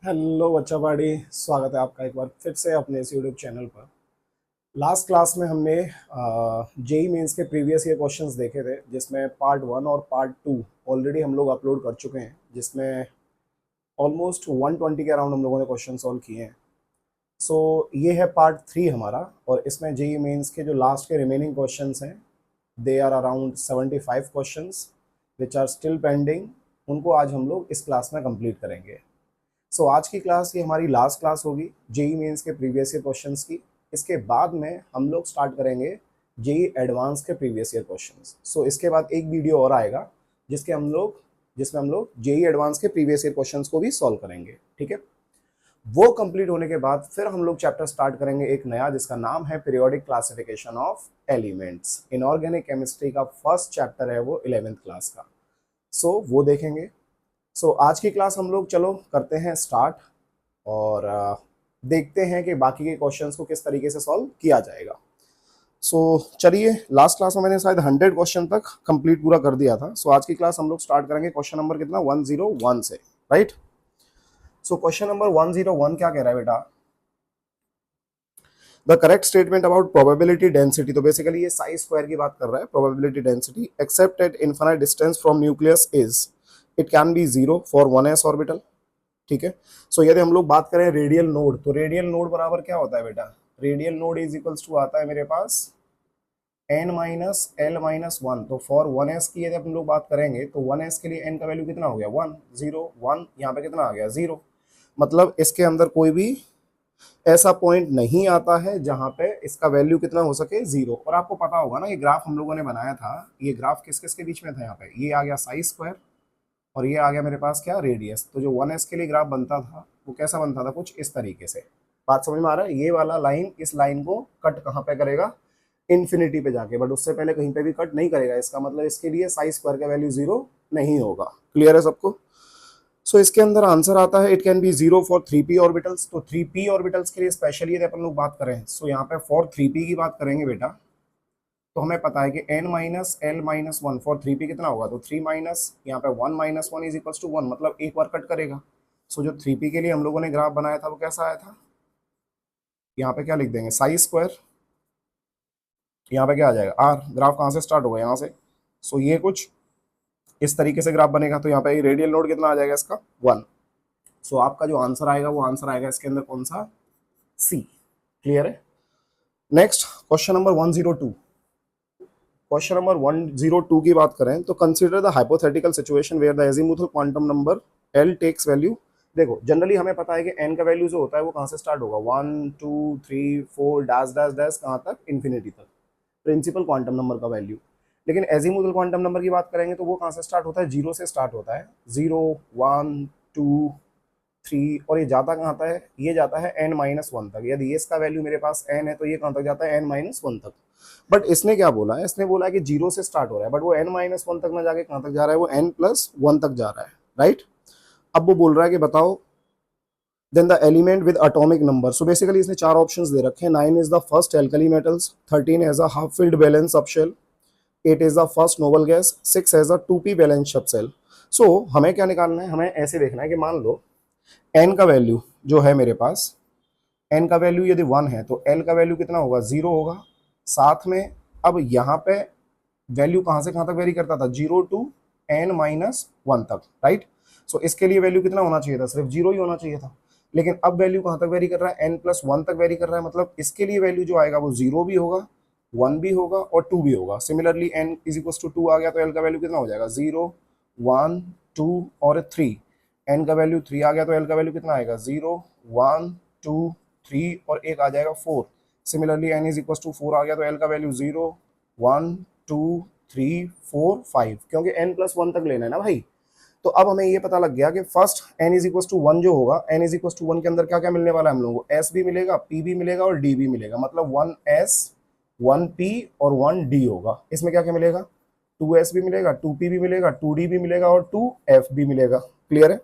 Hello बच्चा party. स्वागत है आपका एक बार फिर से अपने इस यूट्यूब चैनल पर। लास्ट क्लास में हमने जेई मेंस के प्रीवियस ईयर क्वेश्चंस देखे थे, जिसमें पार्ट 1 और पार्ट 2 ऑलरेडी हम लोग अपलोड कर चुके हैं, जिसमें ऑलमोस्ट 120 के अराउंड हम लोगों ने क्वेश्चन सॉल्व किए हैं। सो ये है पार्ट 3 हमारा, और इसमें जेई मेंस के जो लास्ट के रिमेनिंग क्वेश्चंस हैं, they are around 75 questions which are still pending. उनको आज हम लोग इस क्लास में कंप्लीट करेंगे। आज की क्लास ये हमारी लास्ट क्लास होगी जेई मेंस के प्रीवियस ईयर क्वेश्चंस की। इसके बाद में हम लोग स्टार्ट करेंगे जेई एडवांस के प्रीवियस ईयर क्वेश्चंस। इसके बाद एक वीडियो और आएगा जिसमें हम लोग जेई एडवांस के प्रीवियस ईयर क्वेश्चंस को भी सॉल्व करेंगे। ठीक है, वो कंप्लीट होने के बाद फिर हम लोग चैप्टर स्टार्ट करेंगे एक नया, जिसका नाम है periodic classification of elements. Inorganic chemistry का फर्स्ट चैप्टर है वो 11th क्लास का। वो देखेंगे। आज की क्लास हम लोग चलो करते हैं स्टार्ट, और देखते हैं कि बाकी के क्वेश्चंस को किस तरीके से सॉल्व किया जाएगा। चलिए, लास्ट क्लास में मैंने शायद 100 क्वेश्चन तक कंप्लीट पूरा कर दिया था। आज की क्लास हम लोग स्टार्ट करेंगे क्वेश्चन नंबर कितना 101 से, राइट। क्वेश्चन नंबर 101 क्या कह रहा है बेटा? The correct statement about probability density. तो बेसिकली ये साई स्क्वायर की बात कर रहा है, probability density except at infinite distance from nucleus is it can be 0 for 1s orbital. ठीक है, यदि हम लोग बात करें रेडियल नोड, तो रेडियल नोड बराबर क्या होता है बेटा? Radial node is equals to आता है मेरे पास n माइनस एल माइनस 1। तो फॉर 1s की यदि हम लोग बात करेंगे तो 1s के लिए n का वैल्यू कितना हो गया? 1 0 1, यहाँ पे कितना आ गया? 0। मतलब इसके अंदर कोई भी ऐसा पॉइंट नहीं आता है जहां पे इसका वैल्यू कितना हो सके? 0। और आपको पता होगा ना, ये ग्राफ हम लोगों ने बनाया था, ये ग्राफ किस किस के बीच में था? यहाँ पे ये आ गया साई स्क्वायर, और ये आ गया मेरे पास क्या? रेडियस। तो जो 1s के लिए ग्राफ बनता था वो कैसा बनता था? कुछ इस तरीके से। बात समझ में आ रहा है? ये वाला लाइन इस लाइन को कट कहाँ पे करेगा? इन्फिनिटी पे जाके, बट उससे पहले कहीं पे भी कट नहीं करेगा। इसका मतलब इसके लिए साई स्क्वायर का वैल्यू 0 नहीं होगा। क्लियर है सबको? इसके अंदर आंसर आता है it can be 0 for 3p orbitals. तो 3p ऑर्बिटल्स के लिए स्पेशली यदि अपन लोग बात करें, यहाँ पे फॉर 3p की बात करेंगे बेटा, तो हमें पता है कि n minus l minus 1 for 3p कितना होगा? तो 3 माइनस यहाँ पे 1 माइनस 1 इज इक्वल्स टू 1, मतलब एक बार कट करेगा। जो 3p के लिए हम लोगों ने ग्राफ बनाया था वो कैसा आया था? यहाँ पे क्या लिख देंगे? साई स्क्वायर। यहाँ पे क्या आ जाएगा? आर। ग्राफ कहाँ से स्टार्ट होगा? यहाँ से। ये कुछ इस तरीके से ग्राफ बनेगा। तो यहाँ पे रेडियल नोड कितना आ जाएगा इसका? 1। आपका जो आंसर आएगा वो आंसर आएगा इसके अंदर कौन सा? सी। क्लियर है? Next question number 102। Question number 102 की बात करें तो consider the hypothetical situation where the azimuthal quantum number l takes value. देखो, जनरली हमें पता है कि एन का वैल्यू जो होता है वो कहाँ से स्टार्ट होगा? 1 2 3 4 डैश डैश डैश कहाँ तक? इन्फिनिटी तक, प्रिंसिपल क्वांटम नंबर का वैल्यू। लेकिन एजीमुथल क्वांटम नंबर की बात करेंगे तो वो कहाँ से स्टार्ट होता है? 0 से स्टार्ट होता है। 0 1 2 3, और ये जाता कहाँ आता है? ये जाता है n माइनस 1 तक। यदि ये इसका वैल्यू मेरे पास n है तो ये कहाँ तक जाता है? n माइनस 1 तक। बट इसने क्या बोला है? इसने बोला है कि 0 से स्टार्ट हो रहा है, बट वो n माइनस 1 तक ना जाके कहाँ तक जा रहा है? वो n प्लस 1 तक जा रहा है, राइट। अब वो बोल रहा है कि बताओ then the element with atomic number. Basically इसने 4 ऑप्शंस दे रखे हैं। 9 is the first alkali metals, 13 has a half filled valence subshell, 8 is the first noble gas, 6 has a 2p valence subshell. हमें क्या निकालना है? हमें ऐसे देखना है कि मान लो n का वैल्यू जो है मेरे पास, n का वैल्यू यदि 1 है तो l का वैल्यू कितना होगा? 0 होगा। साथ में अब यहाँ पे वैल्यू कहाँ से कहाँ तक वेरी करता था? 0 टू n माइनस 1 तक, राइट। इसके लिए वैल्यू कितना होना चाहिए था? सिर्फ 0 ही होना चाहिए था। लेकिन अब वैल्यू कहाँ तक वेरी कर रहा है? n प्लस 1 तक वेरी कर रहा है। मतलब इसके लिए वैल्यू जो आएगा वो 0 भी होगा, 1 भी होगा और 2 भी होगा। Similarly n is equal to 2 आ गया तो l का वैल्यू कितना हो जाएगा? 0 1 2 और 3। n का वैल्यू 3 आ गया तो l का वैल्यू कितना आएगा? 0 1 2 3 और एक आ जाएगा 4। Similarly n is equal to 4 आ गया तो l का वैल्यू 0 1 2 3 4 5, क्योंकि n प्लस 1 तक लेना है ना भाई। तो अब हमें ये पता लग गया कि first n is equal to 1 जो होगा, n इज इक्वल टू 1 के अंदर क्या क्या मिलने वाला है हम लोगों को? s भी मिलेगा, p भी मिलेगा और d भी मिलेगा। मतलब 1s 1p और 1d होगा। इसमें क्या क्या मिलेगा? 2s भी मिलेगा, 2p भी मिलेगा, 2d भी मिलेगा और 2f भी मिलेगा। क्लियर है?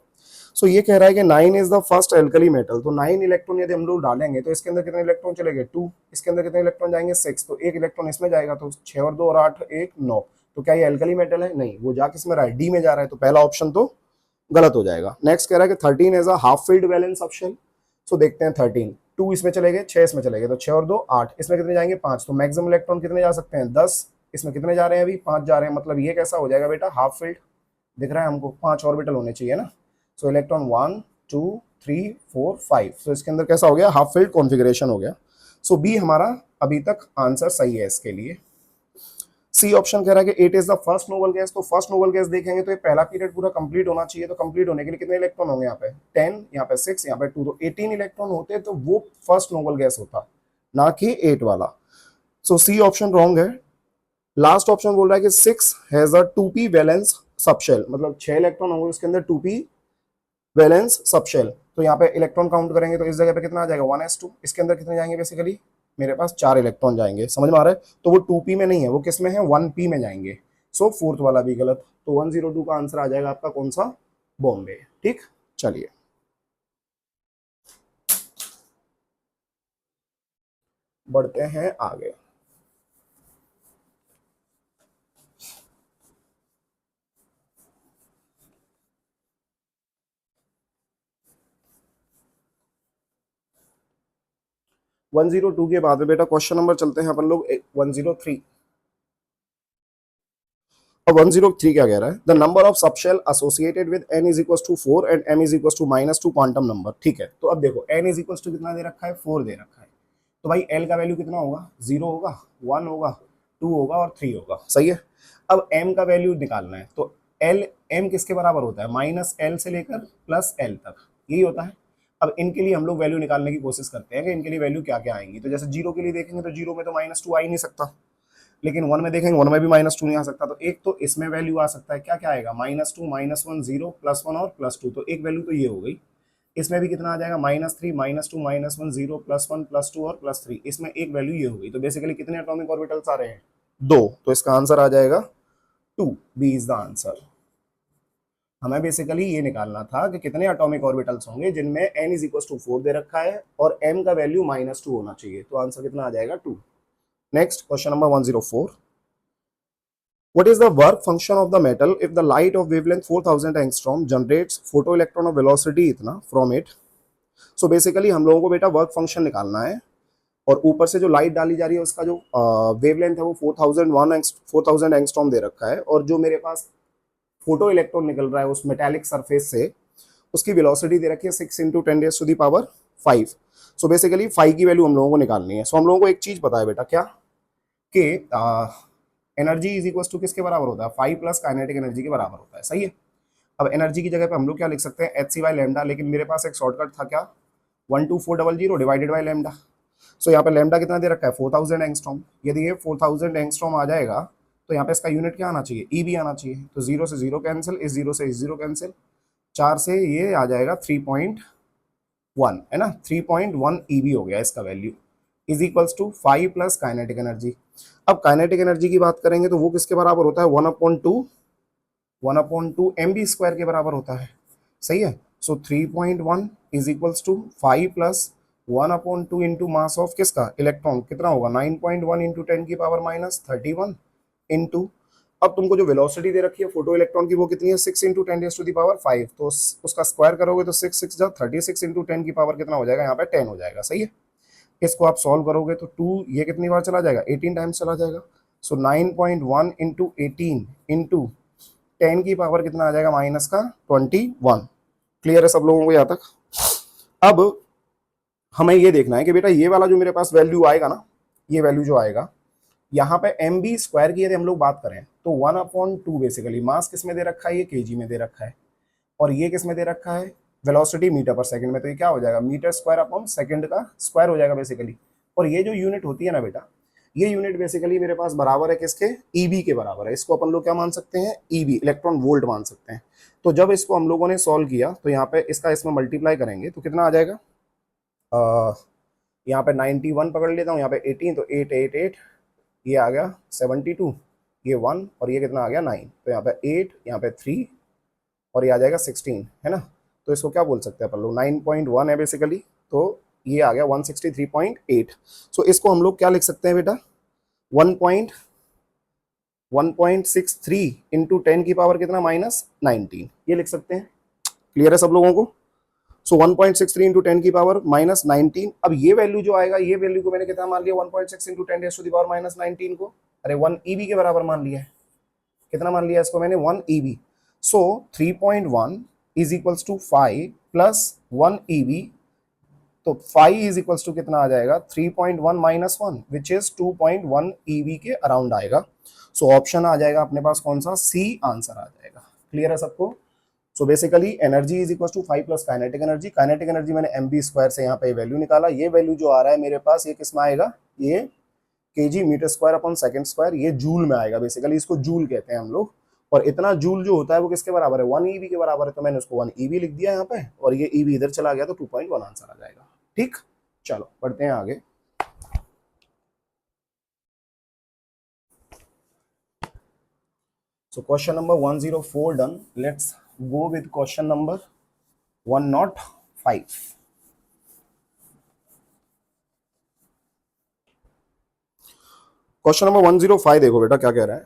ये कह रहा है कि 9 is the first alkali metal. तो 9 इलेक्ट्रॉन यदि हम लोग डालेंगे तो इसके अंदर कितने इलेक्ट्रॉन चलेंगे? 2। इसके अंदर कितने इलेक्ट्रॉन जाएंगे? 6। तो एक इलेक्ट्रॉन इसमें जाएगा, तो 6 और 2 और 8 1 9। तो क्या ये एल्कली मेटल है? नहीं, वो जा किस में रहा है? डी में जा रहा है। तो पहला ऑप्शन तो गलत हो जाएगा। नेक्स्ट कह रहा है कि 13 as a half filled valence of shell. So देखते हैं 13, 2 इसमें चले गए, 6 इसमें चले गए, तो 6 और 2 8, इसमें कितने जाएंगे 5, तो मैक्सिमम इलेक्ट्रॉन कितने जा सकते हैं 10, इसमें कितने जा रहे हैं अभी 5 जा रहे हैं, मतलब ये कैसा हो जाएगा बेटा हाफ फिल्ड। दिख रहा है हमको 5 ऑर्बिटल होने चाहिए ना। सो इलेक्ट्रॉन 1 2 3 4 5, तो इसके अंदर कैसा हो गया हाफ फिल्ड कॉन्फ़िगरेशन हो गया। सो बी हमारा अभी तक आंसर सही है इसके लिए। सी ऑप्शन कह रहा है कि it is the first noble gas, तो फर्स्ट नोबल गैस देखेंगे तो ये पहला पीरियड पूरा कंप्लीट होना चाहिए, तो कंप्लीट होने के लिए कितने इलेक्ट्रॉन होंगे यहाँ पे 10, यहाँ पे 6, यहाँ पे 2, तो 18 इलेक्ट्रॉन होते तो वो फर्स्ट नोबल गैस होता, ना कि 8 वाला। सो सी ऑप्शन रॉन्ग है। लास्ट ऑप्शन बोल रहा है कि 6 has a 2p valence subshell, मतलब 6 इलेक्ट्रॉन होंगे उसके अंदर 2p वैलेंस सबशेल। तो यहाँ पे इलेक्ट्रॉन काउंट करेंगे तो इस जगह पे कितना आ जाएगा 1s2, इसके अंदर कितने जाएंगे बेसिकली मेरे पास 4 इलेक्ट्रॉन जाएंगे, समझ में आ रहा है। तो वो 2p में नहीं है, वो किस में है 1p में जाएंगे। सो फोर्थ वाला भी गलत, तो 102 का आंसर आ जाएगा आपका कौन सा, बॉम्बे। ठीक, चलिए बढ़ते हैं आगे। वन जीरो टू के बाद में बेटा क्वेश्चन नंबर चलते हैं अपन लोग 103। अब 103 क्या कह रहा है, the number of subshell associated with n is equal to 4 and m is equal to -2 quantum number. ठीक है, तो अब देखो n इज इक्वल टू कितना दे रखा है 4 दे रखा है, तो भाई l का वैल्यू कितना होगा 0 होगा, 1 होगा, 2 होगा और 3 होगा, सही है। अब m का वैल्यू निकालना है, तो l m किसके बराबर होता है -l से लेकर +l तक, यही होता है। अब इनके लिए हम लोग वैल्यू निकालने की कोशिश करते हैं कि इनके लिए वैल्यू क्या क्या आएंगी, तो जैसे जीरो के लिए देखेंगे तो जीरो में तो -2 आ ही नहीं सकता, लेकिन 1 में देखेंगे 1 में भी -2 नहीं आ सकता, तो एक तो इसमें वैल्यू आ सकता है, क्या क्या आएगा -2 -1 0 +1 और +2, तो एक वैल्यू तो ये हो गई। इसमें भी कितना आ जाएगा -3 -2 -1 0 +1 +2 और +3, इसमें एक वैल्यू ये हो गई। तो बेसिकली कितने एटॉमिक ऑर्बिटल्स आ रहे हैं 2, तो इसका आंसर आ जाएगा 2, बी इज द आंसर। हमें बेसिकली ये निकालना था कि कितने एटॉमिक ऑर्बिटल्स होंगे जिनमें n इज इक्वल टू 4 दे रखा है और m का वैल्यू -2 होना चाहिए, तो आंसर कितना आ जाएगा 2। Next question number 104, what is the work function of the metal if the light of wavelength 4000 angstrom generates photoelectron of velocity इतना from it। so basically हम लोगों को बेटा वर्क फंक्शन निकालना है, और ऊपर से जो लाइट डाली जा रही है उसका जो वेवलेंथ है वो 4000 एंगस्ट्रॉम दे रखा है, और जो मेरे पास फोटो इलेक्ट्रॉन निकल रहा है उस मेटेलिक सरफेस से उसकी वेलोसिटी दे रखी है 6 × 10⁵ सो बेसिकली 5 की वैल्यू हम लोगों को निकालनी है। सो हम लोगों को एक चीज पता है बेटा, क्या कि एनर्जी इज इक्वल टू किसके बराबर होता है 5 प्लस काइनेटिक एनर्जी के बराबर होता है, सही है। अब एनर्जी की जगह पे हम लोग क्या लिख सकते हैं hc/λ, लेकिन मेरे पास एक शॉर्टकट था क्या 12400 डिवाइडेड बाई लैम्डा। सो यहाँ पे लैम्डा कितना दे रखा है 4000 एंगस्ट्रॉम, यदि ये 4000 एंगस्ट्रॉम आ जाएगा तो यहाँ पे इसका यूनिट क्या आना चाहिए ई भी आना चाहिए, तो 0 से 0 कैंसिल, इस 0 से इस 0 कैंसिल, 4 से ये आ जाएगा 3.1 है ना, 3.1 ईवी हो गया इसका value, is equals to 5 plus kinetic energy. अब काइनेटिक एनर्जी की बात करेंगे तो वो किसके बराबर होता है 1/2 mv² के बराबर होता है, सही है। So 3.1 is equals to 5 plus 1/2 into mass of किसका इलेक्ट्रॉन, कितना होगा 9.1 इंटू 10⁻31 इंटू, अब तुमको जो वेलोसिटी दे रखी है फोटो इलेक्ट्रॉन की वो कितनी है 6 इंटू 10⁵, तो उसका स्क्वायर करोगे तो 6 6 जा 36 इंटू 10 की पावर कितना हो जाएगा यहाँ पे 10 हो जाएगा, सही है। इसको आप सॉल्व करोगे तो 2 ये कितनी बार चला जाएगा 18 टाइम्स चला जाएगा। सो 9.1 इंटू 18 इंटू 10 की पावर कितना आ जाएगा -21। क्लियर है सब लोगों को यहाँ तक। अब हमें ये देखना है कि बेटा ये वाला जो मेरे पास वैल्यू आएगा ना, ये वैल्यू जो आएगा यहाँ पे mv² की यदि हम लोग बात करें तो 1/2 बेसिकली मास किस में दे रखा है ये kg में दे रखा है, और ये किस में दे रखा है वेलोसिटी मीटर पर सेकंड में, तो ये क्या हो जाएगा मीटर² का स्क्वायर हो जाएगा बेसिकली। और ये जो यूनिट होती है ना बेटा, ये यूनिट बेसिकली मेरे पास बराबर है किसके ईबी के बराबर है, इसको अपन लोग क्या मान सकते हैं ईबी इलेक्ट्रॉन वोल्ट मान सकते हैं। तो जब इसको हम लोगों ने सॉल्व किया तो यहाँ पे इसका इसमें मल्टीप्लाई करेंगे तो कितना आ जाएगा, यहाँ पे 91 पकड़ लेता हूँ, यहाँ पे 18 तो 8 8 8, ये आ गया 72, ये 1 और ये कितना आ गया 9, तो यहाँ पे 8 यहाँ पे 3 और ये आ जाएगा 16 है ना। तो इसको क्या बोल सकते हैं अपन लोग 9.1 है बेसिकली, तो ये आ गया 163.8। सो इसको हम लोग क्या लिख सकते हैं बेटा 1.63 इंटू 10 की पावर कितना -19 ये लिख सकते हैं। क्लियर है सब लोगों को? सो 1.63 इंटू 10 की पावर माइनस 19। अब ये वैल्यू जो आएगा, ये वैल्यू को मैंने कितना मान लिया, 1.6 into 10 raise to the power minus 19 को, अरे 1 ईवी के बराबर मान लिया है। कितना मान लिया इसको मैंने, 1 eV. So 3.1 is equals to 5 plus 1 eV, तो 5 इज इक्वल्स टू कितना आ जाएगा, 3.1 माइनस 1 विच इज 2.1 ईवी के अराउंड आएगा। सो ऑप्शन आ जाएगा अपने पास कौन सा, सी आंसर आ जाएगा। क्लियर है सबको? So basically energy is equal to 5 plus kinetic energy. Kinetic energy मैंने mv स्क्वायर से यहाँ पे वैल्यू निकाला। ये वैल्यू जो आ रहा है मेरे पास, ये किस में आएगा, ये kg meter square upon second square, ये जूल में आएगा। बेसिकली इसको जूल कहते हैं हम लोग। और इतना जूल जो होता है वो किसके बराबर है, 1 ईवी के बराबर है। तो मैंने उसको 1 ईवी लिख दिया यहाँ पे, और ये ईवी इधर चला गया तो 2.1 आंसर आ जाएगा। ठीक, चलो बढ़ते हैं आगे। So question number 104 done. Let's go with question number 105. Question number 105 देखो बेटा क्या कह रहा है।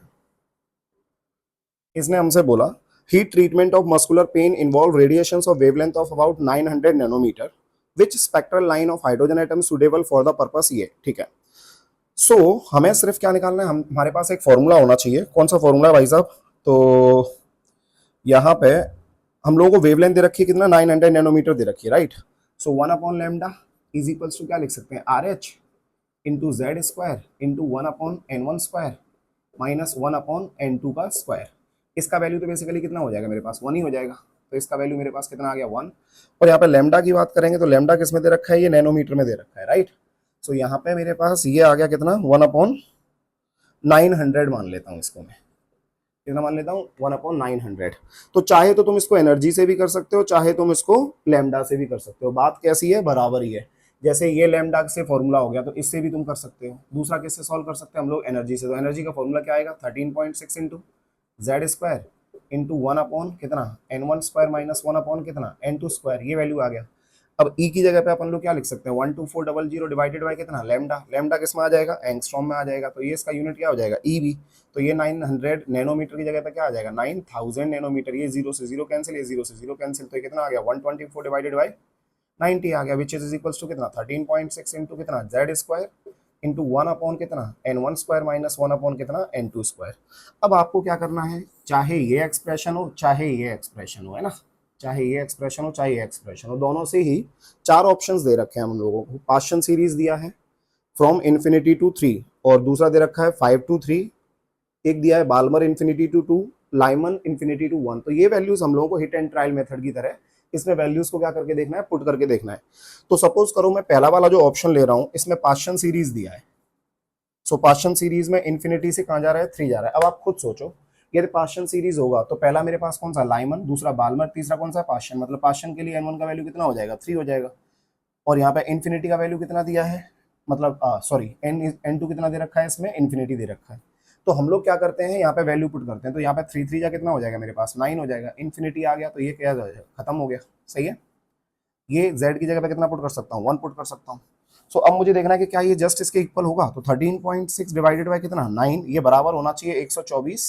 इसने हमसे बोला heat treatment of muscular pain involve radiations of wavelength of about 900 nanometer, which spectral line of hydrogen atom suitable for the purpose, ये ठीक है। सो हमें सिर्फ क्या निकालना है, हमारे पास एक फॉर्मूला होना चाहिए। कौन सा फॉर्मूला है भाई साहब? तो यहाँ पे हम लोगों को वेवलेंथ दे रखी है कितना, 900 नैनोमीटर दे रखी है, right. So 1 upon lambda is equals to क्या लिख सकते हैं, R H into Z square into 1 upon n1 square minus 1 upon n2 का स्क्वायर। इसका वैल्यू तो बेसिकली कितना हो जाएगा मेरे पास, 1 ही हो जाएगा। तो इसका वैल्यू मेरे पास कितना आ गया, 1। और यहाँ पे लैम्डा की बात करेंगे तो लैम्डा किस में दे रखा है, ये नैनोमीटर में दे रखा है, राइट। सो यहाँ पे मेरे पास ये आ गया कितना, 1 अपॉन 900 मान लेता हूँ इसको मैं। कितना मान लेता हूँ, 1 अपॉन 900। तो चाहे तो तुम इसको एनर्जी से भी कर सकते हो, चाहे तुम इसको लैम्डा से भी कर सकते हो। बात कैसी है, बराबर ही है। जैसे ये लैम्डा से फॉर्मूला हो गया तो इससे भी तुम कर सकते हो। दूसरा किससे सॉल्व कर सकते हैं हम लोग, एनर्जी से। तो एनर्जी का फॉर्मूला क्या आएगा, 13.6 into Z square into 1 upon कितना, n1 स्क्वायर माइनस 1 अपॉन कितना, n2 स्क्वायर। ये वैल्यू आ गया। अब ई की जगह पे अपन लोग क्या लिख सकते हैं, 12400 डिवाइडेड बाय कितना, लैम्डा। लैम्डा किस में आ जाएगा, एंगस्ट्रॉम में आ जाएगा। तो ये इसका यूनिट क्या हो जाएगा, ईवी। तो ये 900 नैनोमीटर की जगह पे क्या आ जाएगा, 9000 नैनोमीटर। ये 0 से 0 कैंसिल, ये 0 से 0 कैंसिल। तो ये कितना आ गया, 124 डिवाइडेड बाय 90 आ गया, विच इज इक्वल्स टू कितना, 13.6 इंटू कितना, जेड स्क्वायर इंटू 1 अपॉन कितना, n1 स्क्वायर माइनस 1 अपॉन कितना, n2 स्क्वायर। अब आपको क्या करना है, चाहे ये एक्सप्रेशन हो चाहे ये एक्सप्रेशन हो, है ना, चाहे ये एक्सप्रेशन हो चाहे ये एक्सप्रेशन हो, दोनों से ही 4 ऑप्शंस दे रखे हैं हम लोगों को। पार्शियल सीरीज दिया है फ्रॉम इन्फिनिटी टू 3, और दूसरा दे रखा है 5 to 3, एक दिया है Balmer infinity to 2, Lyman infinity to 1। तो ये वैल्यूज हम लोगों को हिट एंड ट्रायल मेथड की तरह इसमें वैल्यूज को क्या करके देखना है, पुट करके देखना है। तो सपोज करो मैं पहला वाला जो ऑप्शन ले रहा हूं, इसमें पार्शियल सीरीज दिया है। सो पार्शियल सीरीज में इन्फिनिटी से कहां जा रहा है, 3 जा रहा है। अब आप खुद सोचो, यदि पार्शियल सीरीज होगा तो पहला मेरे पास कौन सा, लाइमन, दूसरा बाल्मर, तीसरा कौन सा, पार्शियल। मतलब पार्शियल के लिए n1 का वैल्यू कितना हो जाएगा, 3 हो जाएगा। और यहाँ पे इन्फिनिटी का वैल्यू कितना दिया है, मतलब सॉरी n2 कितना दे रखा है, इसमें इन्फिनिटी दे रखा है। तो हम लोग क्या करते हैं, यहाँ पे वैल्यू पुट करते हैं। तो यहाँ पे 3 3 जा कितना हो जाएगा मेरे पास, 9 हो जाएगा। इन्फिनिटी आ गया तो ये क्या हो जाएगा, खत्म हो गया। सही है। ये z की जगह पे कितना पुट कर सकता हूँ, 1 पुट कर सकता हूँ। सो अब मुझे देखना है कि क्या ये जस्ट इसके इक्वल होगा। तो 13.6 डिवाइडेड बाय कितना, 9, ये बराबर होना चाहिए 124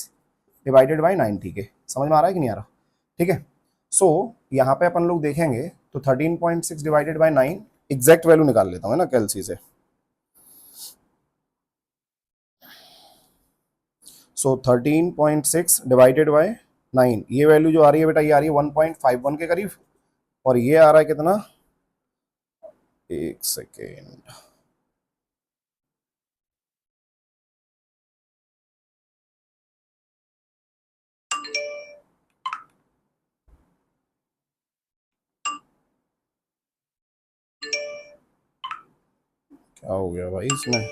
डिवाइडेड बाय 90 के। समझ में आ रहा है कि नहीं आ रहा, ठीक है। सो यहाँ पे अपन लोग देखेंगे तो 13.6 डिवाइडेड बाय 9, एग्जैक्ट वैल्यू निकाल लेता हूँ, है ना, कैलसी से। सो 13.6 डिवाइडेड बाय 9, ये वैल्यू जो आ रही है बेटा, ये आ रही है 1.51 के करीब। और ये आ रहा है कितना, एक सेकेंड, क्या हो गया भाई इसमें।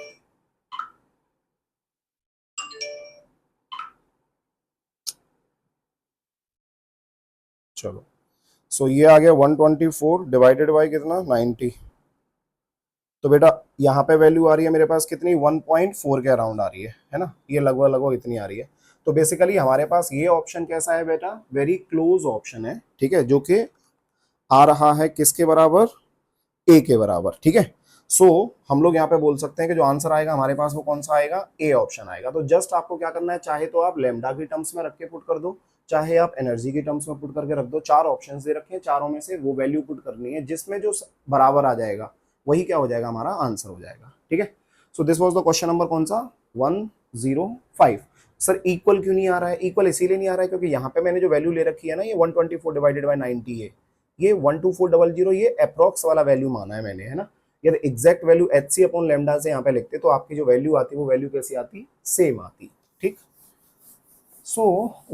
चलो, सो ये आ गया 124 डिवाइडेड बाय कितना, 90। तो बेटा यहाँ पे वैल्यू आ रही है मेरे पास कितनी, 1.4 के अराउंड आ रही है ना। ये लगभग लगभग इतनी आ रही है। तो बेसिकली हमारे पास ये ऑप्शन कैसा है बेटा, वेरी क्लोज ऑप्शन है, ठीक है, जो कि आ रहा है किसके बराबर, ए के बराबर, ठीक है। सो हम लोग यहाँ पे बोल सकते हैं कि जो आंसर आएगा हमारे पास वो कौन सा आएगा, ए ऑप्शन आएगा। तो जस्ट आपको क्या करना है, चाहे तो आप लेमडा की टर्म्स में रख के पुट कर दो, चाहे आप एनर्जी के टर्म्स में पुट करके रख दो। 4 ऑप्शंस दे रखे हैं, चारों में से वो वैल्यू पुट करनी है, जिसमें जो बराबर आ जाएगा वही क्या हो जाएगा, हमारा आंसर हो जाएगा। ठीक है, so this was the question number कौन सा, 105। सर इक्वल क्यों नहीं आ रहा है? इक्वल इसीलिए नहीं आ रहा है क्योंकि यहाँ पे मैंने जो वैल्यू ले रखी है ना, ये 124 डिवाइडेड बाय 90 है, ये 12400, ये अप्रॉक्स वाला वैल्यू माना है मैंने, है ना। यदि exact value H C upon lambda से यहाँ पे लिखते तो आपकी जो वैल्यू आती वो वैल्यू कैसी आती, सेम आती। ठीक, सो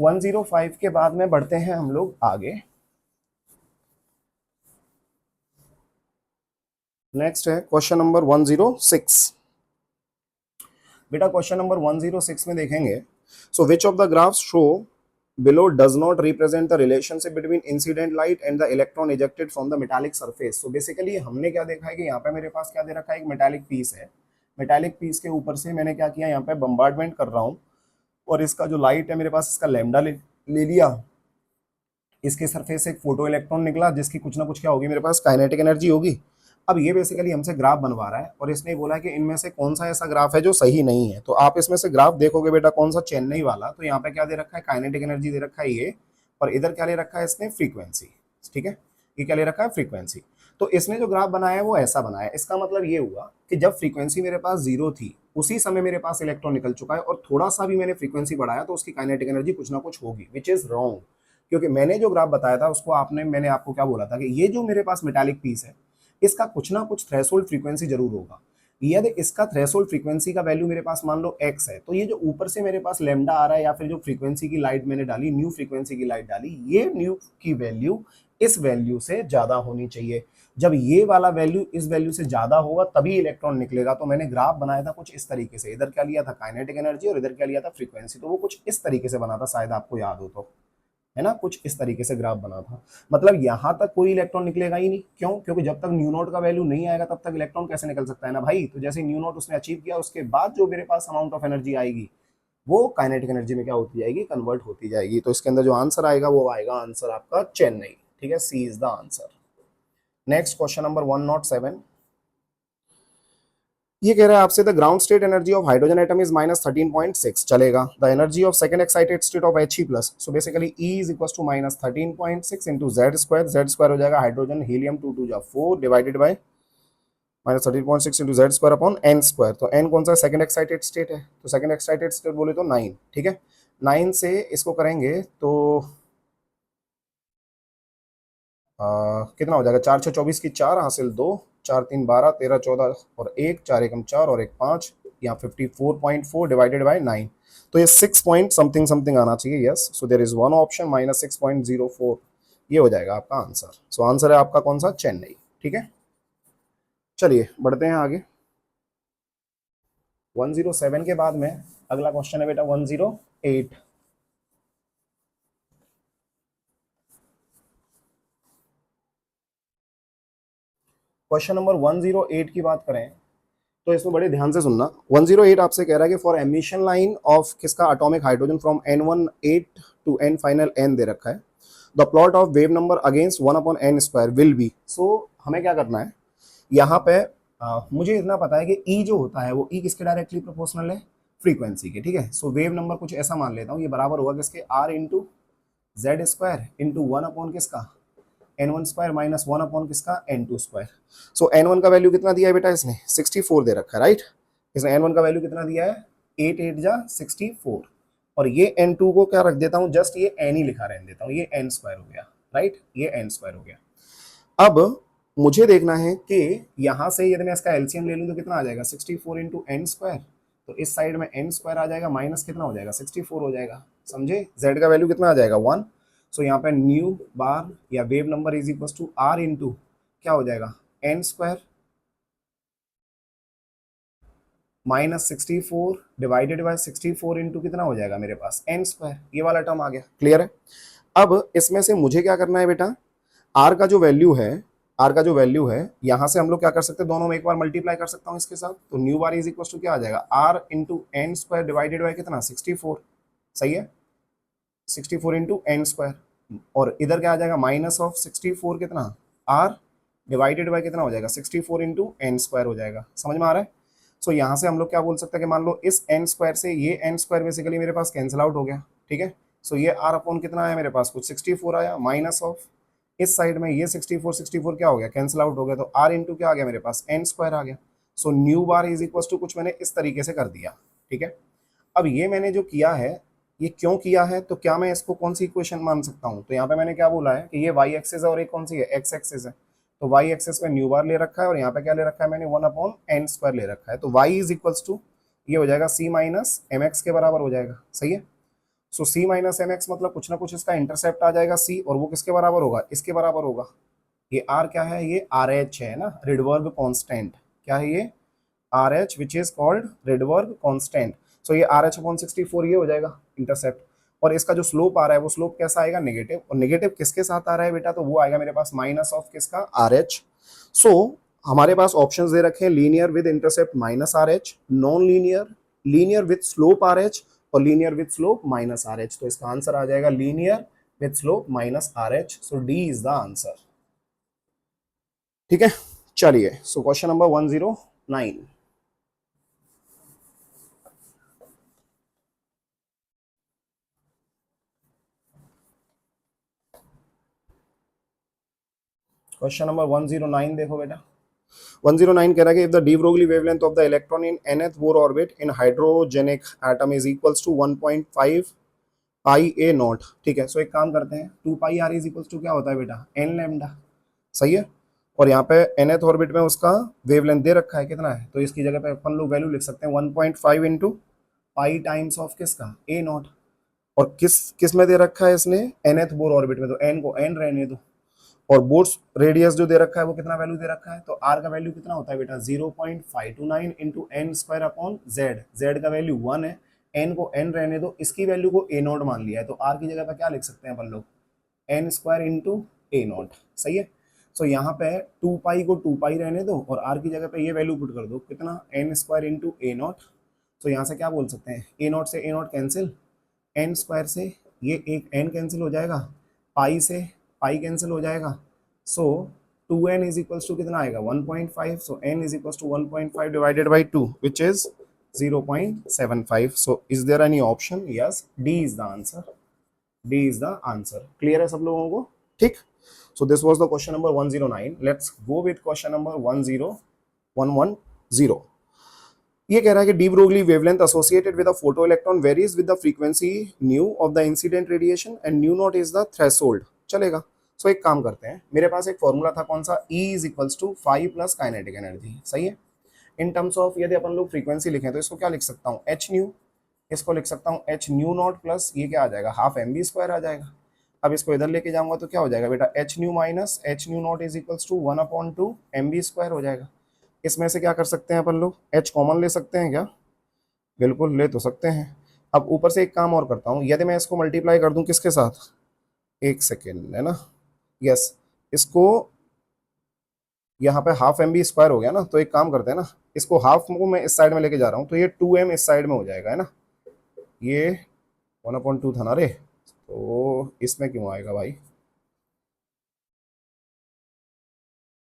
105 के बाद में बढ़ते हैं हम लोग आगे। नेक्स्ट है क्वेश्चन नंबर 106। बेटा क्वेश्चन नंबर 106 में देखेंगे, so which of the graphs show below does not represent the relationship between incident light and the electron ejected from the metallic surface। so basically हमने क्या देखा है कि यहाँ पे मेरे पास क्या दे रखा है, एक मेटालिक पीस है, मेटालिक पीस के ऊपर से मैंने क्या किया, यहाँ पे बम्बार्डमेंट कर रहा हूँ, और इसका जो लाइट है मेरे पास, इसका लैम्डा ले लिया, इसके सरफेस से एक फोटो इलेक्ट्रॉन निकला, जिसकी कुछ ना कुछ क्या होगी, मेरे पास काइनेटिक एनर्जी होगी। अब ये बेसिकली हमसे ग्राफ बनवा रहा है, और इसने बोला कि इनमें से कौन सा ऐसा ग्राफ है जो सही नहीं है। तो आप इसमें से ग्राफ देखोगे बेटा, कौन सा, चेन्नई वाला, तो यहाँ पे क्या दे रखा है, काइनेटिक एनर्जी दे रखा है ये, और इधर क्या ले रखा है इसने, फ्रीक्वेंसी। ठीक है, ये क्या ले रखा है, फ्रीक्वेंसी। तो इसने जो ग्राफ बनाया है वो ऐसा बनाया है, इसका मतलब ये हुआ कि जब फ्रीक्वेंसी मेरे पास 0 थी, उसी समय मेरे पास इलेक्ट्रॉन निकल चुका है, और थोड़ा सा भी मैंने फ्रीक्वेंसी बढ़ाया तो उसकी काइनेटिक एनर्जी कुछ ना कुछ होगी, विच इज रॉन्ग। क्योंकि मैंने जो ग्राफ बताया था उसको मैंने आपको क्या बोला था कि ये जो मेरे पास मेटालिक पीस है, इसका कुछ ना कुछ थ्रेशोल्ड फ्रीक्वेंसी जरूर होगा। यदि इसका थ्रेशोल्ड फ्रीक्वेंसी का वैल्यू मेरे पास मान लो x है, तो ये जो ऊपर से मेरे पास लेमडा आ रहा है, या फिर जो फ्रीक्वेंसी की लाइट मैंने डाली, न्यू फ्रीक्वेंसी की लाइट डाली, ये न्यू की वैल्यू इस वैल्यू से ज्यादा होनी चाहिए। जब ये वाला वैल्यू इस वैल्यू से ज्यादा होगा तभी इलेक्ट्रॉन निकलेगा। तो मैंने ग्राफ बनाया था कुछ इस तरीके से, इधर क्या लिया था, काइनेटिक एनर्जी, और इधर क्या लिया था, फ्रीक्वेंसी। तो वो कुछ इस तरीके से बना था, शायद आपको याद हो तो, है ना, कुछ इस तरीके से ग्राफ बना था। मतलब यहां तक कोई इलेक्ट्रॉन निकलेगा ही नहीं, क्यों, क्योंकि जब तक न्यू नोट का वैल्यू नहीं आएगा तब तक इलेक्ट्रॉन कैसे निकल सकता है ना भाई। तो जैसे न्यू नोट उसने अचीव किया, उसके बाद जो मेरे पास अमाउंट ऑफ एनर्जी आएगी वो काइनेटिक एनर्जी में क्या होती जाएगी, कन्वर्ट होती जाएगी। तो इसके अंदर जो आंसर आएगा वो आएगा आंसर आपका चेन्नई। ठीक है, C is the answer. Next question number 107। ये कह रहा है आपसे, the ground state energy of hydrogen atom is -13.6, चलेगा। The energy of second excited state of He plus, so basically E is equal to -13.6 into Z square हो जाएगा, hydrogen helium 2 2 जा 4 divided by -13.6 into Z square upon N square. तो n कौन सा second excited state है, तो second excited state बोले तो 9। ठीक है, 9 से इसको करेंगे तो कितना हो जाएगा, 4 6 24 की 4 हासिल 2, 4 3 12 13 14 और 1 4 1 4 और 1 5, यहाँ 54.4 डिवाइडेड बाय 9। तो ये 6 पॉइंट समथिंग समथिंग आना चाहिए। Yes, so there is one option -6.04, ये हो जाएगा आपका आंसर। सो आंसर है आपका कौन सा, चेन्नई। ठीक है, चलिए बढ़ते हैं आगे। 107 के बाद में अगला क्वेश्चन है बेटा 108। क्वेश्चन नंबर 108 की बात करें तो इसमें बड़े ध्यान से सुनना। 108 आपसे कह रहा है कि फॉर एमिशन लाइन ऑफ किसका, atomic hydrogen from N18 to N final N दे रखा है। The plot of wave number against 1/n square will be. So हमें क्या करना है यहाँ पे, मुझे इतना पता है कि E जो होता है वो E किसके डायरेक्टली प्रोपोर्शनल है, फ्रीक्वेंसी के। ठीक है, सो वेव नंबर कुछ ऐसा मान लेता हूँ, ये बराबर होगा किसके, R into Z square into 1 किसका, n1 स्क्वायर माइनस 1 किसका, n2 स्क्वायर। सो n1 का वैल्यू कितना दिया है बेटा, इसने 64 दे रखा है, राइट। इसने n1 का वैल्यू कितना दिया है, 8 8 जा 64, और ये n2 को क्या रख देता हूँ, जस्ट ये n ही लिखा रहने देता हूँ, ये n स्क्वायर हो गया, राइट, ये n स्क्वायर हो गया। अब मुझे देखना है कि यहाँ से यदि मैं इसका एलसीएम ले लूँ तो कितना आ जाएगा, 64 इंटू एन स्क्वायर, तो इस साइड में n स्क्वायर आ जाएगा, माइनस कितना हो जाएगा, 64 हो जाएगा, समझे। z का वैल्यू कितना आ जाएगा, 1। सो यहाँ पे न्यू बार या wave number is equal to r into क्या हो जाएगा, n square minus 64 divided by 64 into कितना हो जाएगा मेरे पास, n स्क्वायर। ये वाला टर्म आ गया, क्लियर है। अब इसमें से मुझे क्या करना है बेटा, r का जो वैल्यू है, r का जो वैल्यू है यहाँ से हम लोग क्या कर सकते हैं, दोनों में एक बार मल्टीप्लाई कर सकता हूँ इसके साथ। तो nu bar is equal to क्या आ जाएगा, r into N square divided by कितना, 64, सही है, 64 इंटू एन स्क्वायर, और इधर क्या आ जाएगा, माइनस ऑफ 64 कितना, r डिवाइडेड बाय कितना हो जाएगा, 64 इंटू एन स्क्वायर हो जाएगा। समझ में आ रहा है। सो यहाँ से हम लोग क्या बोल सकते हैं कि मान लो इस एन स्क्वायर से ये एन स्क्वायर बेसिकली मेरे पास कैंसिल आउट हो गया, ठीक है। सो ये आर अपॉन कितना आया मेरे पास, कुछ 64 आया, माइनस ऑफ इस साइड में ये 64 क्या हो गया, कैंसिल आउट हो गया, तो आर इंटू क्या आ गया मेरे पास, एन स्क्वायर आ गया। So nu bar is equal to कुछ मैंने इस तरीके से कर दिया, ठीक है। अब ये मैंने जो किया है, ये क्यों किया है, तो क्या मैं इसको कौन सी इक्वेशन मान सकता हूँ, तो यहाँ पे मैंने क्या बोला है कि ये वाई एक्सिस है और एक कौन सी है, एक्स एक्सिस है। तो वाई एक्सिस में न्यू बार ले रखा है और यहाँ पे क्या ले रखा है मैंने, 1/n² ले रखा है। तो y इज इक्वल्स टू ये हो जाएगा c माइनस एम एक्स के बराबर हो जाएगा, सही है। सो c माइनस एम एक्स मतलब कुछ ना कुछ इसका इंटरसेप्ट आ जाएगा c, और वो किसके बराबर होगा, इसके बराबर होगा। ये r क्या है, ये आर एच है ना, रिडबर्ग कांस्टेंट। क्या है ये, R H which is called Rydberg constant. So ये आर एच अपॉन 64 ये हो जाएगा इंटरसेप्ट। और इसका जो स्लोप आ रहा है वो स्लोप कैसा आएगा, नेगेटिव। और नेगेटिव किसके साथ आ रहा है बेटा, तो वो आएगा मेरे पास माइनस ऑफ किसका, आर एच। सो हमारे पास ऑप्शंस दे रखे हैं, linear with intercept minus R H, non linear, linear with slope R H, और linear with slope minus R H. तो इसका आंसर आ जाएगा linear with slope minus R H. So D is the answer, ठीक है। चलिए, so question number 109। Question number 109 देखो बेटा। 109 कह रहा है कि if the de Broglie wavelength of the electron in nth Bohr orbit in hydrogenic atom is equals to 1.5 pi a naught, ठीक है। सो एक काम करते हैं, 2 pi R is equals to क्या होता है बेटा, एन लैम्डा, सही है। और यहाँ पे nth ऑर्बिट में उसका वेवलेंथ दे रखा है कितना है, तो इसकी जगह पे अपन लोग वैल्यू लिख सकते हैं 1.5 इंटू पाई टाइम्स ऑफ किसका, ए नॉट। और किस किस में दे रखा है इसने, nth बोर ऑर्बिट में, तो एन को एन रहने दो। और बोर्स रेडियस जो दे रखा है वो कितना वैल्यू दे रखा है, तो आर का वैल्यू कितना होता है बेटा, 0.529 into N square upon Z. Z का वैल्यू 1 है, एन को एन रहने दो, इसकी वैल्यू को ए नॉट मान लिया है, तो आर की जगह पर क्या लिख सकते हैं अपन लोग, n square into a naught, सही है। सो यहाँ पे 2 पाई को 2 पाई रहने दो और आर की जगह पे ये वैल्यू पुट कर दो, कितना, n square into a naught. तो यहाँ से क्या बोल सकते हैं, ए नॉट से ए नॉट कैंसिल, एन स्क्वायर से ये एक एन कैंसिल हो जाएगा, पाई से पाई कैंसिल हो जाएगा। सो 2n इज इक्वल्स टू कितना आएगा, 1.5। So n is equals to 1.5 divided by 2 which is 0.75। So is there any option, yes, D is the answer, D is the answer. Clear है सब लोगों को, ठीक। So this was the question number 109। Let's go with question number 10110। ये कह रहा है कि de Broglie wavelength associated with a photo electron varies with the frequency nu of the incident radiation and new naught is the threshold, चलेगा। सो एक काम करते हैं, मेरे पास एक फॉर्मूला था कौन सा, E is equals to 5 plus kinetic energy, सही है। इन टर्म्स ऑफ यदि अपन लोग फ्रीक्वेंसी लिखें तो इसको क्या लिख सकता हूँ, एच न्यू, इसको लिख सकता हूँ एच न्यू नॉट प्लस ये क्या आ जाएगा, हाफ एम बी स्क्वायर आ जाएगा। अब इसको इधर लेके जाऊंगा तो क्या हो जाएगा बेटा, H nu minus H nu naught is equals to 1/2 M B square हो जाएगा। इसमें से क्या कर सकते हैं अपन लोग, एच कॉमन ले सकते हैं क्या, बिल्कुल ले तो सकते हैं। अब ऊपर से एक काम और करता हूँ, यदि मैं इसको मल्टीप्लाई कर दूं किसके साथ, एक सेकेंड है ना, यस, इसको यहाँ पे हाफ एम बी स्क्वायर हो गया ना, तो एक काम करते हैं ना, इसको हाफ को मैं इस साइड में लेके जा रहा हूँ, तो ये 2m इस साइड में हो जाएगा, है ना। ये 1/2 था ना रे, तो इसमें क्यों आएगा भाई,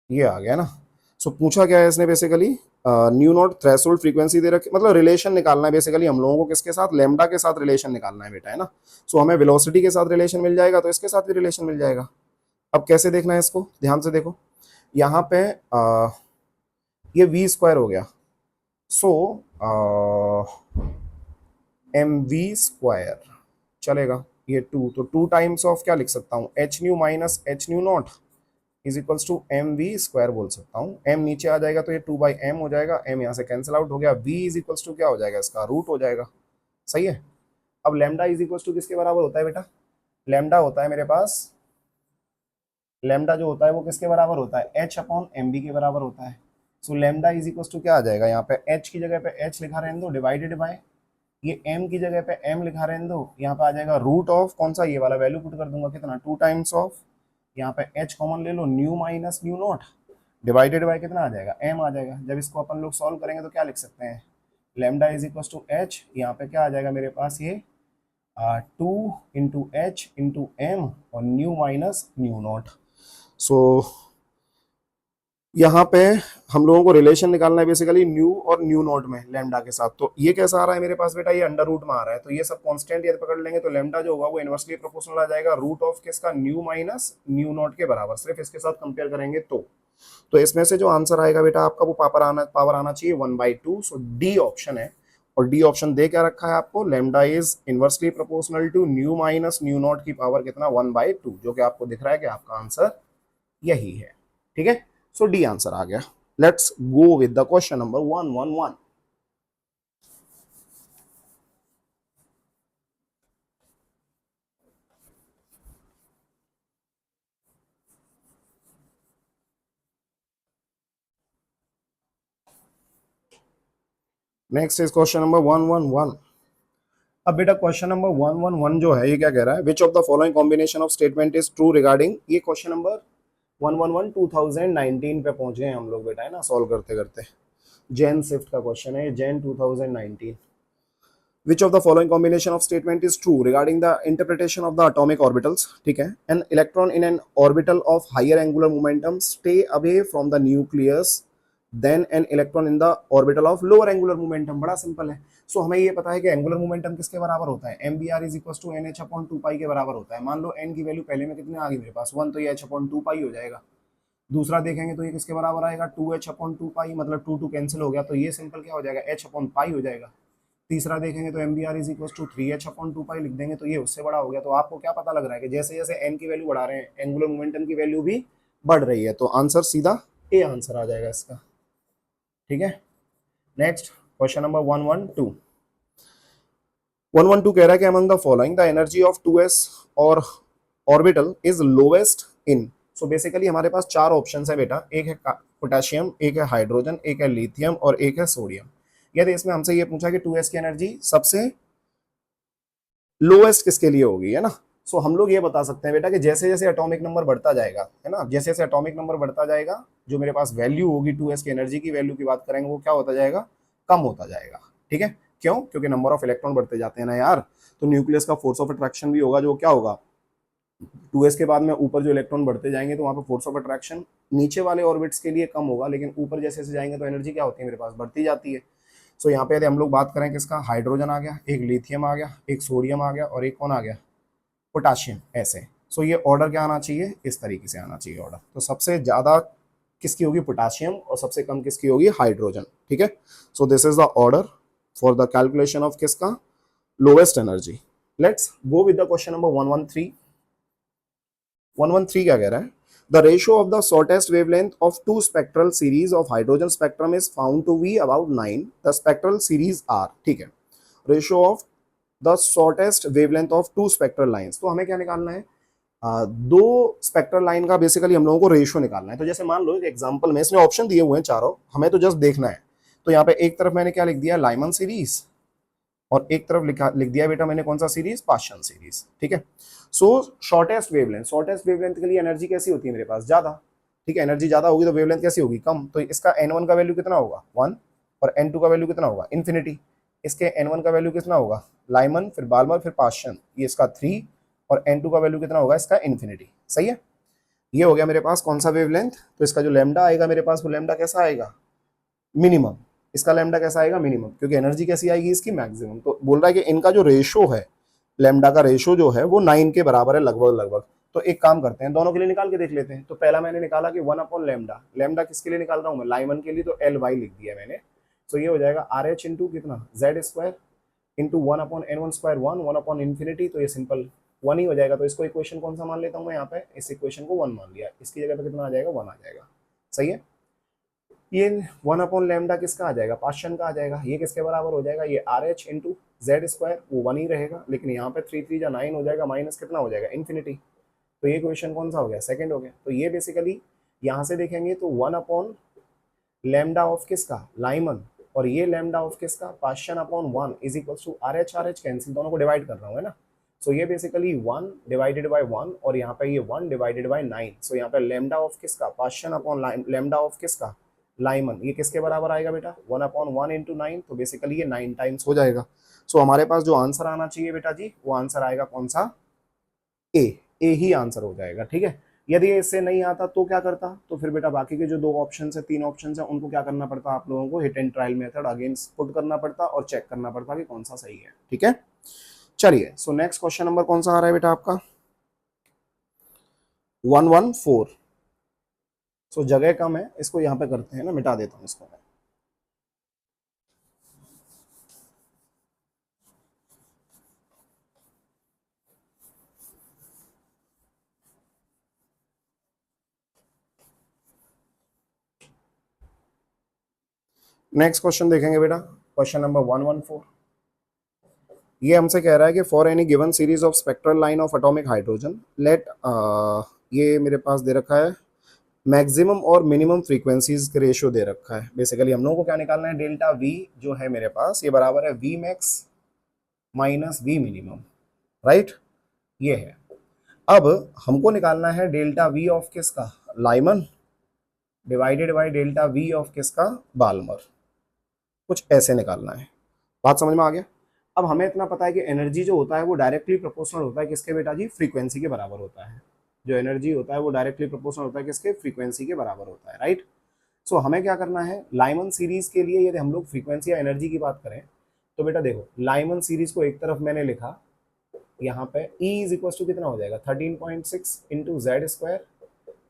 ये आ गया ना। सो पूछा क्या है इसने basically, nu naught threshold frequency दे रखी, मतलब रिलेशन निकालना है बेसिकली हम लोगों को, किसके साथ, लेमडा के साथ रिलेशन निकालना है बेटा, है ना। सो हमें वेलोसिटी के साथ रिलेशन मिल जाएगा तो इसके साथ भी रिलेशन मिल जाएगा। अब कैसे देखना है इसको, ध्यान से देखो, यहाँ पे ये वी स्क्वायर हो गया। सो एम वी स्क्वायर चलेगा, ये 2, तो 2 टाइम्स ऑफ क्या लिख सकता हूँ, H nu minus H nu naught is equals to M V square बोल सकता हूँ। एम नीचे आ जाएगा तो ये 2/m हो जाएगा, एम यहाँ से कैंसिल आउट हो गया, v इज इक्वल्स टू क्या हो जाएगा, इसका रूट हो जाएगा, सही है। अब लैम्डा इज इक्वल्स टू किसके बराबर होता है बेटा, लैम्डा होता है मेरे पास, लैम्डा जो होता है वो किसके बराबर होता है, h अपॉन एम बी के बराबर होता है। So lambda is equals to क्या आ जाएगा, यहाँ पे h की जगह पे h लिखा रहने दो, डिवाइडेड बाय ये m की जगह पे m लिखा रहने दो, यहाँ पे आ जाएगा रूट ऑफ कौन सा, ये वाला वैल्यू पुट कर दूंगा कितना, 2 टाइम्स ऑफ, यहाँ पे h कॉमन ले लो, nu minus nu naught divided by कितना आ जाएगा, m आ जाएगा। जब इसको अपन लोग सॉल्व करेंगे तो क्या लिख सकते हैं, lambda is equal to H, यहाँ पे क्या आ जाएगा मेरे पास, ये 2 × h × m और न्यू माइनस न्यू नॉट। सो यहाँ पे हम लोगों को रिलेशन निकालना है बेसिकली न्यू और न्यू नॉट में लैम्डा के साथ। तो ये कैसा आ रहा है मेरे पास बेटा, ये अंडर रूट में आ रहा है, तो ये सब कांस्टेंट यदि पकड़ लेंगे तो लैम्डा जो होगा वो इनवर्सली प्रोपोर्शनल आ जाएगा रूट ऑफ किसका, न्यू माइनस न्यू नॉट के बराबर, सिर्फ इसके साथ कंपेयर करेंगे तो इसमें से जो आंसर आएगा बेटा आपका वो पावर आना चाहिए 1/2। सो डी ऑप्शन है, और डी ऑप्शन दे क्या रखा है आपको, lambda is inversely proportional to nu minus nu naught की पावर कितना 1/2, जो कि आपको दिख रहा है कि आपका आंसर यही है। ठीक है, सो डी आंसर आ गया। Let's go with the question number 111। Next is question number 111। अब बेटा क्वेश्चन नंबर 111 जो है ये क्या कह रहा है, which of the following combination of statement is true regarding, ये क्वेश्चन नंबर 111 2019 पे पहुंचे हैं हम लोग बेटा, है ना, सॉल्व करते करते। जैन शिफ्ट का क्वेश्चन है, Jain 2019। Which of the following combination of statement is true regarding the interpretation of the atomic orbitals? ठीक है, an electron in an orbital of higher angular momentum stay away from the nucleus than an electron in the orbital of lower angular momentum। बड़ा simple है। सो हमें ये पता है कि angular momentum किसके बराबर होता है, M V R is equal to N H upon two pi के बराबर होता है। मान लो एन की वैल्यू पहले में कितने आ गई मेरे पास 1, तो ये एच अपॉन टू पाई हो जाएगा। दूसरा देखेंगे तो ये किसके बराबर आएगा, टू एच अपॉन टू पाई, मतलब टू टू कैंसिल हो गया, तो ये सिंपल क्या हो जाएगा, एच अपॉन पाई हो जाएगा। तीसरा देखेंगे तो M V R is equal to three H upon two pi लिख देंगे, तो ये उससे बड़ा हो गया। तो आपको क्या पता लग रहा है कि जैसे जैसे एन की वैल्यू बढ़ा रहे हैं एंगुलर मोमेंटम की वैल्यू भी बढ़ रही है। तो आंसर सीधा ए आंसर आ जाएगा इसका। ठीक है, नेक्स्ट क्वेश्चन नंबर 112। 112 कह रहा है कि among the following the energy of 2s और orbital is lowest in. So basically हमारे पास चार ऑप्शंस है बेटा, एक है पोटेशियम, एक है हाइड्रोजन, एक है लिथियम और एक है सोडियम। यदि इसमें हमसे ये पूछा कि 2s की एनर्जी सबसे लोएस्ट किसके लिए होगी, है ना। सो हम लोग ये बता सकते हैं बेटा कि जैसे जैसे एटॉमिक नंबर बढ़ता जाएगा, है ना, जैसे जैसे एटॉमिक नंबर बढ़ता जाएगा, जो मेरे पास वैल्यू होगी 2s की एनर्जी की वैल्यू की बात करेंगे, वो क्या होता जाएगा, कम होता जाएगा। ठीक है, क्यों, क्योंकि नंबर ऑफ इलेक्ट्रॉन बढ़ते जाते हैं ना यार। तो न्यूक्लियस का फोर्स ऑफ अट्रैक्शन भी होगा, जो क्या होगा, 2s के बाद में ऊपर जो इलेक्ट्रॉन बढ़ते जाएंगे तो वहां पे फोर्स ऑफ अट्रैक्शन नीचे वाले ऑर्बिट्स के लिए कम होगा, लेकिन ऊपर जैसे जैसे जाएंगे तो एनर्जी क्या होती है मेरे पास, बढ़ती जाती है। सो यहाँ पे यदि हम लोग बात करें किसका, हाइड्रोजन आ गया, एक लिथियम आ गया, एक सोडियम आ गया और एक कौन आ गया, पोटाशियम, ऐसे। सो ये ऑर्डर क्या आना चाहिए, इस तरीके से आना चाहिए ऑर्डर। तो सबसे ज्यादा किसकी होगी, पोटाशियम, और सबसे कम किसकी होगी, हाइड्रोजन। ठीक है, so this is the order for the calculation of किसका, lowest energy. Let's go with the question number 113। 113 क्या कह रहा है, the ratio of the shortest wavelength of two spectral series of hydrogen spectrum is found to be about 9। The spectral series are, ठीक है, ratio of the shortest wavelength of two spectral lines. तो हमें क्या निकालना है, दो spectral line का basically हम लोगों को रेशियो निकालना है। तो जैसे मान लो एक एग्जांपल में इसने ऑप्शन दिए हुए हैं चारों, हमें तो जस्ट देखना है। तो यहाँ पे एक तरफ मैंने क्या लिख दिया, लाइमन सीरीज, और एक तरफ लिख दिया बेटा मैंने कौन सा सीरीज, पास्चन सीरीज। ठीक है, सो शॉर्टेस्ट वेवलेंथ, शॉर्टेस्ट वेवलेंथ के लिए एनर्जी कैसी होती है मेरे पास, ज्यादा। ठीक है, एनर्जी ज्यादा होगी तो वेवलेंथ कैसी होगी, कम। तो इसका n1 का वैल्यू कितना होगा 1, और n2 का वैल्यू कितना होगा इन्फिनिटी। इसके n1 का वैल्यू कितना होगा, लाइमन, फिर बाल्मर, फिर पास्चन, ये इसका 3, और n2 का वैल्यू कितना होगा इसका इन्फिनिटी। सही है, ये हो गया मेरे पास कौन सा वेवलेंथ। तो इसका जो लैम्डा आएगा मेरे पास, वो लैम्डा कैसा आएगा, मिनिमम। इसका लैम्डा कैसा आएगा, मिनिमम, क्योंकि एनर्जी कैसी आएगी इसकी, मैक्सिमम। तो बोल रहा है कि इनका जो रेशो है, लैम्डा का रेशो जो है वो 9 के बराबर है लगभग लगभग। तो एक काम करते हैं, दोनों के लिए निकाल के देख लेते हैं। तो पहला मैंने निकाला कि 1 अपॉन लैम्डा, लैम्डा किसके लिए निकाल रहा हूँ मैं, लाइमन के लिए, तो एल वाई लिख दिया मैंने। तो ये हो जाएगा आर एच इंटू कितना, Z square into 1 upon N one square, 1 upon infinity, तो ये सिंपल 1 ही हो जाएगा। तो इसको इक्वेशन कौन सा मान लेता हूँ मैं यहाँ पे, इस इक्वेशन को 1 मान लिया, इसकी जगह पे कितना आ जाएगा, 1 आ जाएगा। सही है, ये 1 अपॉन लैम्डा किसका आ जाएगा, पास्चन का आ जाएगा। ये किसके बराबर हो जाएगा, ये R H into Z square, वो 1 ही रहेगा, लेकिन यहाँ पे 3 3 जा 9 हो जाएगा, माइनस कितना हो जाएगा इन्फिनिटी। तो ये क्वेश्चन कौन सा हो गया, सेकंड हो गया। तो ये बेसिकली यहाँ से देखेंगे तो 1 अपॉन लैम्डा ऑफ किसका, लाइमन, और ये लैम्डा ऑफ किसका, Paschen upon 1 is equal to R H cancel, दोनों को डिवाइड कर रहा हूँ, है ना। सो ये बेसिकली 1 डिवाइडेड बाय 1, और यहाँ पे ये 1 डिवाइडेड बाय 9। सो यहाँ पे लैम्डा ऑफ किसका, पास्चन अपॉन लैम्डा ऑफ किसका, लाइमन, ये किसके बराबर आएगा बेटा, 1 अपॉन 1 इंटू 9। तो बेसिकली ये 9 टाइम्स हो जाएगा। सो हमारे पास जो आंसर आना चाहिए बेटा जी, वो आंसर आएगा कौन सा, ए, ए ही आंसर हो जाएगा। ठीक है, यदि इससे नहीं आता तो क्या करता, तो फिर बेटा बाकी के जो दो ऑप्शन है, तीन ऑप्शन है, उनको क्या करना पड़ता आप लोगों को, hit and trial method again put करना पड़ता और चेक करना पड़ता कि कौन सा सही है। ठीक है, चलिए सो नेक्स्ट क्वेश्चन नंबर कौन सा आ रहा है बेटा आपका, 114। सो जगह कम है, इसको यहाँ पे करते हैं ना, मिटा देता हूँ इसको मैं। नेक्स्ट क्वेश्चन देखेंगे बेटा, क्वेश्चन नंबर 114। ये हमसे कह रहा है कि for any given series of spectral line of atomic hydrogen let, ये मेरे पास दे रखा है मैक्सिमम और मिनिमम फ्रीक्वेंसीज के रेशियो दे रखा है। बेसिकली हम लोगों को क्या निकालना है, डेल्टा वी जो है मेरे पास ये बराबर है V max minus V minimum, right, ये है। अब हमको निकालना है डेल्टा वी ऑफ किसका, Lyman, divided by delta V of किसका, बाल्मर, कुछ ऐसे निकालना है। बात समझ में आ गया। अब हमें इतना पता है कि एनर्जी जो होता है वो डायरेक्टली प्रोपोर्शनल होता है किसके बेटा जी, फ्रीक्वेंसी के बराबर होता है। जो एनर्जी होता है वो डायरेक्टली प्रोपोर्शनल होता है किसके, फ्रीक्वेंसी के बराबर होता है, राइट। सो हमें क्या करना है, लाइमन सीरीज के लिए यदि हम लोग फ्रीक्वेंसी या एनर्जी की बात करें तो बेटा देखो, लाइमन सीरीज को एक तरफ मैंने लिखा यहाँ पे E इज इक्वल टू कितना हो जाएगा, 13.6 into Z square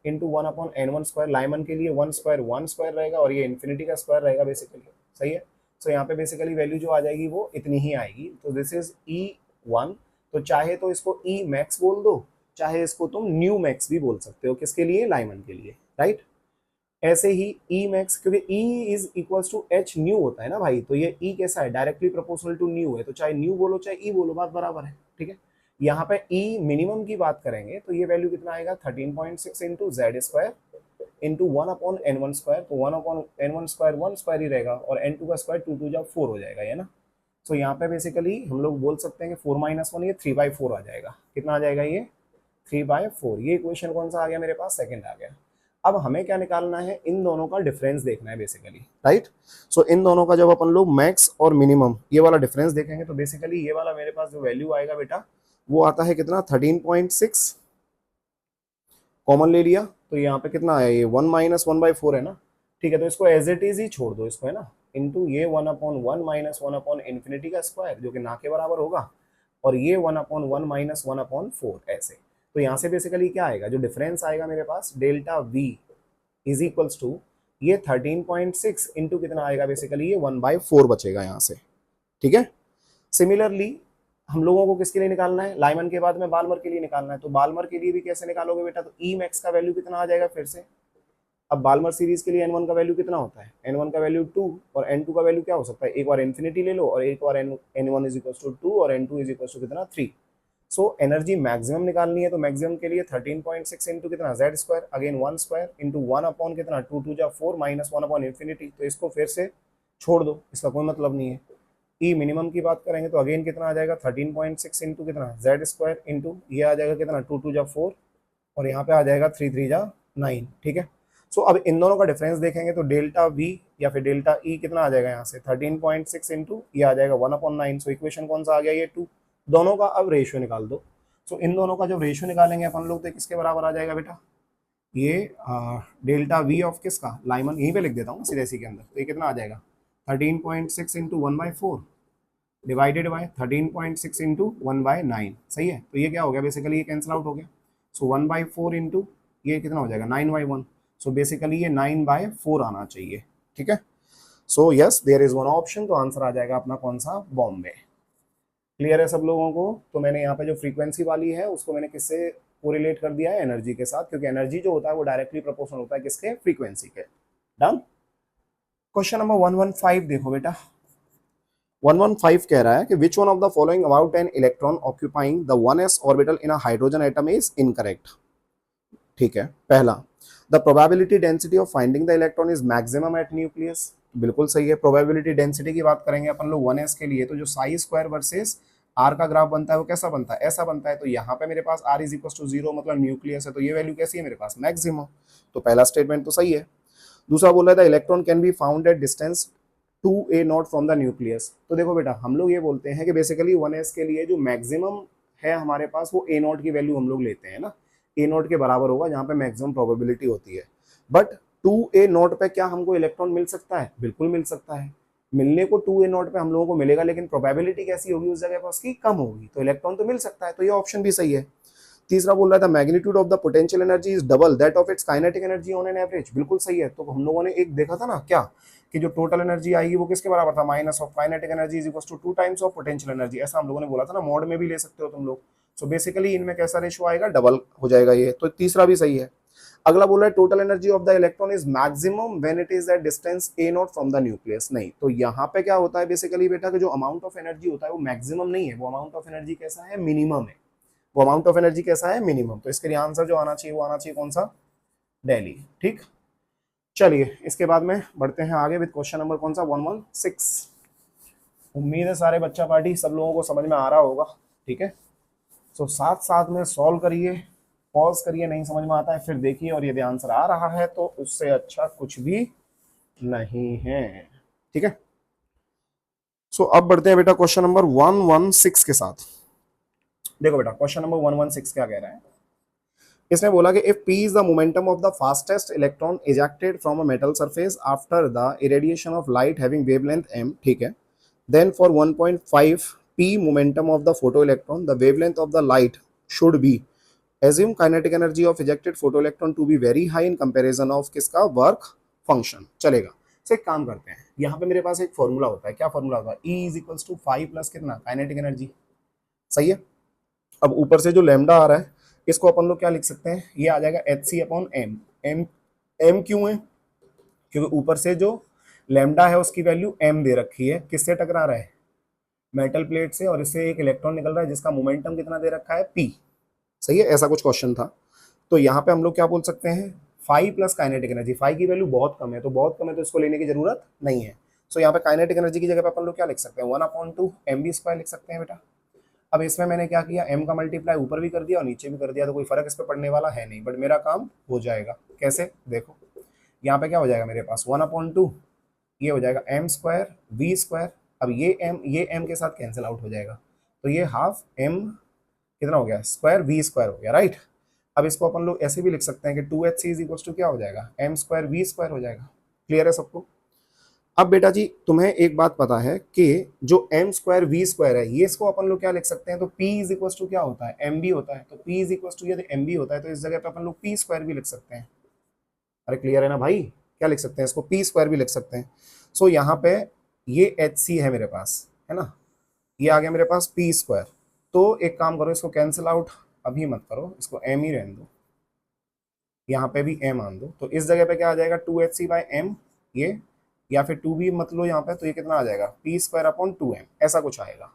into 1/n1 square. Lyman के लिए 1 स्क्वायर रहेगा और ये इन्फिनिटी का स्क्वायर रहेगा बेसिकली, सही है। सो यहाँ पे बेसिकली वैल्यू जो आ जाएगी वो इतनी ही आएगी। तो दिस इज E1। तो चाहे तो इसको E मैक्स बोल दो, चाहे इसको तुम न्यू मैक्स भी बोल सकते हो, किसके लिए, लाइमन के लिए, राइट। ऐसे ही E मैक्स, क्योंकि E is equal to H nu होता है ना भाई, तो ये E कैसा है, डायरेक्टली प्रोपोर्शनल टू न्यू है, तो चाहे न्यू बोलो चाहे E बोलो, बात बराबर है, ठीक है। यहाँ पे E मिनिमम की बात करेंगे तो ये वैल्यू कितना आएगा, 13.6 into Z square into 1/n1 square. तो 1/n1 स्क्वायर 1 स्क्वायर ही रहेगा और n2 का स्क्वायर 2 2 4 हो जाएगा, है ना। सो यहाँ पे बेसिकली हम लोग बोल सकते हैं कि 4 - 1 ये 3/4 आ जाएगा। कितना आ जाएगा ये, 3/4। ये इक्वेशन कौन सा आ गया मेरे पास, सेकंड आ गया। अब हमें क्या निकालना है, इन दोनों का डिफरेंस देखना है बेसिकली, राइट। सो इन दोनों का जब अपन लोग मैक्स और मिनिमम ये वाला डिफरेंस देखेंगे तो बेसिकली ये वाला मेरे पास जो वैल्यू आएगा बेटा वो आता है कितना, 13.6। कॉमन ले लिया तो यहाँ पे कितना आया, ये 1 - 1/4 है ना, ठीक है। तो इसको एज इट इज ही छोड़ दो इसको, है ना, इंटू ये 1/1 माइनस 1/इन्फिनिटी का स्क्वायर जो कि ना के बराबर होगा, और ये 1/1 माइनस 1/4 ऐसे। तो यहाँ से बेसिकली क्या आएगा, जो डिफरेंस आएगा मेरे पास delta we is equals to ये 13.6 इंटू कितना आएगा, बेसिकली ये 1/4 बचेगा यहाँ से, ठीक है। सिमिलरली हम लोगों को किसके लिए निकालना है, लाइमन के बाद में बाल्मर के लिए निकालना है। तो बाल्मर के लिए भी कैसे निकालोगे बेटा, तो ई मैक्स का वैल्यू कितना आ जाएगा फिर से। अब बाल्मर सीरीज के लिए n1 का वैल्यू कितना होता है, n1 का वैल्यू 2 और n2 का वैल्यू क्या हो सकता है, एक बार इन्फिनिटी ले लो और एक बार n1 इज इक्वल टू 2 और n2 इज इक्वल टू कितना 3। सो एनर्जी मैक्सिमम निकालनी है तो मैक्सिमम के लिए 13.6 इंटू कितना Z square again 1 square into 1 upon कितना 2 2 4 माइनस 1 अपॉन इन्फिनिटी। तो इसको फिर से छोड़ दो, इसका कोई मतलब नहीं है। ई मिनिमम की बात करेंगे तो अगेन कितना आ जाएगा 13.6 इंटू कितना जेड स्क्वायर इंटू ये आ जाएगा कितना 2 2 4 और यहाँ पे आ जाएगा 3 3 9, ठीक है। सो अब इन दोनों का डिफरेंस देखेंगे तो डेल्टा वी या फिर डेल्टा ई कितना आ जाएगा यहाँ से 13.6 इंटू ये आ जाएगा 1/9। सो इक्वेशन कौन सा आ गया, ये 2। दोनों का अब रेशियो निकाल दो। सो इन दोनों का जब रेशियो निकालेंगे अपन लोग तो किसके बराबर आ जाएगा बेटा, ये डेल्टा वी ऑफ किसका, लाइमन, यहीं पे लिख देता हूँ सीधे सी के अंदर। तो ये कितना आ जाएगा 13.6 इंटू 1/4 डिवाइडेड बाय 13.6 इंटू 1/9, सही है। तो ये क्या हो गया, बेसिकली ये कैंसिल आउट हो गया। सो 1/4 इंटू ये कितना हो जाएगा 9/1। सो बेसिकली ये 9/4 आना चाहिए, ठीक है। So yes there is one option, तो आंसर आ जाएगा अपना कौन सा, बॉम्बे। क्लियर है सब लोगों को। तो मैंने यहाँ पे जो फ्रीक्वेंसी वाली है उसको मैंने किससे कोरिलेट कर दिया है, एनर्जी के साथ, क्योंकि एनर्जी जो होता है वो डायरेक्टली प्रोपोर्शनल होता है किसके, फ्रीक्वेंसी के। डन। क्वेश्चन नंबर 115 देखो बेटा, 115 कह रहा है कि which one of the following about an electron occupying the 1s orbital in a hydrogen atom is incorrect. ठीक है, पहला, the probability density of finding the electron is maximum at nucleus. बिल्कुल सही है। प्रोबेबिलिटी डेंसिटी की बात करेंगे अपन लोग 1s के लिए तो जो साई स्क्वायर वर्सेस आर का ग्राफ बनता है वो कैसा बनता है, ऐसा बनता है। तो यहाँ पे मेरे पास आर इज इक्वल टू 0 मतलब न्यूक्लियस है, तो ये वैल्यू कैसी है मेरे पास, मैक्सिमम। तो पहला स्टेटमेंट तो सही है। दूसरा बोल रहा था electron can be found at distance 2a0 from the nucleus. तो देखो बेटा हम लोग ये बोलते हैं कि बेसिकली 1s के लिए जो मैक्सिमम है हमारे पास वो a0 की वैल्यू हम लोग लेते हैं ना, ए नॉट के बराबर होगा, जहां पे मैक्सिमम प्रोबेबिलिटी होती है। बट 2a नॉट पे क्या हमको इलेक्ट्रॉन मिल सकता है? बिल्कुल मिल सकता है। मिलने को 2a नॉट पे हम लोगों को मिलेगा, लेकिन प्रोबेबिलिटी कैसी होगी उस जगह पर? उसकी कम होगी। तो इलेक्ट्रॉन तो मिल सकता है, तो ये ऑप्शन भी सही है। तीसरा बोल रहा था magnitude of the potential energy is double that of its kinetic energy on an average. बिल्कुल सही है। तो हम लोगों ने एक देखा था ना क्या, कि जो टोटल एनर्जी आएगी वो किसके बराबर था? Minus of kinetic energy is equal to 2 times of potential energy. ऐसा हम लोगों ने बोला था ना, मॉड में भी ले सकते हो तुम लोग। सो बेसिकली इनमें कैसा रेशियो आएगा? डबल हो जाएगा ये। तो तीसरा भी सही है। अगला बोल रहा है total energy of the electron is maximum when it is at distance a not from the nucleus. नहीं, तो यहाँ पे क्या होता है बेसिकली बेटा, कि जो अमाउंट ऑफ एनर्जी होता है वो मैक्सिमम नहीं है, वो अमाउंट ऑफ एनर्जी कैसा है? मिनिमम है। वो अमाउंट ऑफ एनर्जी कैसा है? मिनिमम। तो इसके लिए आंसर जो आना चाहिए वो आना चाहिए कौन सा? दिल्ली। ठीक, चलिए इसके बाद में बढ़ते हैं आगे विद क्वेश्चन नंबर कौन सा? 116। उम्मीद है सारे बच्चा पार्टी सब लोगों को समझ में आ रहा होगा। ठीक है, सो साथ साथ में सॉल्व करिए, पॉज करिए, नहीं समझ में आता है फिर देखिए, और यदि आंसर आ रहा है तो उससे अच्छा कुछ भी नहीं है। ठीक है, सो अब बढ़ते हैं बेटा क्वेश्चन नंबर 116 के साथ। देखो बेटा क्वेश्चन नंबर 116 क्या कह रहा है। इसने बोला कि if p is the momentum of the fastest electron ejected from a metal surface after the irradiation of light having wavelength m, ठीक है, then for 1.5 p momentum of the photoelectron the wavelength of the light should be, assume kinetic energy of ejected photoelectron to be very high in comparison of किसका? Work function. चलेगा, से एक काम करते हैं, यहाँ पे मेरे पास एक फॉर्मूला होता है। क्या फॉर्मूला होता है? E is equals to 5 plus कितना? Kinetic energy. सही है। अब ऊपर से जो लैम्डा आ रहा है इसको अपन लोग क्या लिख सकते हैं? ये आ जाएगा H C upon M. M M क्यों है? क्योंकि ऊपर से जो लैम्डा है उसकी वैल्यू m दे रखी है। किससे टकरा रहा है? मेटल प्लेट से, और इससे एक इलेक्ट्रॉन निकल रहा है जिसका मोमेंटम कितना दे रखा है? p। सही है, ऐसा कुछ क्वेश्चन था। तो यहाँ पे हम लोग क्या बोल सकते हैं? 5 प्लस काइनेटिक एनर्जी। 5 की वैल्यू बहुत कम है, तो बहुत कम है तो इसको लेने की जरूरत नहीं है। सो यहाँ पे काइनेटिक एनर्जी की जगह पे अपन लोग क्या लिख सकते हैं? 1/2 mv² लिख सकते हैं बेटा। अब इसमें मैंने क्या किया? m का मल्टीप्लाई ऊपर भी कर दिया और नीचे भी कर दिया, तो कोई फर्क इस पर पड़ने वाला है नहीं, बट मेरा काम हो जाएगा। कैसे? देखो यहाँ पे क्या हो जाएगा मेरे पास? 1/2, ये हो जाएगा m² v²। अब ये m के साथ कैंसिल आउट हो जाएगा, तो ये हाफ m कितना हो गया? स्क्वायर v² हो गया, राइट। अब इसको अपन लोग ऐसे भी लिख सकते हैं कि 2hc इज इक्वल टू क्या हो जाएगा? m² v² हो जाएगा। क्लियर है सबको? अब बेटा जी तुम्हें एक बात पता है कि जो m² v² है, ये इसको अपन लोग क्या लिख सकते हैं? तो p इज इक्वल टू क्या होता है? mb होता है। तो p इज इक्वल टू यदि mb होता है तो इस जगह पे अपन लोग p² भी लिख सकते हैं। अरे क्लियर है ना भाई? क्या लिख सकते हैं इसको? p² भी लिख सकते हैं। सो यहाँ पे ये hc है मेरे पास, है ना, ये आ गया मेरे पास p²। तो एक काम करो, इसको कैंसिल आउट अभी मत करो, इसको m ही रहने दो, यहाँ पे भी m आन दो। तो इस जगह पे क्या आ जाएगा? 2hc/m, ये, या फिर 2 भी मत लो यहाँ पे, तो ये कितना आ जाएगा? p²/2m, ऐसा कुछ आएगा।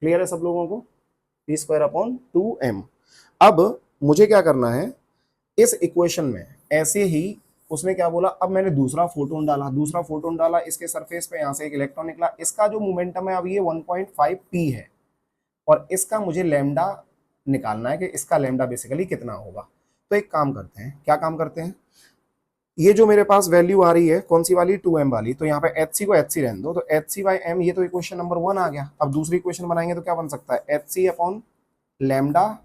क्लियर है सब लोगों को? p²/2m। अब मुझे क्या करना है इस इक्वेशन में? ऐसे ही उसने क्या बोला, अब मैंने दूसरा फोटोन डाला, इसके सरफेस पे यहाँ से एक इलेक्ट्रॉन निकला, इसका जो मोमेंटम है अब ये 1.5 p है, और इसका मुझे लैम्डा निकालना है कि इसका लैम्डा बेसिकली कितना होगा। तो एक काम करते हैं, क्या काम करते हैं, ये जो मेरे पास वैल्यू आ रही है कौन सी वाली? 2m वाली, तो यहाँ पे hc को hc रहने दो, तो hc/m, ये तो इक्वेशन नंबर 1 आ गया। अब दूसरी इक्वेशन बनाएंगे तो क्या बन सकता है? hc अपॉन लैम्डा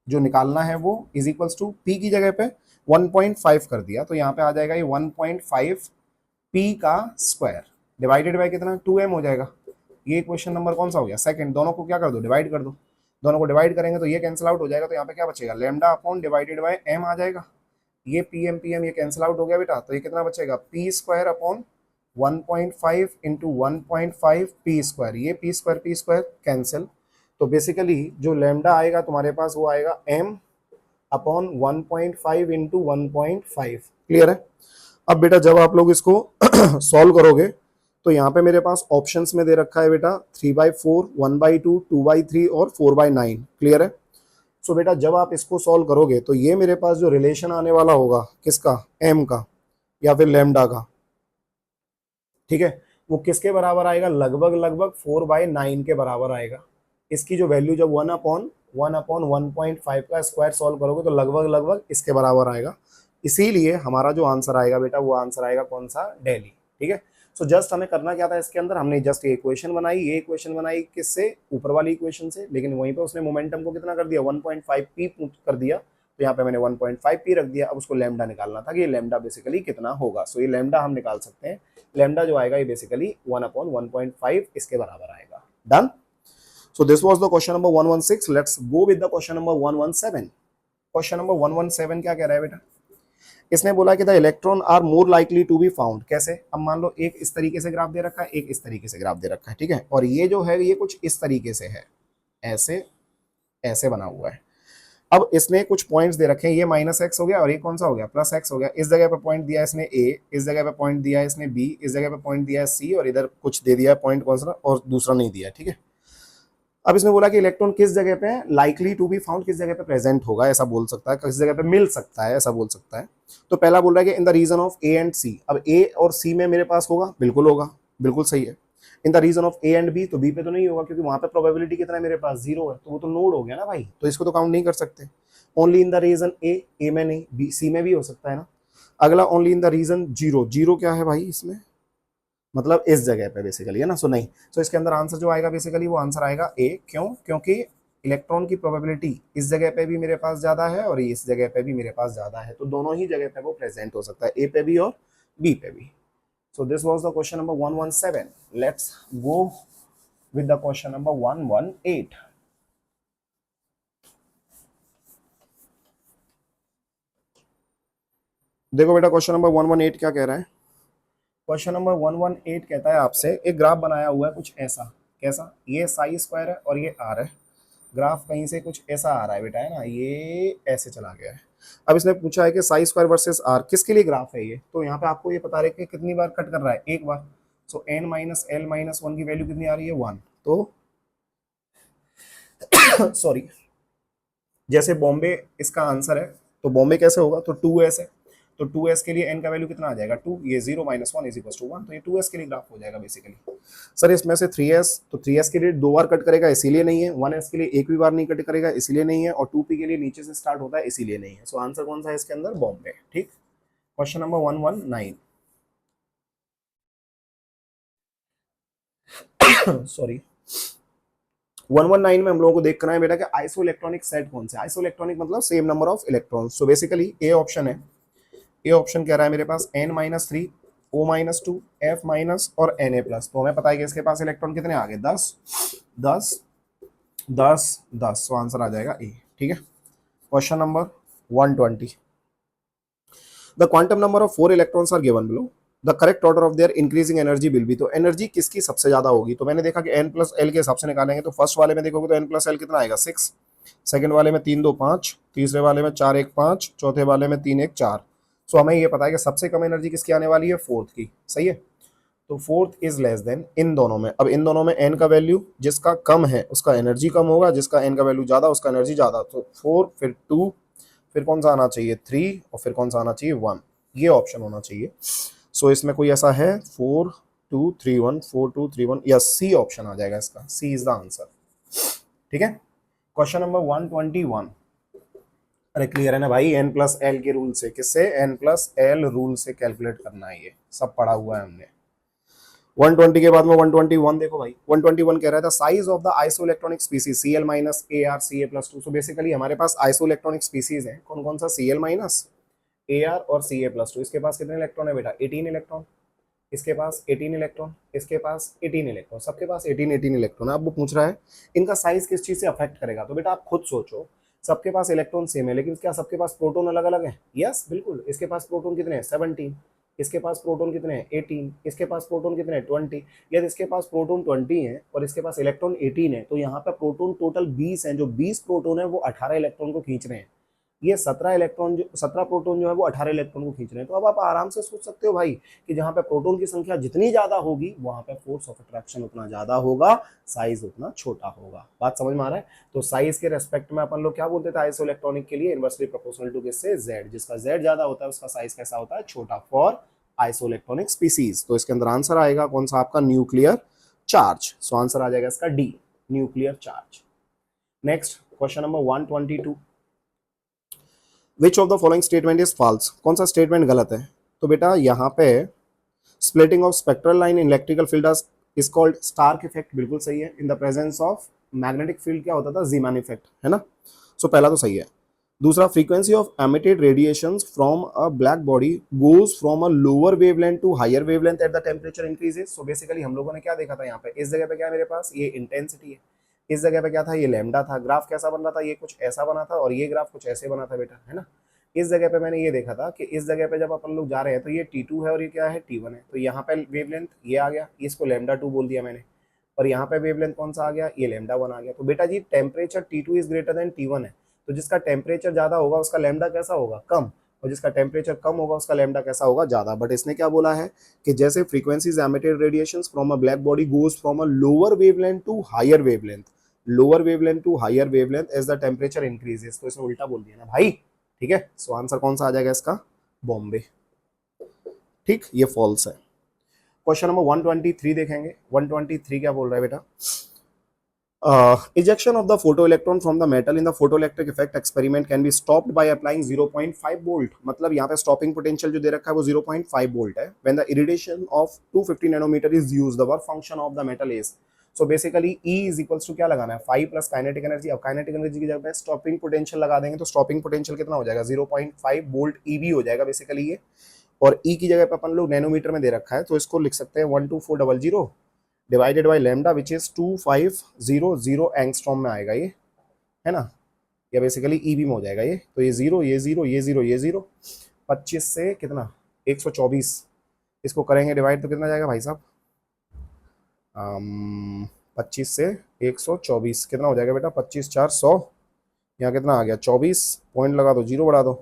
जो निकालना है वो इज इक्वल्स टू p की जगह पे 1.5 कर दिया, तो यहाँ पे आ जाएगा ये 1.5 p का स्क्वायर डिवाइडेड बाय कितना? 2m हो जाएगा। ये इक्वेशन नंबर कौन सा हो गया? सेकंड। दोनों को क्या कर दो? डिवाइड कर दो। दोनों को डिवाइड करेंगे तो ये कैंसिल आउट हो जाएगा, तो यहाँ पे क्या बचेगा? Lambda upon divided by m आ जाएगा। ये pm ये कैंसिल आउट हो गया बेटा, तो ये कितना बचेगा? p² upon 1.5 into 1.5 p²। ये p² कैंसिल, तो बेसिकली जो लैम्डा आएगा तुम्हारे पास वो आएगा m अपॉन 1.5 इंटू 1.5। क्लियर है? अब बेटा जब आप लोग इसको सॉल्व करोगे तो यहाँ पे मेरे पास ऑप्शंस में दे रखा है बेटा 3/4, 1/2, 2/3 और 4/9। क्लियर है? सो बेटा जब आप इसको सॉल्व करोगे तो ये मेरे पास जो रिलेशन आने वाला होगा किसका? m का या फिर लैम्डा का, ठीक है, वो किसके बराबर आएगा? लगभग 4/9 के बराबर आएगा। इसकी जो वैल्यू जब 1/1/1.5 का स्क्वायर सॉल्व करोगे तो लगभग इसके बराबर आएगा। इसीलिए हमारा जो आंसर आएगा बेटा वो आंसर आएगा कौन सा? दिल्ली। ठीक है, सो जस्ट हमें करना क्या था इसके अंदर? हमने जस्ट ये इक्वेशन बनाई किससे? ऊपर वाली इक्वेशन से, लेकिन वहीं पे उसने मोमेंटम को कितना कर दिया? 1.5 p कर दिया, तो तो यहाँ पे मैंने 1.5 पी रख दिया। अब उसको लैम्डा निकालना था कि ये लैम्डा बेसिकली कितना होगा। सो ये लैम्डा हम निकाल सकते हैं। लैम्डा जो आएगा ये बेसिकली 1/1.5 इसके बराबर आएगा। Done. So this was the question number 116। Let's go with the question number 117। Question number 117 क्या कह रहा है बेटा? इसने बोला कि the electron are more likely to be found. कैसे? अब मान लो एक इस तरीके से ग्राफ दे रखा है, एक इस तरीके से ग्राफ दे रखा है, ठीक है, और ये जो है ये कुछ इस तरीके से है, ऐसे ऐसे बना हुआ है। अब इसने कुछ पॉइंट्स दे रखे हैं, ये -x हो गया और ये कौन सा हो गया, +x हो गया। इस जगह पे पॉइंट दिया इसने a, इस जगह पे पॉइंट दिया इसने b, इस जगह पे पॉइंट दिया है c, और इधर कुछ दे दिया पॉइंट कौन सा और दूसरा नहीं दिया, ठीक है। अब इसने बोला कि इलेक्ट्रॉन किस जगह पे लाइकली टू बी फाउंड, किस जगह पे प्रेजेंट होगा, ऐसा बोल सकता है, किस जगह पे मिल सकता है, ऐसा बोल सकता है। तो पहला बोल रहा है कि in the region of A and C. अब ए और सी में मेरे पास होगा, बिल्कुल होगा, बिल्कुल सही है। In the region of A and B, तो बी पे तो नहीं होगा क्योंकि वहां पे प्रोबेबिलिटी कितना है मेरे पास, 0 है, तो वो तो नोड हो गया ना भाई, तो इसको तो काउंट नहीं कर सकते। ओनली इन द रीजन ए में नहीं, बी सी में भी हो सकता है ना। अगला ओनली इन द रीजन 0, 0 क्या है भाई इसमें, मतलब इस जगह पे बेसिकली, है ना। सो नहीं, सो इसके अंदर आंसर जो आएगा बेसिकली वो आंसर आएगा ए। क्यों? क्योंकि इलेक्ट्रॉन की प्रोबेबिलिटी इस जगह पे भी मेरे पास ज्यादा है और इस जगह पे भी मेरे पास ज्यादा है, तो दोनों ही जगह पे वो प्रेजेंट हो सकता है, ए पे भी और बी पे भी। सो this was the question number 117। Let's go with the question number 118। देखो बेटा क्वेश्चन नंबर 118 क्या कह रहा है। क्वेश्चन नंबर 118 कहता है आपसे, एक ग्राफ बनाया हुआ है कुछ ऐसा, कैसा, ये साई स्क्वायर है और ये आर है। ग्राफ कहीं से कुछ ऐसा आ रहा है बेटा, है ना, ये ऐसे चला गया है। अब इसने पूछा है कि साई स्क्वायर वर्सेस आर किसके लिए ग्राफ है ये, तो यहाँ पे आपको ये पता रहे कि कितनी बार कट कर रहा है, एक बार। सो n माइनस एल माइनस 1 की वैल्यू कितनी आ रही है, 1। तो सॉरी, जैसे बॉम्बे इसका आंसर है, तो बॉम्बे कैसे होगा, तो 2s है, तो 2s के लिए n का वैल्यू कितना आ जाएगा, 2, ये 0 माइनस 1 इज इक्वल टू 1, तो ये 2s के लिए ग्राफ हो जाएगा बेसिकली। सर इसमें से 3s, तो 3s के लिए 2 बार कट करेगा इसीलिए नहीं है, 1s के लिए एक भी बार नहीं कट करेगा इसीलिए नहीं है, और 2p के लिए नीचे से स्टार्ट होता है इसीलिए नहीं है। सो आंसर कौन सा है इसके अंदर, बॉम्बे। ठीक, क्वेश्चन नंबर 119। सॉरी, 119 में हम लोगों को देखना है बेटा कि आइसोइलेक्ट्रॉनिक सेट कौन से, आइसोइलेक्ट्रॉनिक मतलब same number of electrons. So basically A option है, ए ऑप्शन कह रहा है मेरे पास n-3, O-2, F- और Na+। तो हमें पता है कि इसके पास इलेक्ट्रॉन कितने आ गए, 10 10 10 10। तो आंसर आ जाएगा ए। ठीक है, question number 120। The quantum number of 4 electrons are given below, the correct order of their increasing energy will be. तो एनर्जी किसकी सबसे ज्यादा होगी, तो मैंने देखा कि n+l के हिसाब से निकालेंगे। तो फर्स्ट वाले में देखोगे तो n+l कितना आएगा, 6, सेकंड वाले में 3 2 5, तीसरे वाले में 4 1 5, चौथे वाले में 3 1 4। सो हमें ये पता है कि सबसे कम एनर्जी किसकी आने वाली है, फोर्थ की। सही है, तो fourth is less then in दोनों में। अब इन दोनों में n का वैल्यू जिसका कम है उसका एनर्जी कम होगा, जिसका n का वैल्यू ज्यादा उसका एनर्जी ज्यादा। तो 4 फिर 2 फिर कौन सा आना चाहिए, 3 और फिर कौन सा आना चाहिए, 1। ये ऑप्शन होना चाहिए। सो इसमें कोई ऐसा है 4 2 3 1, 4 2 3 1, या सी ऑप्शन आ जाएगा इसका, सी इज द आंसर। ठीक है, क्वेश्चन नंबर 121। अरे क्लियर है ना भाई, n+l के रूल से, किससे, n+l रूल से कैलकुलेट करना है, ये सब पढ़ा हुआ है हमने। 120 के बाद में 121 देखो भाई, 121 कह रहा था size of the isoelectronic species Cl minus Ar Ca+2। So basically हमारे पास आइसोइलेक्ट्रॉनिक स्पीसीज है कौन कौन सा, Cl माइनस Ar और Ca+2। इसके पास कितने इलेक्ट्रॉन है बेटा, 18 इलेक्ट्रॉन, इसके पास 18 इलेक्ट्रॉन, इसके पास 18 इलेक्ट्रॉन, सबके पास 18 इलेक्ट्रॉन है। अब वो पूछ रहा है इनका साइज किस चीज से अफेक्ट करेगा। तो बेटा आप खुद सोचो, सबके पास इलेक्ट्रॉन सेम है लेकिन क्या सबके पास प्रोटॉन अलग अलग है, यस बिल्कुल। इसके पास प्रोटॉन कितने हैं, 17, इसके पास प्रोटॉन कितने हैं, 18, इसके पास प्रोटॉन कितने हैं, 20। यदि इसके पास प्रोटॉन 20 है और इसके पास इलेक्ट्रॉन 18 है, तो यहाँ पे प्रोटॉन टोटल 20 है, जो 20 प्रोटॉन है वो 18 इलेक्ट्रॉन को खींच रहे हैं। ये 17 इलेक्ट्रॉन जो 17 प्रोटॉन जो है वो 18 इलेक्ट्रॉन को खींच रहे हैं। तो अब आप आराम से सोच सकते हो भाई कि जहां पे प्रोटॉन की संख्या जितनी ज्यादा होगी वहां पे फोर्स ऑफ अट्रैक्शन उतना ज्यादा होगा, साइज उतना छोटा होगा। बात समझ में आ रहा है। तो साइज के रेस्पेक्ट में अपन लोग क्या बोलते थे आइसोइलेक्ट्रॉनिक के लिए, इनवर्सली प्रोपोर्शनल टू किससे, z। जिसका z ज्यादा होता है उसका साइज कैसा होता है, छोटा, फॉर आइसोइलेक्ट्रॉनिक स्पीसीज। तो इसके अंदर आंसर आएगा कौन सा आपका, न्यूक्लियर चार्ज। सो आंसर आ जाएगा इसका D, nuclear charge. Next question number 122। Which of the following statement is false, कौन सा स्टेटमेंट गलत है। तो बेटा यहाँ पे splitting of spectral line in electrical field is called Stark effect, बिल्कुल सही है। In the presence of magnetic field क्या होता था, जीमैन इफेक्ट, है ना। सो पहला तो सही है। दूसरा, frequency of emitted radiations from a black body goes from a lower wavelength to higher wavelength at the temperature increases. So basically हम लोगों ने क्या देखा था यहाँ पे, इस जगह पे क्या है मेरे पास, ये इंटेंसिटी है, इस जगह पे क्या था, ये लैम्डा था। ग्राफ कैसा बन रहा था, ये कुछ ऐसा बना था और ये ग्राफ कुछ ऐसे बना था बेटा, है ना। इस जगह पे मैंने ये देखा था कि इस जगह पे जब अपन लोग जा रहे हैं तो ये T2 है और ये क्या है, T1 है। तो यहाँ पे वेवलेंथ ये आ गया, इसको लैम्डा 2 बोल दिया मैंने, और यहाँ पे वेवलेंथ कौन सा आ गया, ये लैम्डा 1 आ गया। तो बेटा जी temperature T2 is greater than T1 है, तो जिसका टेम्परेचर ज्यादा होगा उसका लैम्डा कैसा होगा, कम, और जिसका टेम्परेचर कम होगा उसका लैम्डा कैसा होगा, ज्यादा। बट इसने क्या बोला है कि जैसे frequencies emitted radiations from a black body goes from a lower wavelength to higher wavelength, lower wavelength to higher wavelength as the temperature increases. तो इसने उल्टा बोल दिया ना भाई, ठीक है। सो आंसर कौन सा आ जाएगा इसका, बॉम्बे। ठीक, ये फॉल्स है। क्वेश्चन नंबर 123 देखेंगे। 123 क्या बोल रहा है बेटा, ejection of the photoelectron from the metal in the photoelectric effect experiment can be stopped by applying 0.5 volt। मतलब यहाँ पे stopping potential जो दे रखा है वो 0.5 volt है। when the irradiation of 250 nanometer is used, the work function of the metal is, so basically E is equals to क्या लगाना है, 5 प्लस काइनेटिक एनर्जी। अब काइनेटिक एनर्जी की जगह पे स्टॉपिंग पोटेंशियल लगा देंगे, तो स्टॉपिंग पोटेंशियल कितना हो जाएगा, 0.5 वोल्ट EV हो जाएगा बेसिकली ये। और E की जगह पे अपन लोग नैनोमीटर में दे रखा है, तो इसको लिख सकते हैं 12400 divided by lambda which is 2500 angstrom में आएगा ये, है ना। या बेसिकली ईवी में हो जाएगा ये। तो ये जीरो, ये जीरो, ये जीरो, ये जीरो, 25 से कितना 124, इसको करेंगे डिवाइड तो कितना जाएगा भाई साहब, 25 से 124 कितना हो जाएगा बेटा, 25 4 100, यहाँ कितना आ गया 24, पॉइंट लगा दो, जीरो बढ़ा दो,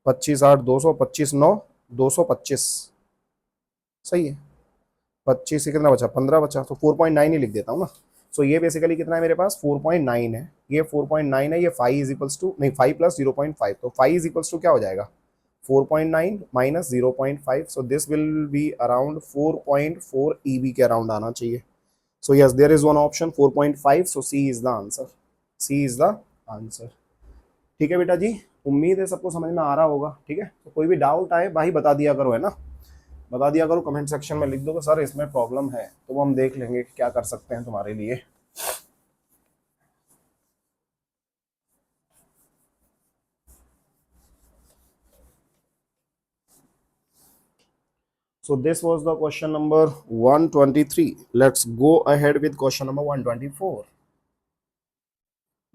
25 8 200, 25 9 225, सही है। 25 से कितना बचा, 15 बचा, तो 4.9 ही लिख देता हूँ ना। सो ये बेसिकली कितना है मेरे पास, 4.9 है, ये 4.9 है, ये 5 इज इक्वल्स टू, नहीं 5 प्लस 0.5, तो 5 इज इक्वल्स टू क्या हो जाएगा, 4.9 minus 0.5, so this will be around 4.4 EV के अराउंड आना चाहिए। So yes there is one option 4.5, so C is the answer, C is the answer. ठीक है बेटा जी, उम्मीद है सबको समझ में आ रहा होगा, ठीक है। तो कोई भी डाउट आए भाई बता दिया करो, है ना, बता दिया करो, कमेंट सेक्शन में लिख दो सर इसमें प्रॉब्लम है, तो वो हम देख लेंगे कि क्या कर सकते हैं तुम्हारे लिए। So this was the question number 123. Let's go ahead with question number 124.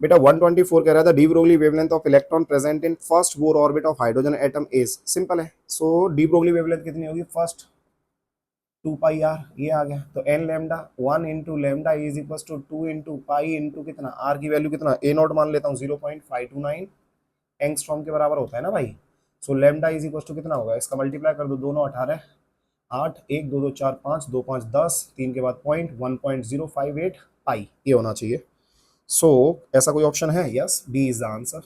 बेटा 124 कह रहा था D Broglie wavelength of electron present in first bore orbit of hydrogen atom is, simple है। सो डी ब्रोगली वेवलेंथ कितनी होगी, फर्स्ट 2 पाई आर, ये आ गया। तो N lambda 1 into lambda is equal to 2 into pi into कितना, R की value कितना, ए नॉट मान लेता हूँ 0.529 एंगस्ट्रॉम के बराबर होता है ना भाई। So lambda is equal to कितना होगा, इसका मल्टीप्लाई कर दो, दोनों 18 8 1 2 2 4 5 2 5 10, 3 के बाद पॉइंट 1.058 पाई, ये होना चाहिए। सो ऐसा कोई ऑप्शन है, yes, B is the answer,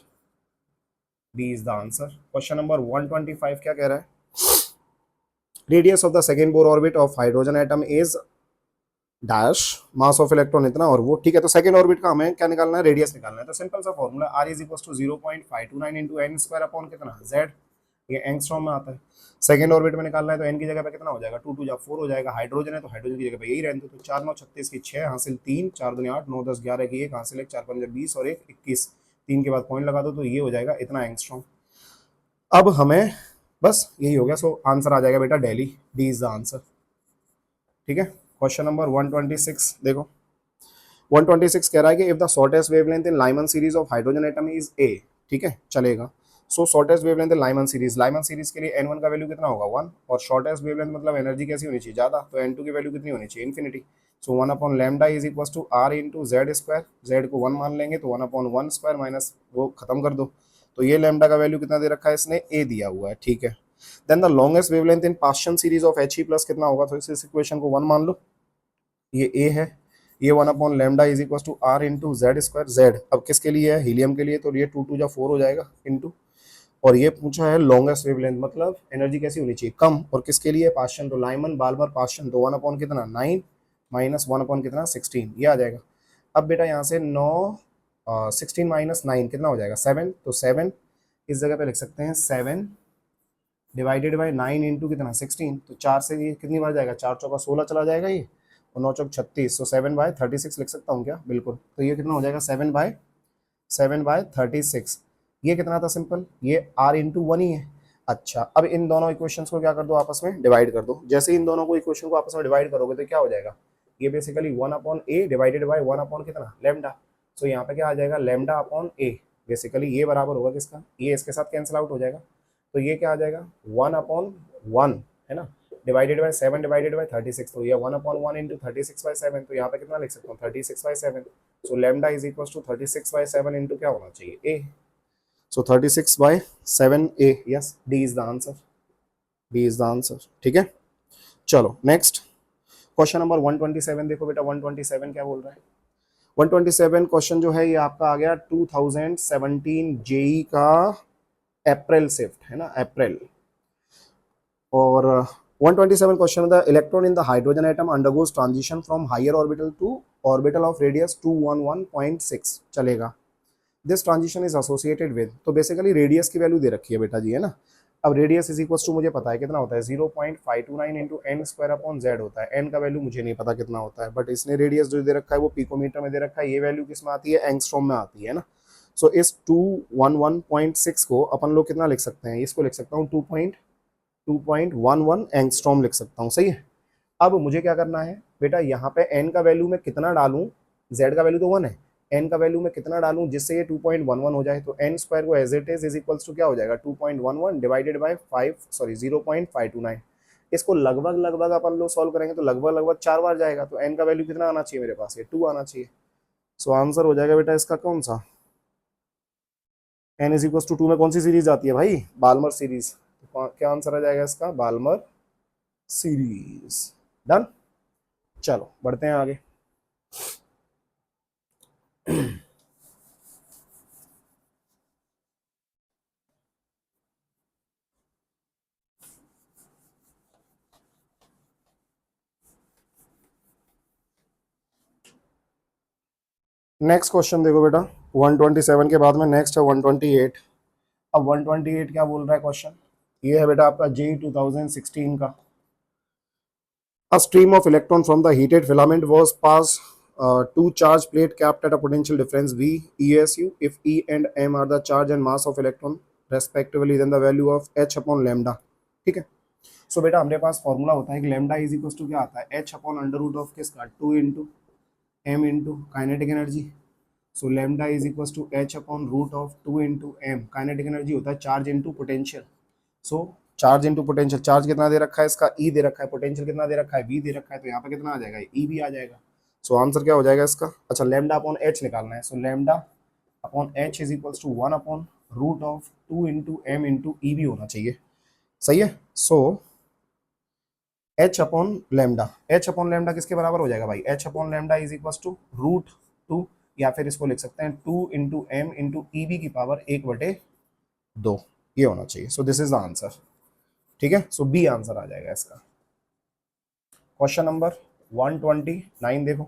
B is the answer. Question number 125 क्या कह रहा है, radius of the second Bohr orbit of hydrogen atom is dash, mass of electron इतना और वो, ठीक है। तो सेकंड ऑर्बिट का हमें क्या निकालना है, रेडियस निकालना है। तो सिंपल सा formula R is equal to 0.529 into N square upon कितना, जेड, ये एंगस्ट्रॉम में आता है। सेकंड ऑर्बिट में निकालना है तो एन की जगह पे कितना हो जाएगा, 2 2 जा 4 हो जाएगा, हाइड्रोजन है तो हाइड्रोजन की जगह पे यही रहने दो। तो 4 9 36 की 6 हासिल 3, 4 दूनी 8 9 10 11 की 1 हासिल 1, 4 5 20 और 1 21, 3 के बाद पॉइंट लगा दो, तो ये हो जाएगा इतना एंगस्ट्रॉम। अब हमें बस यही हो गया। सो आंसर आ जाएगा बेटा Delhi, D is the answer, ठीक है। क्वेश्चन नंबर 126 देखो, 126 कह रहा है कि if the shortest wavelength in Lyman series of hydrogen atom is A, ठीक है, चलेगा। So shortest wavelength in Lyman series, Lyman series के लिए n1 का वैल्यू कितना होगा 1, और शॉर्टेस्ट वेवलेंथ मतलब एनर्जी कैसी होनी चाहिए, ज्यादा, तो n2 की वैल्यू कितनी होनी चाहिए, infinity. So 1 upon lambda is equal to r into Z square, Z को 1 मान लेंगे तो 1 अपॉन 1 स्क्वायर माइनस वो खत्म कर दो। तो ये लैम्डा का वैल्यू कितना दे रखा है इसने, a दिया हुआ है, ठीक है। Then the longest wavelength in partial series of He plus कितना होगा, तो इस इक्वेशन को 1 मान लो, ये a है, ये 1 upon lambda is equal to r into Z square, Z अब किसके लिए है, हीलियम के लिए, तो ये 2 2 जा 4 हो जाएगा इंटू, और ये पूछा है लॉन्गेस्ट वेवलेंथ मतलब एनर्जी कैसी होनी चाहिए, कम, और किसके लिए पार्शियल, तो लाइमन बाल्मर पार्शियल, तो 1 अपॉन कितना 9 माइनस 1 अपॉन कितना 16, ये आ जाएगा। अब बेटा यहाँ से 16 माइनस 9 कितना हो जाएगा 7, तो 7 इस जगह पे लिख सकते हैं 7 डिवाइडेड बाई 9 इंटू कितना 16, तो 4 से ये कितनी बार जाएगा, 4 चौका 16 चला जाएगा ये, और 9 चौक 36, तो 7/36 लिख सकता हूँ क्या, बिल्कुल। तो ये कितना हो जाएगा 7/36, ये कितना था सिंपल, ये r इंटू वन ही है। अच्छा, अब इन दोनों इक्वेशंस को क्या कर दो, आपस में डिवाइड कर दो। जैसे इन दोनों को इक्वेशन को आपस में डिवाइड करोगे तो क्या हो जाएगा, ये basically 1 upon A divided by 1 upon कितना, लैम्डा। सो यहाँ पे क्या आ जाएगा, लैम्डा अपॉन ए। बेसिकली ये बराबर होगा किसका, ये इसके साथ कैंसिल आउट हो जाएगा। तो ये क्या आ जाएगा, 1 अपॉन 1 है ना, डिवाइडेड बाय 7 डिवाइडेड बाय 36। तो ये 1 अपॉन 1 इंटू 36/7। तो यहाँ पे कितना लिख सकता हूँ, 36/7। So lambda is equal to 36/7 into क्या होना चाहिए, A. So 36/7 A, yes, D is the answer, D is the answer. ठीक है, चलो नेक्स्ट क्वेश्चन नंबर 127 देखो बेटा। 127 क्या बोल रहा है, 127 क्वेश्चन जो है ये आपका आ गया 2017 जेई का अप्रैल शिफ्ट है ना, अप्रैल। और 127 question, the electron in the hydrogen atom undergoes transition from higher orbital to orbital of radius 211.6 चलेगा। This transition is associated with, तो बेसिकली रेडियस की वैल्यू दे रखी है बेटा जी, है ना। अब रेडियस इज इक्वल टू मुझे पता है कितना होता है, 0.529 into N square upon Z होता है। एन का वैल्यू मुझे नहीं पता कितना होता है, बट इसने रेडियस जो दे रखा है वो पिकोमीटर में दे रखा है। ये वैल्यू किस में आती है, एंगस्ट्रॉम में आती है ना। सो इस 211.6 को अपन लोग कितना लिख सकते हैं, इसको लिख सकता हूँ 2.11 एंगस्ट्रॉम लिख सकता हूँ, सही है। अब मुझे क्या करना है बेटा, यहाँ पे एन का वैल्यू मैं कितना डालूं, जेड का वैल्यू तो 1 है, एन का वैल्यू मैं कितना डालूं जिससे ये 2.11 हो जाए। तो एन स्क्वायर को as it is equals to क्या हो जाएगा, 2.11 डिवाइडेड बाय 0.529। इसको लगभग लगभग अपन लोग सॉल्व करेंगे तो लगभग लगभग 4 बार जाएगा। तो एन का वैल्यू कितना आना चाहिए मेरे पास, ये 2 आना चाहिए। सो आंसर हो जाएगा बेटा इसका कौन सा, एन इज इक्वल्स टू 2 में कौन सी सीरीज आती है भाई, बाल्मर सीरीज। तो क्या आंसर आ जाएगा इसका, बाल्मर सीरीज। डन, चलो बढ़ते हैं आगे। नेक्स्ट क्वेश्चन देखो बेटा, 127 के बाद में नेक्स्ट है 128। अब 128 क्या बोल रहा है क्वेश्चन, ये है बेटा आपका जेई 2016 का। A stream of electron from the heated filament was passed to charge plate capped at a potential difference V ESU. If E and M are the charge and mass of electron respectively, then the value of H upon lambda। ठीक है, सो बेटा हमारे पास formula होता है कि lambda is equal to क्या आता है, H upon under root of किसका, 2 into M into kinetic energy. So lambda is equal to H upon root of 2 into M, kinetic energy होता है charge into potential. So charge into potential, charge कितना दे रखा है इसका, ई दे रखा है, पोटेंशियल कितना दे रखा है, वी दे रखा है। तो यहाँ पे कितना आ जाएगा, ई भी आ जाएगा। सो आंसर क्या हो जाएगा इसका, अच्छा लैम्डा अपॉन एच निकालना है। So lambda upon H is equals to 1 upon root of 2 into M into E भी होना चाहिए, सही है। So H upon lambda, H upon lambda किसके बराबर हो जाएगा भाई, H upon lambda is equals to root 2, या फिर इसको लिख सकते हैं 2 into M into E V की पावर 1/2, ये होना चाहिए। So this is the answer, ठीक है। सो बी आंसर आ जाएगा इसका। क्वेश्चन नंबर 129 देखो,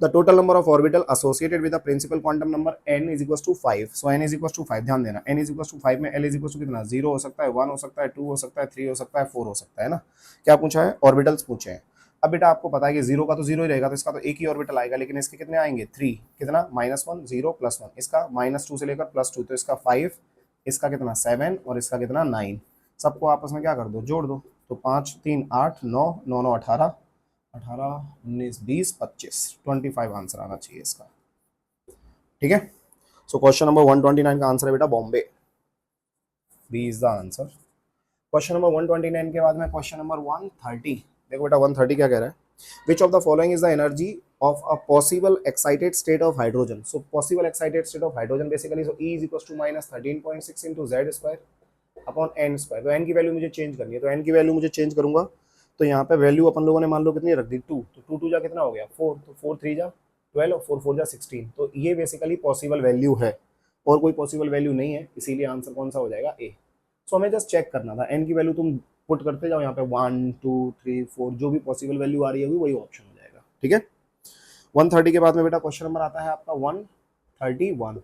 the total number of orbital associated with the principal quantum number n is equal to 5। So n is equal to 5, ध्यान देना, n इज इक्वल टू 5 में l is equal to कितना, 0 हो सकता है, 1 हो सकता है, 2 हो सकता है, 3 हो सकता है, 4 हो सकता है ना। क्या पूछा है, ऑर्बिटल्स पूछे हैं। अब बेटा आपको पता है कि 0 का तो 0 ही रहेगा, तो इसका तो एक ही ऑर्बिटल आएगा, लेकिन इसके कितने आएंगे, 3, कितना, -1 0 +1, इसका -2 से लेकर +2, तो इसका 5, इसका कितना 7 और इसका कितना 9। सबको आपस में क्या कर दो, जोड़ दो। तो 5 3 8 9 9 9 18 18 19 20 25 25 आंसर आना चाहिए इसका, ठीक है। सो क्वेश्चन नंबर 129 का आंसर है बेटा बॉम्बे, B is the answer. Question number 129 के बाद में क्वेश्चन नंबर 130 देखो बेटा। 130 क्या कह रहा है, which of the following is the energy of a possible excited state of hydrogen. So possible excited state of hydrogen basically, so E is equal to -13.6 into Z square upon N square. तो एन की value मुझे change करनी है, तो एन की value मुझे चेंज करूंगा। तो यहाँ पे वैल्यू अपन लोगों ने मान लो कितनी रख दी, 2, तो 2 2 जा कितना हो गया 4, तो 4 3 जा 12 और 4 4 जा 16। तो ये बेसिकली पॉसिबल वैल्यू है, और कोई पॉसिबल वैल्यू नहीं है, इसीलिए आंसर कौन सा हो जाएगा, ए। सो हमें जस्ट चेक करना था, एन की वैल्यू तुम पुट करते जाओ यहाँ पे 1 2 3 4, जो भी पॉसिबल वैल्यू आ रही है वही ऑप्शन हो जाएगा, ठीक है। 130 के बाद में बेटा क्वेश्चन नंबर आता है आपका 131।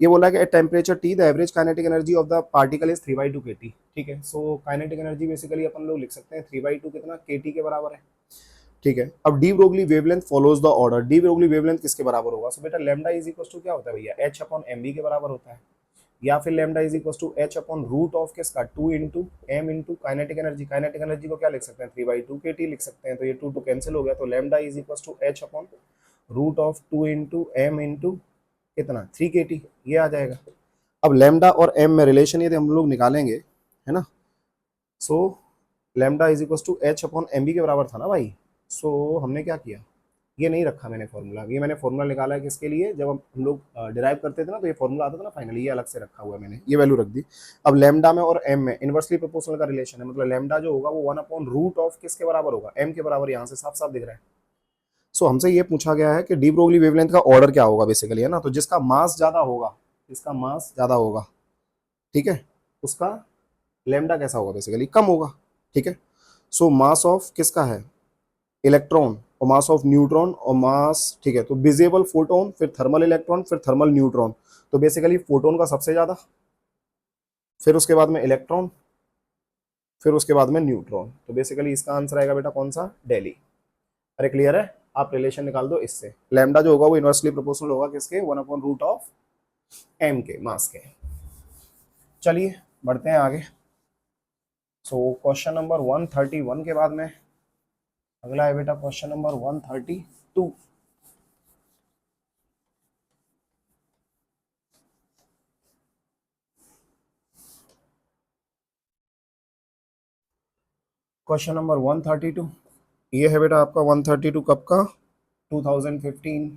ये बोला कि at temperature T the average kinetic energy of the particle is 3/2 kT, ठीक है। सो काइनेटिक एनर्जी बेसिकली अपन लोग लिख सकते हैं 3/2 कितना kT के बराबर है, ठीक है। अब D Broglie wavelength follows the order, D Broglie wavelength किसके बराबर होगा। सो बेटा लैम्डा इज इक्वल टू क्या होता है भैया, h अपॉन mv के बराबर होता है। या फिर lambda is equal to H upon root of किसका 2 into M into kinetic energy. Kinetic energy को क्या लिख सकते हैं 3/2 के टी लिख सकते हैं, तो ये 2 2 कैंसिल हो गया, तो lambda is equal to H upon root of 2 into M into कितना 3 के टी, ये आ जाएगा। अब लेमडा और एम में रिलेशन यदि हम लोग निकालेंगे, है ना, so lambda is equal to H upon M B के बराबर था ना भाई। सो हमने क्या किया, ये नहीं रखा मैंने फॉर्मूला, ये मैंने फॉर्मूला निकाला है किसके लिए, जब हम लोग डिराइव करते थे ना तो ये फॉर्मूला आता था ना फाइनली, ये अलग से रखा हुआ है मैंने, ये वैल्यू रख दी। अब लेमडा में और एम में इनवर्सली प्रोपोर्शनल का रिलेशन है, मतलब लेमडा जो होगा वो 1 अपॉन रूट ऑफ किसके बराबर होगा, एम के बराबर, यहाँ से साफ साफ दिख रहा है। सो हमसे ये पूछा गया है कि डी ब्रोगली वेवलेंथ का ऑर्डर क्या होगा बेसिकली, है ना, तो जिसका मास ज्यादा होगा, जिसका मास ज्यादा होगा, ठीक है, उसका लेमडा कैसा होगा, बेसिकली कम होगा, ठीक है। सो मास ऑफ किसका है इलेक्ट्रॉन, और मास ऑफ न्यूट्रॉन, और मास, ठीक है, तो विजिबल फोटोन, फिर थर्मल इलेक्ट्रॉन, फिर थर्मल न्यूट्रॉन, तो बेसिकली फोटोन का सबसे ज्यादा, फिर उसके बाद में इलेक्ट्रॉन, फिर उसके बाद में न्यूट्रॉन, तो बेसिकली इसका आंसर आएगा बेटा कौन सा, दिल्ली। अरे क्लियर है, आप रिलेशन निकाल दो इससे, लैम्डा जो होगा वो इनवर्सली प्रोपोर्शनल होगा किसके, 1 अपॉन रूट ऑफ एम के, मास के। चलिए बढ़ते हैं आगे। सो क्वेश्चन नंबर 131 के बाद में अगला है बेटा क्वेश्चन नंबर 132। क्वेश्चन नंबर 132, ये है बेटा आपका 132 कब का, 2015।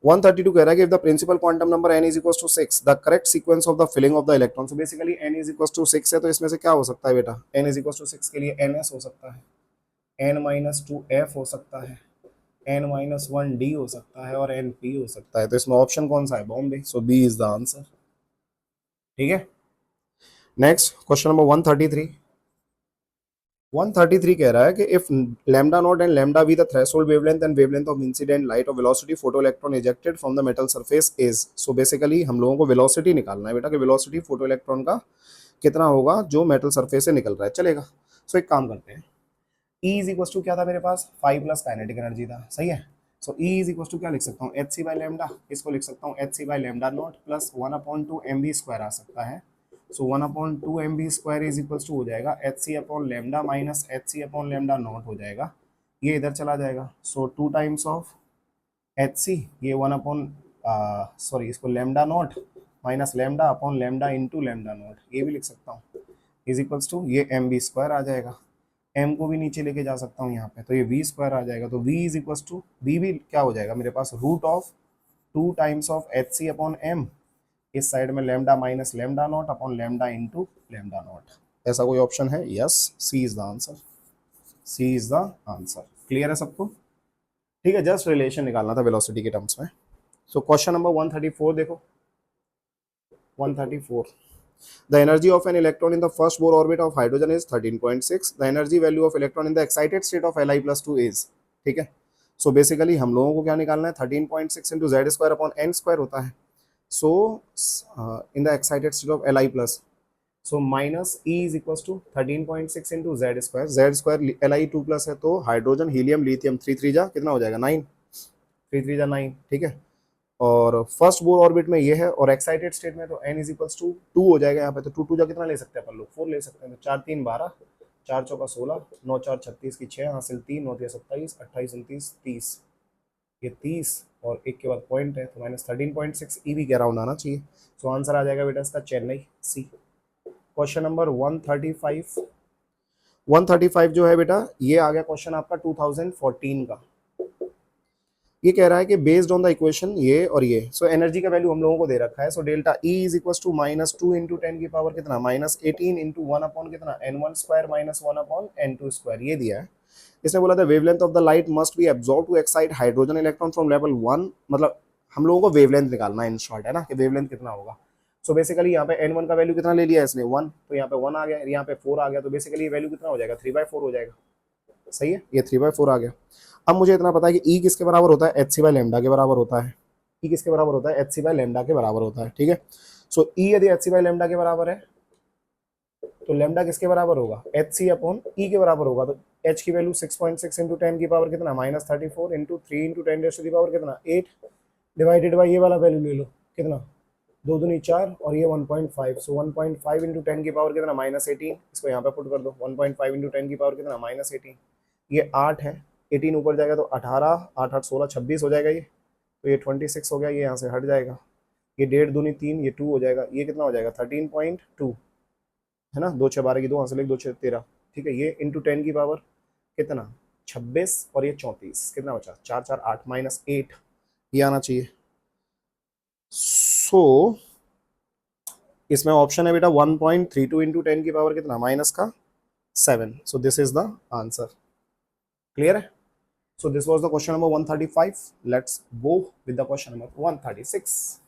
132 कह रहा है कि if the principal quantum number n is equals to 6 the correct sequence of the filling of the electron, so basically n is equals to 6 है, तो इसमें से क्या हो सकता है बेटा, n is equals to 6 के लिए ns हो सकता है, n minus 2f हो सकता है, n minus 1d हो सकता है, और np हो सकता है, तो इसमें ऑप्शन कौन सा है, बॉम्बे, सो b इज द आंसर, ठीक है। Next question number 133। 133 कह रहा है कि if lambda naught and lambda be the threshold wavelength and wavelength of incident light और velocity photo electron ejected from the metal surface is, so basically हम लोगों को वेलोसिटी निकालना है बेटा कि वेलोसिटी फोटो इलेक्ट्रॉन का कितना होगा जो मेटल सरफेस से निकल रहा है, चलेगा। सो एक काम करते हैं, E इज इक्वल टू क्या था मेरे पास 5 प्लस काइनेटिक एनर्जी था, सही है। So E is equal to क्या लिख सकता हूँ, एच सी बाई लेमडा, इसको लिख सकता हूँ H C by lambda naught plus 1/2 M B square आ सकता है। So 1/2 M B square is equal to हो जाएगा H C upon lambda minus H C upon lambda naught हो जाएगा, ये इधर चला जाएगा। So 2 times of H C, ये 1 अपॉन सॉरी इसको lambda naught minus lambda upon lambda into lambda naught, ये भी लिख सकता हूँ, इज इक्वल्स टू ये एम बी स्क्वायर आ जाएगा, m को भी नीचे लेके जा सकता हूँ यहाँ पे, तो ये v स्क्वायर आ जाएगा, तो v is equals to v भी क्या हो जाएगा मेरे पास root of 2 times of H C upon M, इस साइड में lambda minus lambda naught upon lambda into lambda naught. ऐसा कोई ऑप्शन है, yes, C is the answer, C is the answer. Clear है सबको, ठीक है, जस्ट रिलेशन निकालना था वेलोसिटी के टर्म्स में। सो क्वेश्चन नंबर 134 देखो, 134, the energy of an electron in the first bohr orbit of hydrogen is 13.6, the energy value of electron in the excited state of Li plus 2 is, ठीक है। सो basically हम लोगों को क्या निकालना है, 13.6 into Z square upon N square होता है, so in the excited state of Li plus, so minus E is equal to 13.6 into Z square Li 2 plus है, तो हाइड्रोजन हीलियम लिथियम 3 3 जा कितना हो जाएगा 9, 3 3 जा 9, ठीक है। और फर्स्ट बोर ऑर्बिट में ये है, और एक्साइटेड स्टेट में तो n इज इक्वल्स टू 2 हो जाएगा यहाँ पे, तो 2 2 जा कितना ले सकते हैं अपन लोग, 4 ले सकते हैं, तो 4 3 12, 4 चौका 16, 9 4 36 की 6 हासिल 3, 9 3 27, 28 29 30, ये 30 और एक के बाद पॉइंट है, तो माइनस 13.6 ई भी कह राउंड आना चाहिए। सो आंसर आ जाएगा बेटा इसका चेन्नई, सी। क्वेश्चन नंबर 135, 135 जो है बेटा ये आ गया क्वेश्चन आपका 2014 का। ये कह रहा है कि बेस्ड ऑन द इक्वेशन ये और ये, सो एनर्जी का वैल्यू हम लोगों को दे रखा है, so delta E is equal to minus 2 into 10 की पावर कितना माइनस 18 इंटू 1 अपॉन कितना n1 square minus 1 upon n2 square, ये दिया है। इसने बोला था wavelength of the light must be absorb to excite hydrogen electron from level 1, मतलब हम लोगों को वेवलेंथ निकालना है इन शॉर्ट, है ना, कि वेवलेंथ कितना होगा। सो बेसिकली यहाँ पे n1 का वैल्यू कितना ले लिया इसने 1, तो यहाँ पे 1 आ गया, यहाँ पे 4 आ गया, तो बेसिकली ये वैल्यू कितना हो जाएगा 3/4 हो जाएगा, सही है, ये 3/4 आ गया। अब मुझे इतना पता है कि ई किसके बराबर होता है, एच सी बाई लेमडा के बराबर होता है, ई किसके बराबर होता है, एच सी बाई लेमडा के बराबर होता है, ठीक है। सो ई यदि एच सी बाई लेमडा के बराबर है तो लेमडा किसके बराबर होगा, एच सी अपॉन ई के बराबर होगा, तो एच की वैल्यू 6.6 इंटू 10 की पावर कितना minus 34 into 3 into 10 raise to the power कितना 8 डिवाइडेड बाई ये वाला वैल्यू ले लो कितना दो दूनी 4 और ये 1.5, सो 1.5 इंटू 10 की पावर कितना -18, इसको यहाँ पे पुट कर दो। 1.5 इंटू 10 की पावर कितना -18, ये 8 है, 18 ऊपर जाएगा तो 18, 8 8 16 26 हो जाएगा ये, तो ये 26 हो गया, ये यहाँ से हट जाएगा। ये 1.5 दूनी 3, ये 2 हो जाएगा, ये कितना हो जाएगा 13.2, है ना। 2 6 12 की 2 हासिल 2 6 13, ठीक है। ये इंटू 10 की पावर कितना 26 और ये 34, कितना बचा 4 4 8 -8, ये आना चाहिए। सो इसमें ऑप्शन है बेटा 1.32 इंटू 10 की पावर कितना -7, so this is the answer. Clear है। So this was the question number 135। Let's go with the question number 136।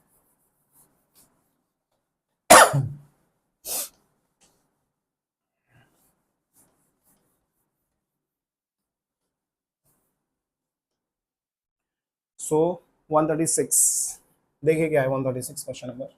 So 136 देखिए क्या है 136 question number.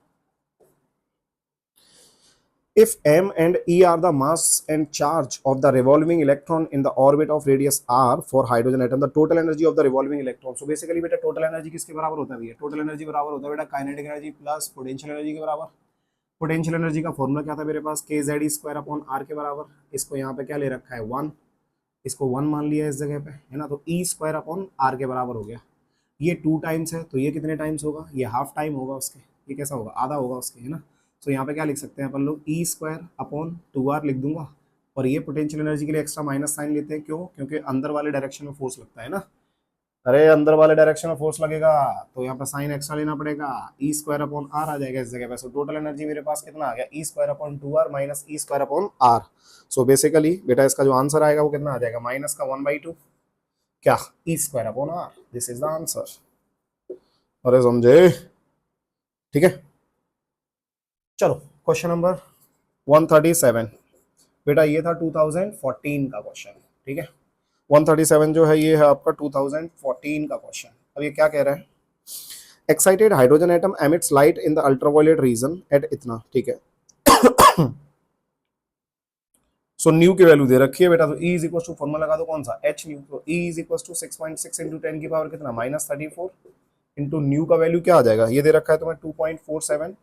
If m and e are the mass and charge of the revolving electron in the orbit of radius r for hydrogen atom, the total energy of the revolving electron. So basically बेटा total energy किसके बराबर होता है भैया, total energy बराबर होता है बेटा kinetic energy plus potential energy के बराबर। potential energy का फॉर्मूला क्या था मेरे पास, k z square upon r के बराबर। इसको यहाँ पे क्या ले रखा है 1, इसको 1 मान लिया इस जगह पे, है ना। तो e स्क्वायर अपॉन r के बराबर हो गया। ये 2 टाइम्स है तो ये कितने टाइम्स होगा, ये हाफ टाइम होगा उसके, ये कैसा होगा आधा होगा उसके, है ना। तो यहाँ पे क्या लिख सकते हैं अपन लोग, ई स्क्वायर अपॉन 2r लिख दूंगा। और ये पोटेंशियल एनर्जी के लिए एक्स्ट्रा माइनस साइन लेते हैं, क्यों, क्योंकि अंदर वाले डायरेक्शन में फोर्स लगता है ना। अरे अंदर वाले डायरेक्शन में फोर्स लगेगा तो यहाँ पे साइन एक्स्ट्रा लेना पड़ेगा, ई स्क्वायर अपॉन आर आ जाएगा इस जगह पे। सो टोटल एनर्जी मेरे पास कितना आ गया, E square upon 2r minus E square upon R. So basically बेटा इसका जो आंसर आएगा वो कितना आ जाएगा, माइनस का 1/2 क्या, E square upon R. This is the answer. अरे समझे, ठीक है। चलो क्वेश्चन नंबर 137 बेटा, ये था 2014 का क्वेश्चन, ठीक है। 137 जो है ये है आपका 2014 का क्वेश्चन। अब ये क्या कह रहा है, excited hydrogen atom emits light in the ultraviolet region at इतना, ठीक है। सो न्यू की वैल्यू दे रखी है बेटा, तो E is equal to formula लगा दो कौन सा, H न्यू। तो E is equal to 6.6 into 10 की पावर कितना -34 इंटू न्यू का वैल्यू क्या आ जाएगा, ये दे रखा है तुम्हें 2.47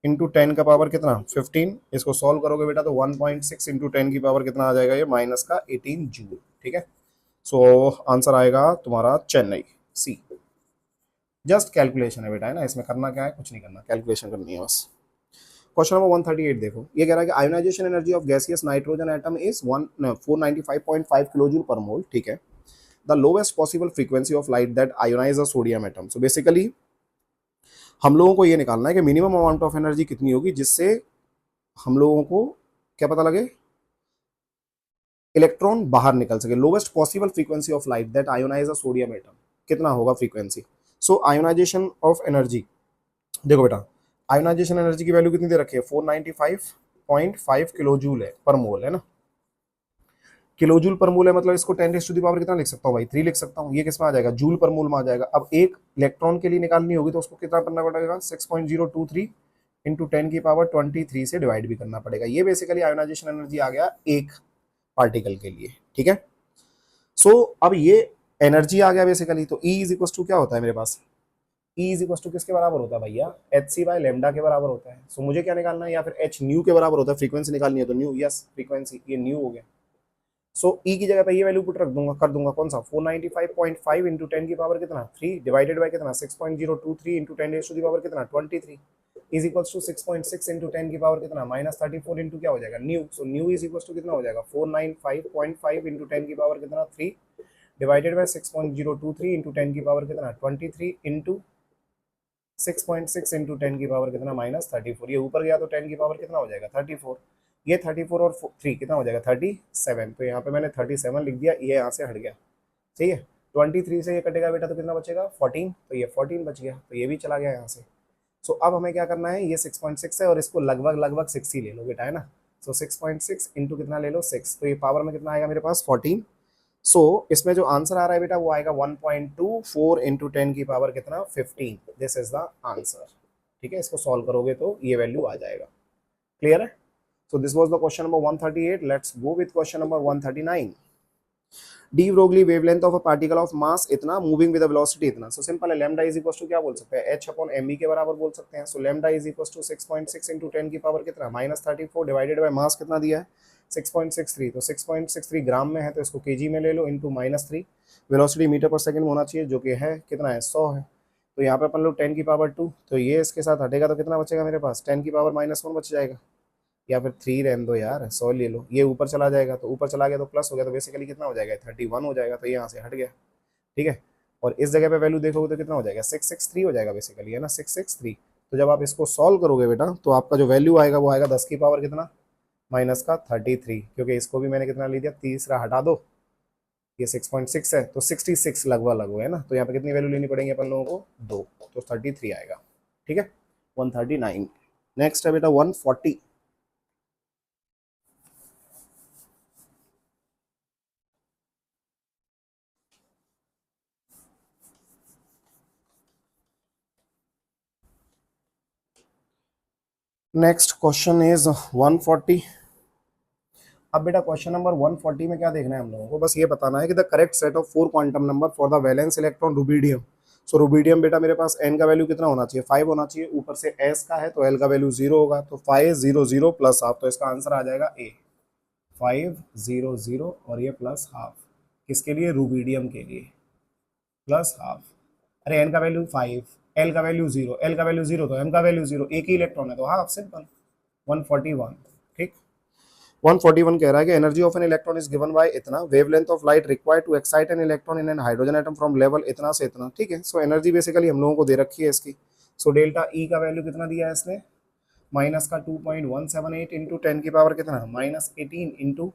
इंटू 10 का पावर कितना 15। इसको सॉल्व करोगे बेटा तो 1.6 इंटू 10 की पावर कितना आ जाएगा, ये माइनस का 18 जूल, ठीक है। सो आंसर आएगा तुम्हारा चेन्नई, सी। जस्ट कैलकुलेशन है बेटा, है ना, इसमें करना क्या है, कुछ नहीं करना, कैलकुलेशन करनी है बस। क्वेश्चन नंबर 138 देखो, ये कह रहा है कि ionization energy of gaseous nitrogen atom is 495.5 kilojoule per mole, ठीक है। The lowest possible frequency of light that ionize a sodium atom. So basically हम लोगों को ये निकालना है कि मिनिमम अमाउंट ऑफ एनर्जी कितनी होगी जिससे हम लोगों को क्या पता लगे, इलेक्ट्रॉन बाहर निकल सके। Lowest possible frequency of light that ionize a sodium atom, कितना होगा frequency. So ionization of energy, देखो बेटा आयोनाइजेशन एनर्जी की वैल्यू कितनी दे रखी है, 495.5 किलो जूल है पर मोल, है ना। किलो जूल पर मोल है मतलब इसको 10 टू द पावर कितना लिख सकता हूँ भाई, 3 लिख सकता हूँ। ये किस में आ जाएगा, जूल पर मोल में आ जाएगा। अब एक इलेक्ट्रॉन के लिए निकालनी होगी तो उसको कितना करना पड़ेगा, 6.023 इंटू 10 की पावर 23 से डिवाइड भी करना पड़ेगा। ये बेसिकली आयोनाइजेशन एनर्जी आ गया एक पार्टिकल के लिए, ठीक है। सो अब ये एनर्जी आ गया बेसिकली, तो E इज इक्वल टू क्या होता है मेरे पास, E इज इक्वल टू किसके बराबर होता है भैया, hc/λ के बराबर होता है। सो मुझे क्या निकालना है, या फिर h न्यू के बराबर होता है, फ्रीक्वेंसी निकालनी है तो न्यू, यस फ्रीक्वेंसी, ये न्यू हो गया। सो E की जगह पे ये वैल्यू पुट रख दूंगा, कर दूंगा कौन सा 495.5 इंटू 10 की पावर कितना 3 डिवाइडेड बाय कितना 6.023 इंटू 10 टू दी पावर कितना 23 इज इक्वल टू 6.6 इंटू 10 की पावर कितना -34 इंटू क्या हो जाएगा nu. So nu is equal to कितना हो जाएगा 495.5 इंटू 10 की पावर कितना 3 डिवाइडेड बाय 6.023 इंटू 10 की पावर कितना 23 इंटू 6.6 इंटू 10 की पावर कितना -34। ये ऊपर गया तो 10 की पावर कितना हो जाएगा 34। ये 34 और 3 कितना हो जाएगा 37। तो यहाँ पे मैंने 37 लिख दिया, ये यहाँ से हट गया, ठीक है। 23 से ये कटेगा बेटा तो कितना बचेगा 14, तो ये 14 बच गया, तो ये भी चला गया यहाँ से। सो अब हमें क्या करना है, ये 6.6 है और इसको लगभग लगभग 6 ही ले लो बेटा, है ना। सो 6.6 इंटू कितना ले लो 6, तो ये पावर में कितना आएगा मेरे पास 14। सो इसमें जो आंसर आ रहा है बेटा वो आएगा 1.24 इंटू 10 की पावर कितना 15। दिस इज द आंसर, ठीक है। इसको सॉल्व करोगे तो ये वैल्यू आ जाएगा। क्लियर है। So this was the question number 138। Let's go with question number 139। D Broglie wavelength of a particle of mass इतना मूविंग विद वेलोसिटी इतना। सो सिंपल है, लैम्डा इज इक्वल टू क्या बोल सकते हैं, एच अपॉन एम ई के बराबर बोल सकते हैं। So lambda is equal to 6.6 into 10 की पावर कितना -34 डिवाइडेड बाय मास कितना दिया है 6.63। तो 6.63 ग्राम में है तो इसको केजी में ले लो इंटू -3। वेलोसिटी मीटर पर सेकंड में होना चाहिए जो कि है कितना है 100 है। तो यहाँ पे अपन लोग 10 की पावर 2, तो ये इसके साथ हटेगा तो कितना बचेगा मेरे पास 10 की पावर -1 बच जाएगा, या फिर 3 रहने दो यार 100 ले लो। ये ऊपर चला जाएगा तो ऊपर चला गया तो प्लस हो गया, तो बेसिकली कितना हो जाएगा 31 हो जाएगा, तो ये यहाँ से हट गया। ठीक है, और इस जगह पे वैल्यू देखोगे तो कितना हो जाएगा 663 हो जाएगा बेसिकली, है ना 663। तो जब आप इसको सॉल्व करोगे बेटा तो आपका जो वैल्यू आएगा वो आएगा 10 की पावर कितना -33, क्योंकि इसको भी मैंने कितना ले दिया, तीसरा हटा दो, ये 6.6 है तो 66 लगभग लगभग है ना। तो यहाँ पे कितनी वैल्यू लेनी पड़ेगी अपन लोगों को 2, तो 33 आएगा। ठीक है 139। नेक्स्ट है बेटा 140। Next question is 140। अब बेटा क्वेश्चन नंबर 140 में क्या देखना है हम लोगों को, बस ये बताना है कि the correct set of 4 quantum number for the valence electron rubidium. So rubidium बेटा मेरे पास n का वैल्यू कितना होना चाहिए 5 होना चाहिए, ऊपर से s का है तो l का वैल्यू 0 होगा, तो 500 प्लस हाफ, तो इसका आंसर आ जाएगा a 500 और ये प्लस हाफ किसके लिए, रुबिडियम के लिए प्लस हाफ। अरे n का वैल्यू 5, l का वैल्यू 0, l का वैल्यू 0 तो m का वैल्यू 0, एक ही इलेक्ट्रॉन है तो हाफ, सिंपल 141। ठीक 141 कह रहा है कि energy of an electron is given by इतना, wavelength of light required to excite an electron in an hydrogen atom from level इतना से इतना। ठीक है, सो एनर्जी बेसिकली हम लोगों को दे रखी है इसकी। सो डेल्टा ई का वैल्यू कितना दिया है इसने, माइनस का 2.178 इंटू 10 की पावर कितना -18 into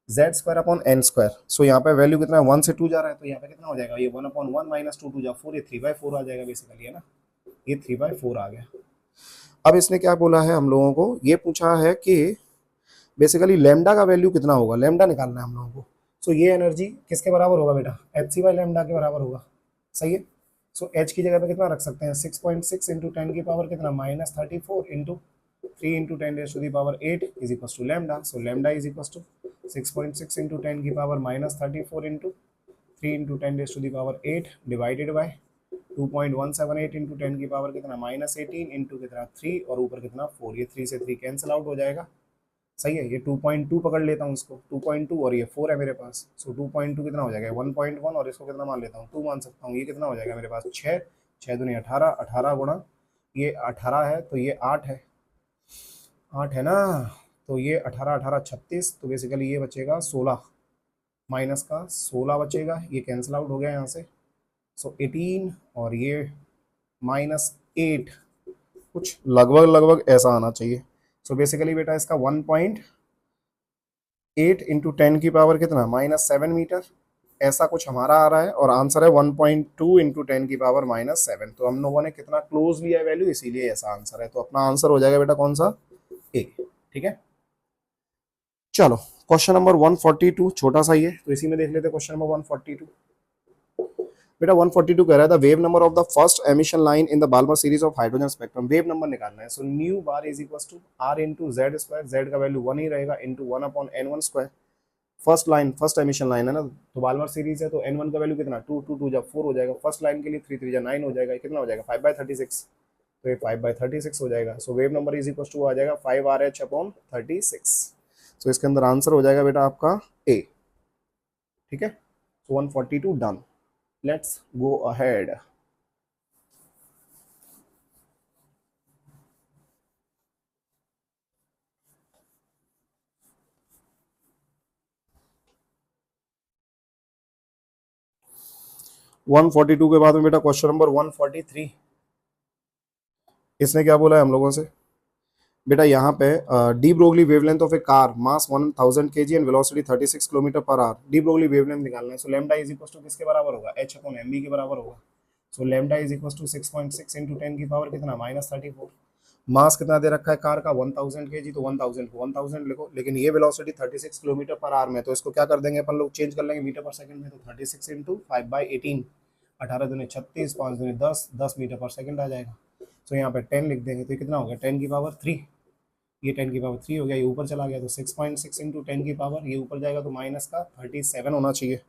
Z square upon N square. So यहाँ पे वैल्यू कितना है 1 से 2 जा रहा है, तो यहाँ पे कितना हो जाएगा, ये 1/1 -2 2 जा 4, ये 3/4 आ जाएगा बेसिकली, है ना, ये 3/4 आ गया। अब इसने क्या बोला है हम लोगों को, ये पूछा है कि बेसिकली लेमडा का वैल्यू कितना होगा, लेमडा निकालना है हम लोगों को। सो ये एनर्जी किसके बराबर होगा बेटा, एच सी बाई लेमडा के बराबर होगा, सही है। सो एच की जगह पे कितना रख सकते हैं 6.6 इंटू 10 की पावर कितना -34 into 3 into 10 raise to the power 8 is equal to lambda. So lambda is equal to 6.6 into 10 की power -34 into 3 into 10 raise to the power 8 divided by 2.178 into 10 की पावर कितना -18 इंटू कितना 3 और ऊपर कितना 4, ये 3 से 3 कैंसिल आउट हो जाएगा, सही है। ये 2.2 पकड़ लेता हूँ इसको, 2.2 और ये 4 है मेरे पास। सो 2.2 कितना हो जाएगा 1.1 और इसको कितना मान लेता हूँ 2 मान सकता हूँ, ये कितना हो जाएगा मेरे पास 6, 6 दूनी 18, 18 गुणा ये 18 है तो ये 8 है, 8 है ना, तो ये 18 18 36, तो बेसिकली ये बचेगा 16, माइनस का 16 बचेगा, ये कैंसिल आउट हो गया यहाँ से। सो 18 और ये -8, कुछ लगभग लगभग ऐसा आना चाहिए। सो बेसिकली बेटा इसका 1.8 इंटू 10 की पावर कितना -7 मीटर, ऐसा कुछ हमारा आ रहा है, और आंसर है 1.2 इंटू 10 की पावर -7। तो हम लोगों ने कितना क्लोज लिया है वैल्यू, इसीलिए ऐसा आंसर है। तो अपना आंसर हो जाएगा बेटा कौन सा, ए। ठीक है, चलो क्वेश्चन नंबर 142 छोटा सा ही है तो इसी में देख लेते हैं। क्वेश्चन नंबर 142 बेटा 142 कह रहा था wave number of the first emission line in the Balmer series of hydrogen spectrum, wave number निकालना है। So nu bar is equal to R into Z square, Z का वैल्यू 1 ही रहेगा into 1/n1 square. First line first emission line है ना, तो Balmer series है तो n1 का वैल्यू कितना 2 2 2 जा 4 हो जाएगा, फर्स्ट लाइन के लिए 3 3 जा 9 हो जाएगा, कितना हो जाएगा 5/36, तो ये 5/36 हो जाएगा। So wave number is equal to आ जाएगा 5RH/36। सो इसके अंदर आंसर हो जाएगा बेटा आपका ए। ठीक है, सो 142 done. Let's go ahead. One forty two के बाद में बेटा क्वेश्चन नंबर 143। इसने क्या बोला है हम लोगों से, बेटा यहाँ पे de Broglie wavelength of a car mass 1000 kg and velocity 36 kilometre per hour, de Broglie wavelength निकालना है। So lambda is equal to किसके बराबर होगा, एच अपॉन एम बी के बराबर होगा। So lambda is equal to 6.6 into 10 की power कितना -34, मास कितना दे रखा है कार का 1000 kg, तो 1000 को 1000 लिखो, लेकिन ये वेलोसिटी 36 किलोमीटर पर आवर में, तो इसको क्या कर देंगे अपन लोग, चेंज कर लेंगे मीटर पर सेकंड में। तो 36 इंटू 5/18, 18 दूनी 36, 5 दूनी 10, 10 मीटर पर सेकंड आ जाएगा। सो यहाँ पे 10 लिख देंगे तो कितना हो गया 10 की पावर 3, ये 10 की पावर 3 हो गया, ये ऊपर चला गया तो 6.6 इंटू 10 की पावर, ये ऊपर जाएगा तो माइनस का 37 होना चाहिए,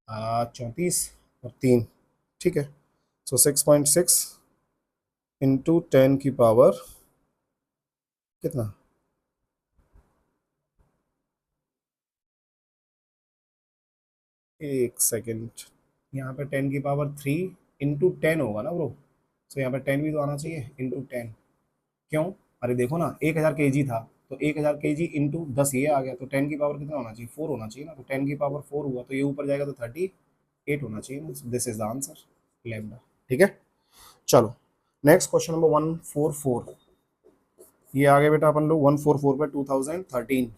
34 और 3, ठीक है। सो 6.6 इंटू 10 की पावर कितना, एक सेकेंड, यहाँ पे 10 की पावर 3 इंटू 10 होगा ना ब्रो, तो यहाँ पे 10 भी तो आना चाहिए इंटू 10। क्यों, अरे देखो ना 1000 kg था, तो 1000 kg इंटू 10 ये आ गया, तो 10 की पावर कितना होना चाहिए, 4 होना चाहिए ना, तो 10 की पावर 4 हुआ तो ये ऊपर जाएगा तो 38 होना चाहिए ना, this is the answer lambda, ठीक है। चलो नेक्स्ट क्वेश्चन नंबर 144, ये आ गया बेटा अपन लोग 144 पे 2013।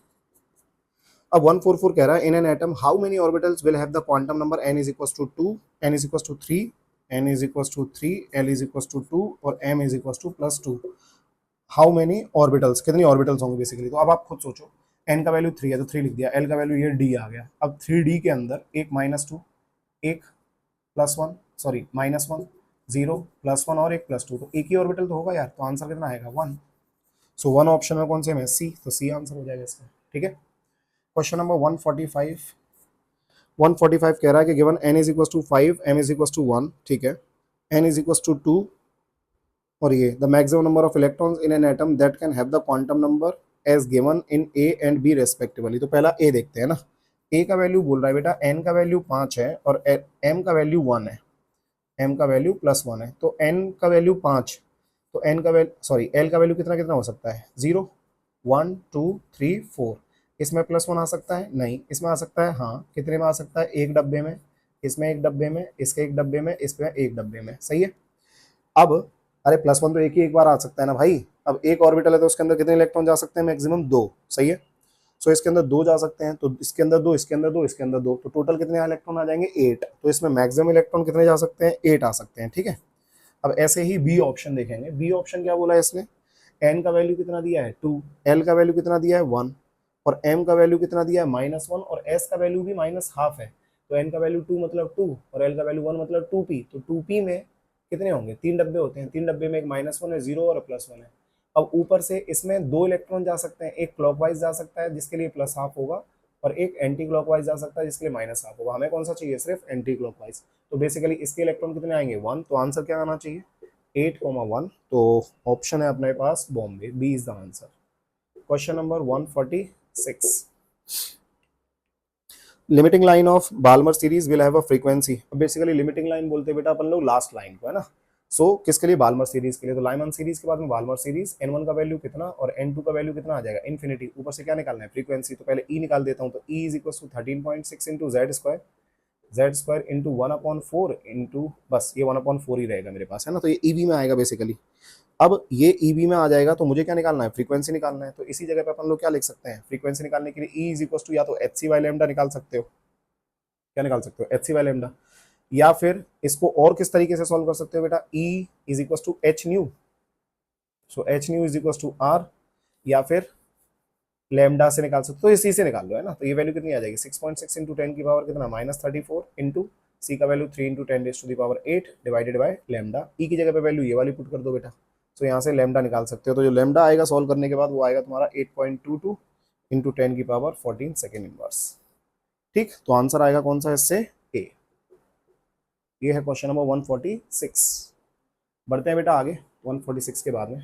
अब 144 कह रहा है in an atom how many orbitals will have the quantum number n is equals to 2, n is equals to 3, n is equals to 3, l is equals to 2 और m is equals to +2। How many orbitals, कितनी orbitals होंगे basically, तो अब आप खुद सोचो, n का value 3 है तो 3 लिख दिया, l का वैल्यू ये d आ गया, अब 3d के अंदर एक -2, एक +1, सॉरी -1, 0 +1 और एक +2, तो एक ही ऑर्बिटल तो होगा यार, तो आंसर कितना आएगा 1। सो 1 ऑप्शन में कौन से में सी, तो सी आंसर हो जाएगा इसका, ठीक है। क्वेश्चन नंबर 145, 145 कह रहा है कि given n is equal to 5, m is equal to 1, ठीक है, n इज इक्वल टू 2 और ये the maximum number of electrons in an atom that can have the quantum number as given in A and B respectively. तो पहला ए देखते हैं ना, ए का वैल्यू बोल रहा है बेटा n का वैल्यू 5 है और m का वैल्यू 1 है, m का वैल्यू +1 है, तो n का वैल्यू 5, तो n का वैल्यू सॉरी l का वैल्यू कितना कितना हो सकता है 0, 1 2 3 4, इसमें +1 आ सकता है नहीं, इसमें आ सकता है हाँ, कितने में आ सकता है, एक डब्बे में, इसमें एक डब्बे में, इसके एक डब्बे में, इसमें एक डब्बे में, सही है। अब अरे +1 तो एक ही एक बार आ सकता है ना भाई, अब एक ऑर्बिटल है तो उसके अंदर कितने इलेक्ट्रॉन जा सकते हैं, मैक्सिमम 2, सही है। सो इसके अंदर 2 जा सकते हैं, तो इसके अंदर 2, इसके अंदर 2, इसके अंदर 2, तो टोटल कितने इलेक्ट्रॉन आ जाएंगे 8, तो इसमें मैक्सिमम इलेक्ट्रॉन कितने जा सकते हैं 8 आ सकते हैं, ठीक है। अब ऐसे ही बी ऑप्शन देखेंगे, बी ऑप्शन क्या बोला है इसने, एन का वैल्यू कितना दिया है 2, एल का वैल्यू कितना दिया है 1 और एम का वैल्यू कितना दिया है -1 और एस का वैल्यू भी -½ है, तो एन का वैल्यू 2 मतलब 2 और एल का वैल्यू 1 मतलब 2p, तो 2p में कितने होंगे, 3 डब्बे होते हैं, 3 डब्बे में एक -1 है, 0 और +1 है। अब ऊपर से इसमें 2 इलेक्ट्रॉन जा सकते हैं, एक क्लॉकवाइज जा सकता है जिसके लिए +½ होगा और एक एंटी क्लॉकवाइज जा सकता है जिसके लिए -½ होगा, हमें कौन सा चाहिए, सिर्फ एंटी क्लॉकवाइज, तो बेसिकली इसके इलेक्ट्रॉन कितने आएंगे 1, तो आंसर क्या आना चाहिए 8,1, तो ऑप्शन है अपने पास बॉम्बे, B is the answer. Question number 146, limiting line of Balmer series will have a frequency. Basically limiting line बोलते हैं बेटा अपन लोग लास्ट लाइन को, है ना। सो किसके लिए, बाल्मर सीरीज के लिए, तो लाइमन सीरीज के बाद में बाल्मर सीरीज, n1 का वैल्यू कितना और n2 का वैल्यू कितना आ जाएगा इन्फिनिटी, ऊपर से क्या निकालना है फ्रीक्वेंसी, तो पहले e निकाल देता हूँ, तो e is equal to 13.6 into Z square into 1/4 into, बस ये 1/4 ही रहेगा मेरे पास, है ना, तो ये ईबी में आएगा बेसिकली। अब ये ईबी में आ जाएगा तो मुझे क्या निकालना है, फ्रीक्वेंसी निकालना है, तो इसी जगह पे अपन लोग क्या लिख सकते हैं, फ्रीक्वेंसी निकालने के लिए ई इज इक्वल टू या तो एच सी वाई लेमडा निकाल सकते हो, क्या निकाल सकते हो एच सी वाई लेमडा, या फिर इसको और किस तरीके से सॉल्व कर सकते हो बेटा, E is equal to h nu, so h nu is equal to R, या फिर लेमडा से निकाल सकते हो, तो इसी से निकाल लो, है ना, तो ये वैल्यू कितनी आ जाएगी 6.6 इंटू 10 की पावर कितना -34 इंटू सी का value 3 into 10⁻⁸ divided by lambda, E की जगह पे वैल्यू ये वाली पुट कर दो बेटा, तो यहाँ से लेमडा निकाल सकते हो, तो जो लेमडा आएगा सॉल्व करने के बाद वो आएगा तुम्हारा 8.22 इंटू 10⁻14 सेकेंड इनवर्स, ठीक, तो आंसर आएगा कौन सा इससे, ए। ये है क्वेश्चन नंबर 146। बढ़ते हैं बेटा आगे 146 के बाद में।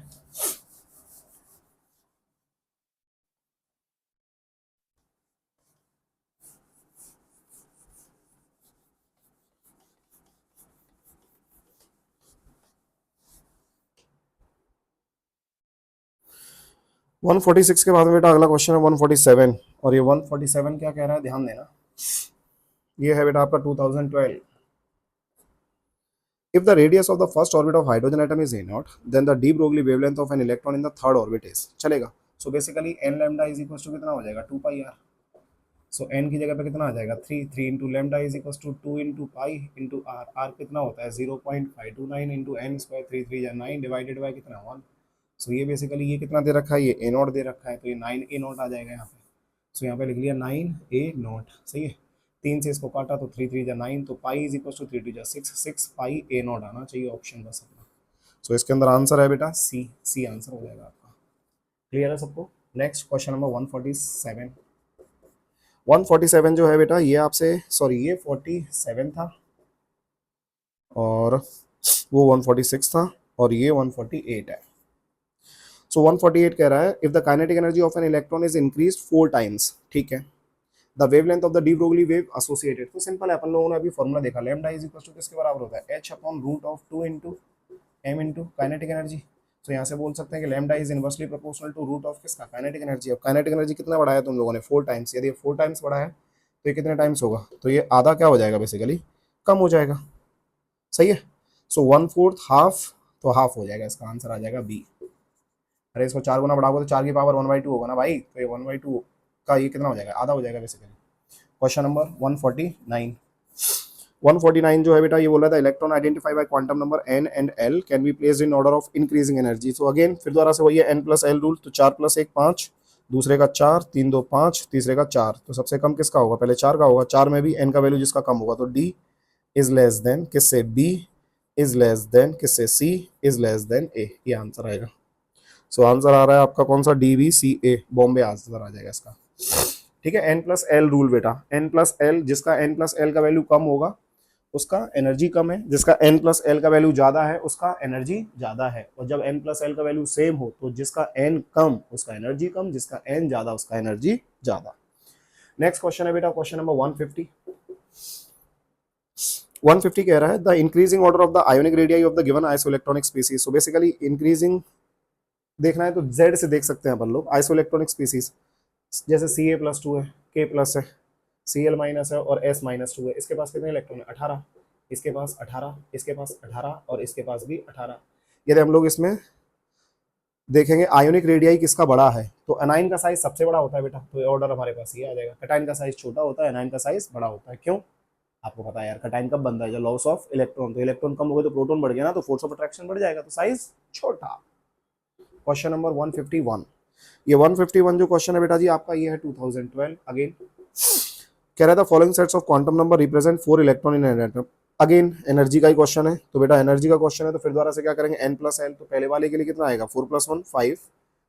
146 के बाद में बेटा अगला क्वेश्चन है 147, और ये 147 क्या कह रहा है ध्यान देना, ये है बेटा आपका 2012। If the radius of the first orbit of hydrogen atom is a naught, then the de Broglie wavelength of an electron in the third orbit is, चलेगा। So basically n lambda is equals to कितना हो जाएगा 2 pi r, so n की जगह पे कितना आ जाएगा 3 into lambda is equals to 2 into pi into r, r कितना होता है 0.529 into n square, 3 3 या 9 डिवाइडेड बाय कितना 1, सो ये बेसिकली ये कितना दे रखा है, ये a नॉट दे रखा है, तो ये 9a0 आ जाएगा यहाँ पे, सो यहाँ पे लिख लिया 9a0, सही है, 3 से इसको काटा तो 3 3 जा 9, तो पाई इज इक्वल टू 3 2 जा 6, 6 पाई a0 आना चाहिए ऑप्शन बस अपना, सो इसके अंदर आंसर है बेटा सी, सी आंसर हो जाएगा आपका। क्लियर है सबको? Next question number 147। 147 जो है बेटा ये आपसे, सॉरी ये 47 था और वो 146 था और ये 148 है। सो 148 कह रहा है if the kinetic energy of an electron is increase 4 times, ठीक है, the wavelength of the de Broglie wave associated. तो सिंपल है, अपन लोगों ने अभी फॉर्मूला देखा, लैम्डा इज इक्वल टू किसके बराबर होता है, h upon root of 2 into m into kinetic energy. तो यहाँ से बोल सकते हैं कि lambda is inversely proportional to root of किसका, काइनेटिक एनर्जी। अब काइनेटिक एनर्जी कितना बढ़ाया तुम लोगों ने, 4 टाइम्स। यदि 4 टाइम्स बढ़ा है तो ये कितने टाइम्स होगा, तो ये आधा क्या हो जाएगा बेसिकली, कम हो जाएगा। सही है। सो 1/4 हाफ, तो हाफ हो जाएगा, इसका आंसर आ जाएगा बी। अरे इसको 4 गुना बढ़ाओगे तो 4 की पावर 1/2 होगा ना भाई, तो ये 1/2 का ये कितना हो जाएगा, आधा हो जाएगा बेसिकली। Question number 149। 149 जो है बेटा ये बोल रहा था electron identify bye quantum number n and l can be placed in order of increasing energy. So again फिर दोबारा से वही है n+l रूल। तो 4 + 1 5, दूसरे का 4, 3 2 5, तीसरे का 4। तो सबसे कम किसका होगा, पहले 4 का होगा। 4 में भी n का वैल्यू जिसका कम होगा तो d इज लेस देन किससे, b इज लेस देन किससे, c is less than a। ये आंसर आएगा। सो आंसर आ रहा है आपका कौन सा, डी बी सी ए, बॉम्बे आंसर आ जाएगा इसका। ठीक है, n+l रूल बेटा, n+l, जिसका n+l का वैल्यू कम होगा उसका एनर्जी कम है, जिसका n+l का वैल्यू ज्यादा है उसका एनर्जी ज्यादा है। और जब n+l का वैल्यू सेम हो तो जिसका n कम उसका एनर्जी कम, जिसका n ज्यादा उसका एनर्जी ज्यादा। नेक्स्ट क्वेश्चन है बेटा क्वेश्चन नंबर 150। 150 कह रहा है the increasing order of the ionic radii of the given isoelectronic species. So basically increasing देखना है तो Z से देख सकते हैं अपन लोग, आइसोइलेक्ट्रॉनिक स्पीसीज जैसे Ca+2 है, K+ है, Cl- है और S-2 है। इसके पास कितने इलेक्ट्रॉन है, 18। इसके पास 18, इसके पास 18 और इसके पास भी 18। यदि हम लोग इसमें देखेंगे आयोनिक रेडियाई किसका बड़ा है, तो एनाइन का साइज सबसे बड़ा होता है बेटा, तो ऑर्डर हमारे पास ये आ जाएगा। कटाइन का साइज छोटा होता है, एनाइन का साइज बड़ा होता है। क्यों, आपको पता है यार, कटाइन कब बनता है, जब लॉस ऑफ इलेक्ट्रॉन, तो इलेक्ट्रॉन कम हो गए तो प्रोटॉन बढ़ गया ना, तो फोर्स ऑफ अट्रैक्शन बढ़ जाएगा, तो साइज छोटा। Question number 151। ये 151 जो क्वेश्चन है बेटा जी आपका ये है 2012। अगेन कह रहा था following sets of quantum number represent 4 electron in an atom. Again energy का ही क्वेश्चन है, तो बेटा एनर्जी का क्वेश्चन है तो फिर दोबारा से क्या करेंगे, n+l। तो पहले वाले के लिए कितना आएगा, 4 + 1 5,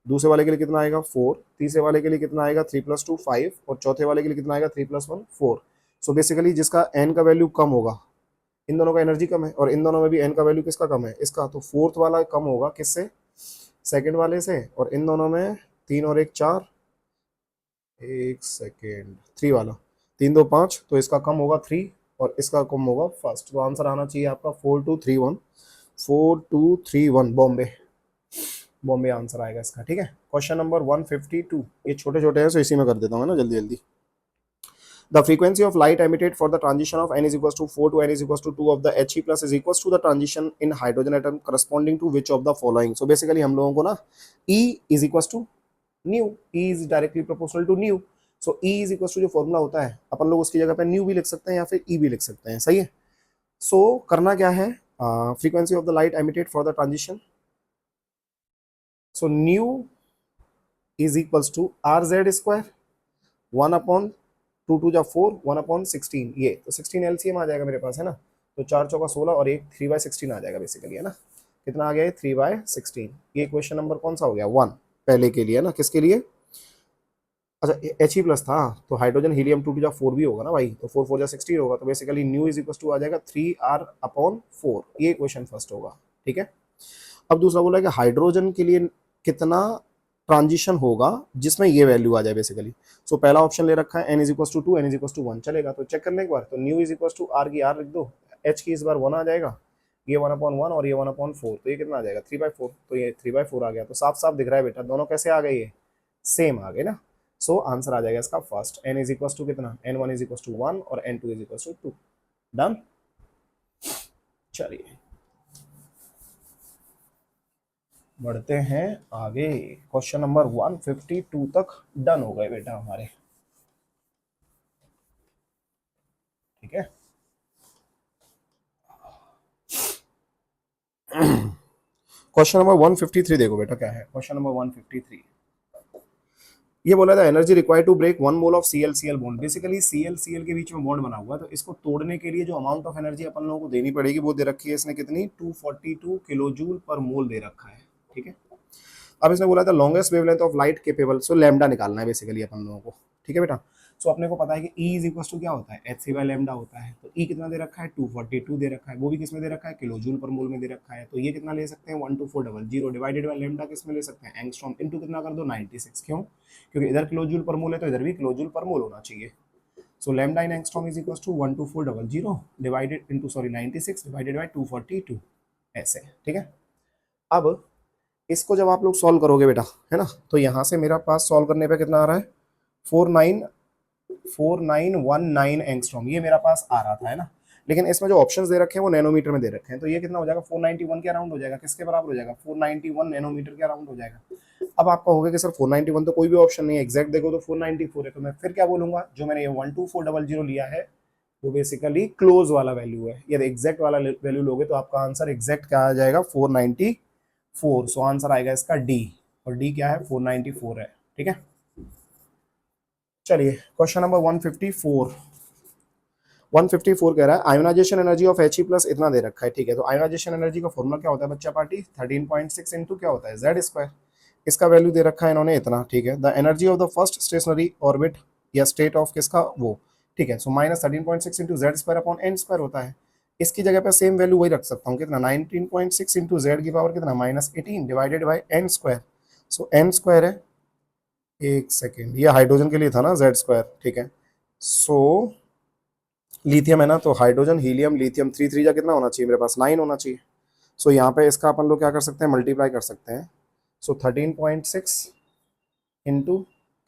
दूसरे वाले के लिए कितना आएगा 4, तीसरे वाले के लिए कितना आएगा 3 + 2 5 और चौथे वाले के लिए कितना आएगा 3 + 1 4। सो बेसिकली जिसका n का वैल्यू कम होगा, इन दोनों का एनर्जी कम है और इन दोनों में भी n का वैल्यू किसका कम है, इसका, तो फोर्थ वाला कम होगा किससे, सेकंड वाले से। और इन दोनों में 3 और 1 4, एक सेकेंड, 3 वाला, 3 2 5, तो इसका कम होगा 3 और इसका कम होगा फर्स्ट। तो आंसर आना चाहिए आपका 4231, 4231 बॉम्बे, बॉम्बे आंसर आएगा इसका। ठीक है, क्वेश्चन नंबर 152। ये छोटे छोटे हैं तो इसी में कर देता हूँ ना जल्दी जल्दी। The frequency of light emitted for the transition of n is equals to 4 to n is equals to 2 of the He plus is equals to the transition in hydrogen atom corresponding to which of the following। So basically हम लोगों को ना E is equals to new, E is directly proportional to new. So E is equals to जो formula होता है अपन लोग उसकी जगह पे न्यू भी लिख सकते हैं या फिर E भी लिख सकते हैं। सही है। सो करना क्या है, frequency of the light emitted for the transition, so nu is equals to RZ², 1/2 × 4, 1/16। ये तो 16 LCM आ जाएगा मेरे पास, है ना। तो 4 चौका 16 और एक 3/16 आ जाएगा बेसिकली, है ना। कितना आ गया, 3/16। ये क्वेश्चन नंबर कौन सा हो गया, 1 पहले के लिए, है ना। किसके लिए, अच्छा He+ था तो हाइड्रोजन हीलियम 2 × 4 भी होगा ना भाई, तो 4 4 16 होगा। तो basically nu is equal to आ जाएगा 3R/4। ये क्वेश्चन फर्स्ट होगा। ठीक है। अब दूसरा बोला कि हाइड्रोजन के लिए कितना ट्रांजिशन होगा जिसमें ये वैल्यू आ जाए बेसिकली। सो पहला ऑप्शन ले रखा है n is equal to 2, n is equal to 1 चलेगा। तो चेक करने एक बार, तो nu is equal to R की R लिख दो, H की इस बार 1 आ जाएगा, ये 1/1 और ये 1/4, तो ये कितना आ जाएगा 3/4। तो ये 3/4 आ गया। तो साफ साफ दिख रहा है बेटा दोनों कैसे आ गए, ये सेम आ गए ना। सो आंसर आ जाएगा इसका first, n is equal to कितना, n1 इज इक्वल टू 1 और n2 is equal to 2। Done. चलिए बढ़ते हैं आगे। क्वेश्चन नंबर 152 तक डन हो गए बेटा हमारे। ठीक है। क्वेश्चन नंबर 153 देखो बेटा क्या है। क्वेश्चन नंबर 153 ये बोला था energy required to break 1 mole of ClCl bond. Basically ClCl के बीच में बॉन्ड बना हुआ है, तो इसको तोड़ने के लिए जो अमाउंट ऑफ एनर्जी अपन लोगों को देनी पड़ेगी वो दे रखी है इसने, कितनी, 242 किलो जूल पर मोल दे रखा है। ठीक है। अब इसने बोला था longest wavelength of light capable, so lambda निकालना है बेसिकली अपन लोगों को, ठीक है बेटा। सो अपने को पता है कि E इज इक्वल टू क्या होता है, एच सी बाई लैम्डा होता है। तो E कितना दे रखा है, 242 दे रखा है, वो भी किस में दे रखा है, किलो जूल पर मोल में दे रखा है। तो ये कितना ले सकते हैं, 12400 डिवाइडेड बाई लैम्डा किस में ले सकते हैं, एंगस्ट्रॉम, इनटू कितना कर दो 96। क्यों, क्योंकि इधर किलो जूल पर मोल है तो इधर भी किलो जूल पर मोल होना चाहिए। So lambda in angstrom is equal to 12400 divided into sorry 96 divided by 242, ऐसे, ठीक है। अब इसको जब आप लोग सॉल्व करोगे बेटा, है ना, तो यहाँ से मेरा पास सॉल्व करने पे कितना आ रहा है, 4919 एंगस्ट्रॉम ये मेरा पास आ रहा था, है ना। लेकिन इसमें जो ऑप्शंस दे रखे हैं वो नैनोमीटर में दे रखे हैं, तो ये कितना हो जाएगा, 491 के अराउंड हो जाएगा, किसके बराबर हो जाएगा, 491 नैनोमीटर के अराउंड हो जाएगा। अब आपका होगा कि सर 491 तो कोई भी ऑप्शन नहीं है, एग्जैक्ट देखो तो 494 है, तो मैं फिर क्या बोलूंगा, जो मैंने ये 12400 लिया है वो बेसिकली क्लोज वाला वैल्यू है। यदि एग्जैक्ट वाला वैल्यू लोगे तो आपका आंसर एग्जैक्ट क्या आ जाएगा, 494। सो आंसर आएगा इसका डी, और डी क्या है, 494 है, ठीक है। चलिए क्वेश्चन नंबर 154। 154 कह रहा है ionisation energy of He plus इतना दे रखा है, ठीक है। तो आयोनाइजेशन एनर्जी का फॉर्मूला क्या होता है बच्चा पार्टी, 13.6 इंटू क्या होता है, जेड स्क्वायर। इसका वैल्यू दे रखा है इन्होंने इतना, ठीक है। The energy of the first stationary orbit या स्टेट ऑफ किसका वो, ठीक है। So minus 13.6 into Z square upon N square होता है। इसकी जगह पे सेम वैल्यू वही रख सकता हूँ, कितना 19.6 इंटू जेड की पावर कितना minus 18 divided by n square. So n square है, एक सेकेंड, ये हाइड्रोजन के लिए था ना जेड स्क्वायर, ठीक है। सो लिथियम है ना, तो हाइड्रोजन हीलियम लिथियम 3 3 जा कितना होना चाहिए मेरे पास, 9 होना चाहिए। सो यहाँ पे इसका अपन लोग क्या कर सकते हैं, मल्टीप्लाई कर सकते हैं। सो 13.6 इंटू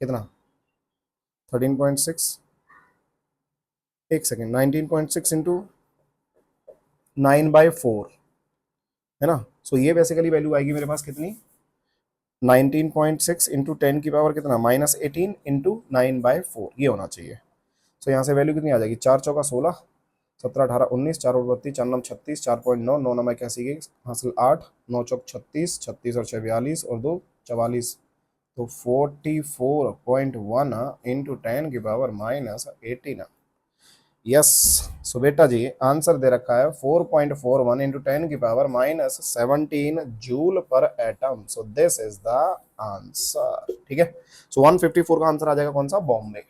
कितना, 13.6, एक सेकेंड, 19.6 इंटू 9/4, है ना। सो ये बेसिकली वैल्यू आएगी मेरे पास कितनी, 19.6 इंटू 10 की पावर कितना माइनस 18 इंटू 9/4, ये होना चाहिए। सो यहाँ से वैल्यू कितनी आ जाएगी, 4 चौका 16, 17 18 19, 4 और 32, 4 9 36, 4.9, 9 9 इक्यासी की हासिल 8, 9 चौक 36, 36 और 6 42 और 2 44, तो 44.1 इंटू 10 की पावर माइनस 18। यस, सो बेटा जी आंसर दे रखा है 4.41 इंटू 10 की पावर माइनस 17 जूल पर atom. So this is the answer, ठीक है। सो 154 का आंसर आ जाएगा कौन सा, बॉम्बे।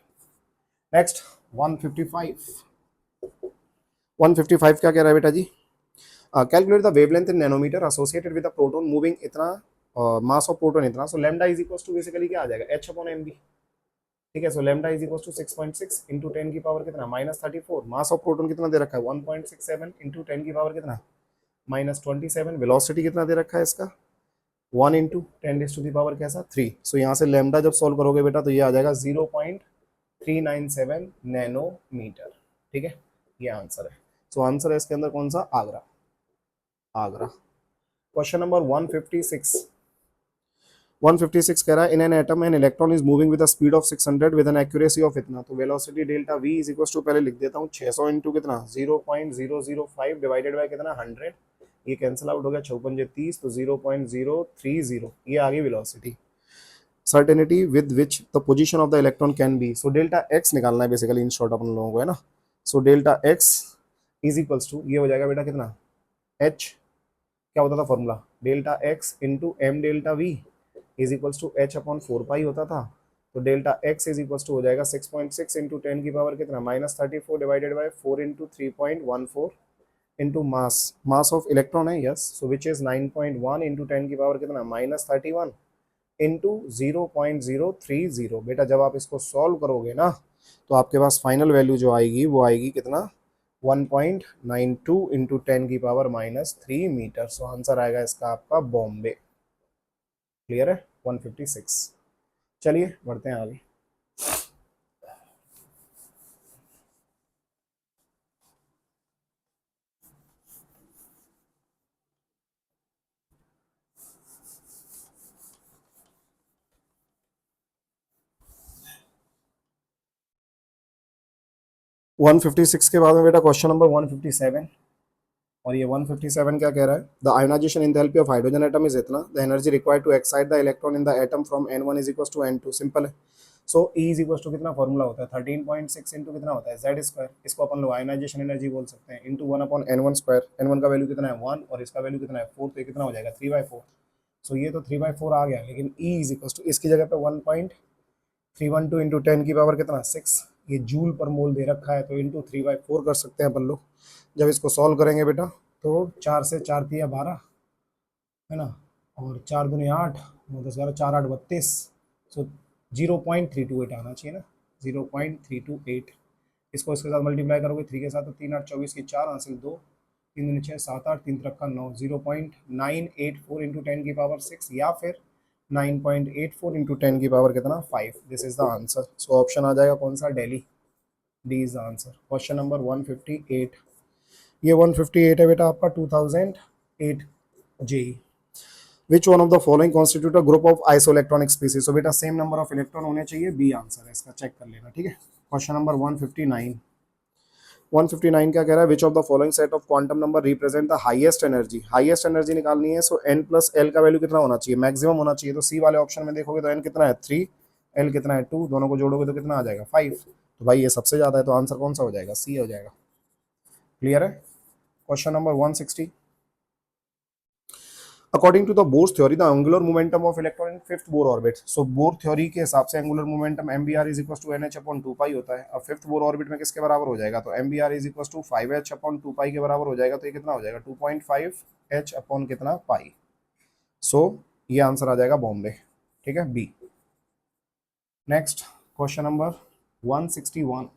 नेक्स्ट 155। 155 क्या कह रहा है बेटा जी, calculate the wavelength in nanometer associated with the proton moving इतना, मास ऑफ प्रोटॉन इतना। सो lambda is equal to basically क्या आ जाएगा, h अपॉन mv, ठीक है। So lambda is equal to 6.6 into 10 की पावर कितना माइनस 34। मास ऑफ प्रोटॉन कितना दे रखा है, 1.67 इंटू 10 की पावर कितना माइनस 27। वेलोसिटी कितना दे रखा है इसका, 1 into 10 raise to the power कैसा 3। सो यहाँ से लैम्डा जब सॉल्व करोगे बेटा तो ये आ जाएगा 0.397 नैनोमीटर, ठीक है। ये आंसर है। सो आंसर है इसके अंदर कौन सा, आगरा, आगरा। Question number 156। 156 कह रहा है in an atom an electron is moving with the speed of 600 with an accuracy of इतना। तो velocity delta v is equal to, पहले लिख देता हूँ 600 इंटू कितना 0.005 डिवाइडेड बाय कितना 100, ये कैंसिल आउट हो गया, 54 30, तो 0.030, ये आ गई velocity. Certainty with which the position of the electron can be. So delta x निकालना है बेसिकली इन शॉर्ट अपन लोगों को, है ना। So delta x is equals to, ये हो जाएगा बेटा कितना, h क्या होता था formula, delta x into M delta v is equals to h upon 4 pi होता था। तो delta x is equals to हो जाएगा 6.6 इंटू 10 की पावर कितना minus 34 divided by 4 into 3.14 into mass, mass of electron है, yes. So which is 9.1 into 10 की power कितना माइनस 31 इंटू 0.030। बेटा जब आप इसको सॉल्व करोगे ना तो आपके पास फाइनल वैल्यू जो आएगी वो आएगी कितना, 1.92 इंटू 10 की power minus 3 metre. So answer आएगा इसका आपका बॉम्बे। क्लियर है 156। चलिए बढ़ते हैं आगे। वन फिफ्टी सिक्स के बाद में बेटा क्वेश्चन नंबर 157। और ये 157 क्या कह रहा है, the ionization enthalpy of hydrogen atom is इतना, the energy required to excite the electron in the atom from n1 is equal to n2। Simple है। So E is equal to कितना formula होता है 13.6 इंटू कितना होता है Z square, इसको अपन लोग आयोनाइजेशन एनर्जी बोल सकते हैं, into 1 upon n1 square. n1 का वैल्यू कितना है 1 और इसका वैल्यू कितना है 4, तो ये कितना हो जाएगा 3/4। सो ये तो 3/4 आ गया, लेकिन E इज इक्वल टू इसकी जगह पे 1.312 इंटू 10 की पावर कितना 6, ये जूल पर मोल दे रखा है, तो इंटू 3/4 कर सकते हैं अपन लोग। जब इसको सॉल्व करेंगे बेटा तो 4 से 4 तिया 12 है ना, और 4 दूनी 8, 9 10 11, 4 8 32, सो 0.328 आना चाहिए ना, 0.328। इसको इसके साथ मल्टीप्लाई करोगे 3 के साथ तो 3 8 24 की 4 हासिल 2, 3 दूनी 6 7 8, 3 रखा 9, 0.984 इंटू 10 की पावर 6, या फिर 9.84 इंटू 10 की पावर कितना 5। This is the answer. So option आ जाएगा कौन सा, दिल्ली। D is the answer. Question number 158, ये 158 है बेटा आपका 2008 JEE. Which one of the following constitute a group of isoelectronic species. सो बेटा सेम नंबर ऑफ इलेक्ट्रॉन होने चाहिए, बी आंसर है इसका, चेक कर लेना, ठीक है। क्वेश्चन नंबर 159, 159 क्या कह रहा है, which of the following set of quantum number represent the highest energy. Highest energy निकालनी है, सो n प्लस एल का वैल्यू कितना होना चाहिए, मैक्सिमम होना चाहिए। तो सी वाले ऑप्शन में देखोगे तो n कितना है 3, एल कितना है 2, दोनों को जोड़ोगे तो कितना आ जाएगा 5। तो भाई ये सबसे ज्यादा है, तो आंसर कौन सा हो जाएगा, सी हो जाएगा। क्लियर है। Question number 160, according to the Bohr's theory the angular momentum of electron in fifth Bohr orbit. So Bohr theory के हिसाब से angular momentum mvr is equal to nh upon 2 pi होता है। अब फिफ्थ बोर ऑर्बिट में किसके बराबर हो जाएगा, तो mvr is equal to 5h upon 2 pi के बराबर हो जाएगा। तो ये कितना हो जाएगा 2.5h अपॉन कितना पाई। सो ये आंसर आ जाएगा बॉम्बे, ठीक है, बी। नेक्स्ट क्वेश्चन नंबर 161,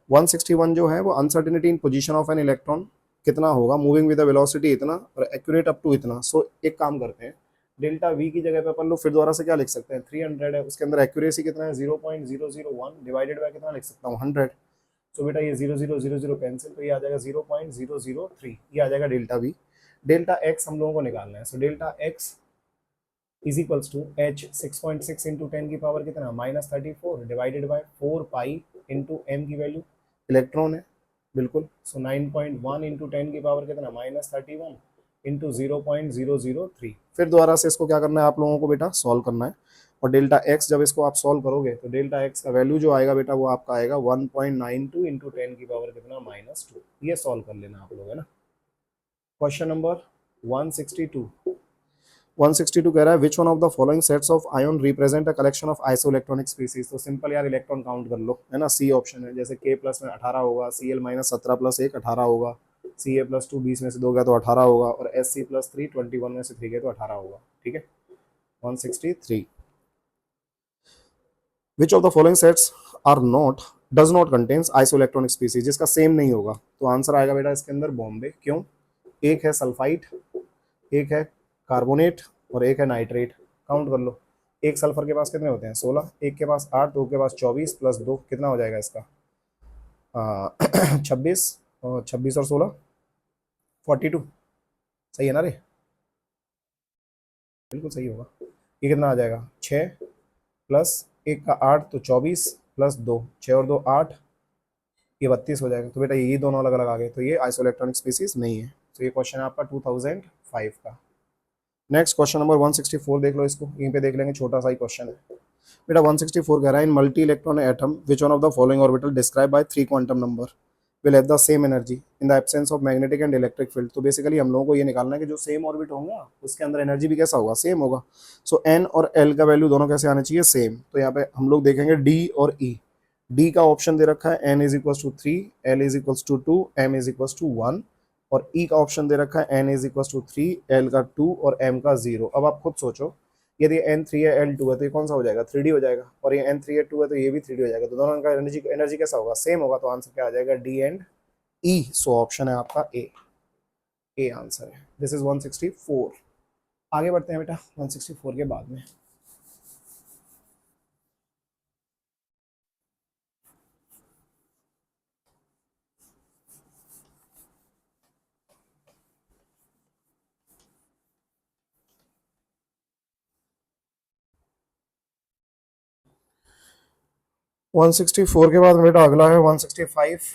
161 जो है वो uncertainty in position of an electron कितना होगा, मूविंग विद द वेलोसिटी इतना और एक्यूरेट अप टू इतना। सो एक काम करते हैं, डेल्टा वी की जगह पे अपन लोग फिर दोबारा से क्या लिख सकते हैं, 300 है, उसके अंदर एक्यूरेसी कितना है 0.001 डिवाइडेड बाय कितना लिख सकता हूँ 100। सो बेटा ये 0000 कैंसिल, तो ये आ जाएगा 0.003, ये आ जाएगा डेल्टा वी। डेल्टा एक्स हम लोगों को निकालना है, so delta x is equals to h 6.6 into 10 की पावर कितना -34 divided by 4 pi into m की वैल्यू इलेक्ट्रॉन है बिल्कुल। सो 9.1 इंटू 10 की पावर कितना -31 इंटू 0.003। फिर दोबारा से इसको क्या करना है आप लोगों को बेटा, सॉल्व करना है। और डेल्टा एक्स जब इसको आप सॉल्व करोगे तो डेल्टा एक्स का वैल्यू जो आएगा बेटा वो आपका आएगा 1.92 इंटू 10 की पावर कितना -2। ये सॉल्व कर लेना आप लोग, है ना। क्वेश्चन नंबर 162, 162 कह रहा है विच one of the following sets of ion represent a collection of isoelectronic species. तो सिंपल यार इलेक्ट्रॉन काउंट कर लो, है ना, सी ऑप्शन है। जैसे के प्लस में 18 होगा, सी एल माइनस 17 प्लस 1 18 होगा, सी ए प्लस 2 20 में से 2 गया तो 18 होगा, और एस सी प्लस 3 21 में से 3 गया तो 18 होगा, ठीक है। 163, which of the following sets are not does not contains isoelectronic species, जिसका सेम नहीं होगा। तो आंसर आएगा बेटा इसके अंदर बॉम्बे। क्यों, एक है सल्फाइड, एक है कार्बोनेट और एक है नाइट्रेट। काउंट कर लो, एक सल्फर के पास कितने होते हैं 16, एक के पास 8, दो के पास 24 प्लस 2 कितना हो जाएगा इसका 26, और 26 और 16 42। सही है ना रे, बिल्कुल सही होगा। ये कितना आ जाएगा 6 प्लस 1 का 8 तो 24 प्लस 2, 6 और 2 8, ये 32 हो जाएगा। तो बेटा ये दोनों अलग अलग आ गए, तो ये आइसोइलेक्ट्रॉनिक स्पीसीज नहीं है। तो ये क्वेश्चन है आपका 2005 का। नेक्स्ट क्वेश्चन नंबर 164 देख लो, इसको यहीं पे देख लेंगे, छोटा सा ही क्वेश्चन है बेटा। 164 कह रहा है in multi electron atom which one of the following orbital describe by 3 quantum number will have the same energy in the absence of magnetic and electric field. तो बेसिकली हम लोगों को ये निकालना है कि जो सेम ऑर्बिट होगा उसके अंदर एनर्जी भी कैसा होगा, सेम होगा। सो एन और एल का वैल्यू दोनों कैसे आने चाहिए, सेम। तो यहाँ पे हम लोग देखेंगे डी और ई। डी का ऑप्शन दे रखा है n is equal to 3, l is equal to 2, m is equal to 1, और ई का ऑप्शन दे रखा है n is equal to 3, l का 2 और एम का 0। अब आप खुद सोचो, यदि एन 3 है एल 2 है तो ये कौन सा हो जाएगा 3D हो जाएगा, और ये एन 3 है 2 है तो ये भी 3D हो जाएगा। तो दोनों का एनर्जी एनर्जी कैसा होगा, सेम होगा। तो आंसर क्या आ जाएगा, D and E. So option है आपका ए, ए आंसर है। This is 164। आगे बढ़ते हैं बेटा 164 के बाद में। वन सिक्सटी फोर के बाद बेटा अगला है 165,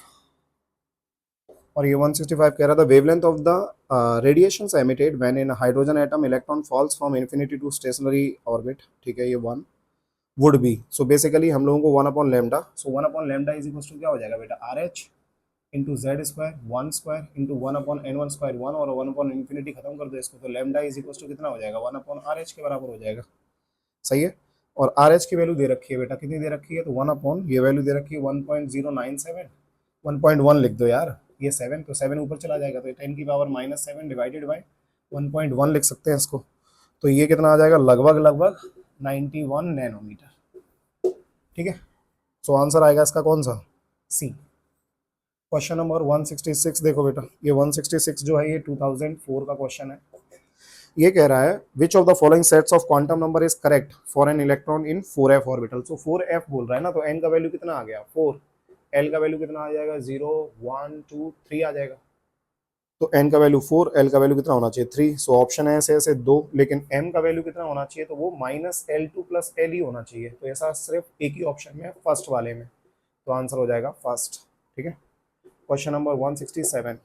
और ये 165 कह रहा था wavelength of the radiations emitted when in hydrogen atom electron falls from infinity to stationary orbit, ठीक है, ये 1 वुड बी। सो बेसिकली हम लोगों को 1 upon lambda, so 1 upon lambda is equal to क्या हो जाएगा बेटा R H into Z square 1 square into 1/n1 square 1 और 1/इंफिनिटी खत्म कर दो इसको, तो लैम्डा इज इक्वल टू कितना हो जाएगा 1/RH के बराबर हो जाएगा। सही है। और आर एच की वैल्यू दे रखी है बेटा, कितनी दे रखी है, तो 1 ये वैल्यू दे रखी है 1.097, 1.1 लिख दो यार, ये 7 तो 7 ऊपर चला जाएगा, तो 10⁻⁻7 डिवाइडेड बाई 1.1 लिख सकते हैं इसको। तो ये कितना आ जाएगा, लगभग लगभग 91 नैनोमीटर। ठीक है। सो आंसर आएगा इसका कौन सा, सी। क्वेश्चन नंबर 166 देखो बेटा, ये 166 जो है ये 2004 का क्वेश्चन है। ये कह रहा है which of the following sets of quantum number is correct for an electron in 4f orbital. So 4f बोल रहा है ना, तो n का वैल्यू कितना आ गया 4, l का वैल्यू कितना आ जाएगा 0 1 2 3 आ जाएगा। तो n का वैल्यू 4, l का वैल्यू कितना होना चाहिए 3। सो ऑप्शन है ऐसे ऐसे दो, लेकिन m का वैल्यू कितना होना चाहिए, तो वो -L2 + L ही होना चाहिए। तो ऐसा सिर्फ एक ही ऑप्शन में, फर्स्ट वाले में, तो आंसर हो जाएगा फर्स्ट। ठीक है। Question number 167,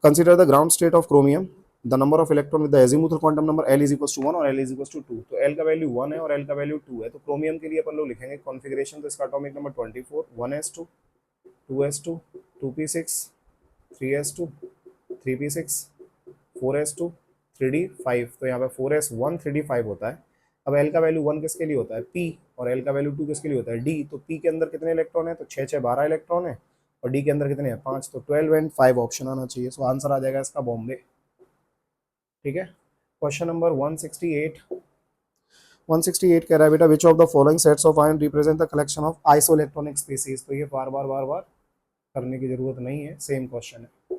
consider the ground state of chromium, the number of electron with the azimuthal quantum number L is equals to 1 और L is equals to 2। तो L का वैल्यू 1 है और L का वैल्यू 2 है। तो क्रोमियम के लिए अपन लोग लिखेंगे कॉन्फ़िगरेशन, तो इसका atomic number 24, 1s2 2s2 2p6 3s2 3p6 4s2 3d5। तो यहाँ पे 4s1 3d5 होता है। अब L का वैल्यू 1 किसके लिए होता है, P, और L का वैल्यू 2 किसके लिए होता है, D। तो P के अंदर कितने इलेक्ट्रॉन है, तो 6 6 12 इलेक्ट्रॉन है, और डी के अंदर कितने हैं 5, तो 12 एंड 5 ऑप्शन आना चाहिए। सो आंसर आ जाएगा इसका बॉम्बे। ठीक है। क्वेश्चन नंबर 168, 168 कह रहा है बेटा विच of the following sets of ion represent the collection of iso electronic species. तो ये बार बार करने की जरूरत नहीं है, सेम क्वेश्चन है।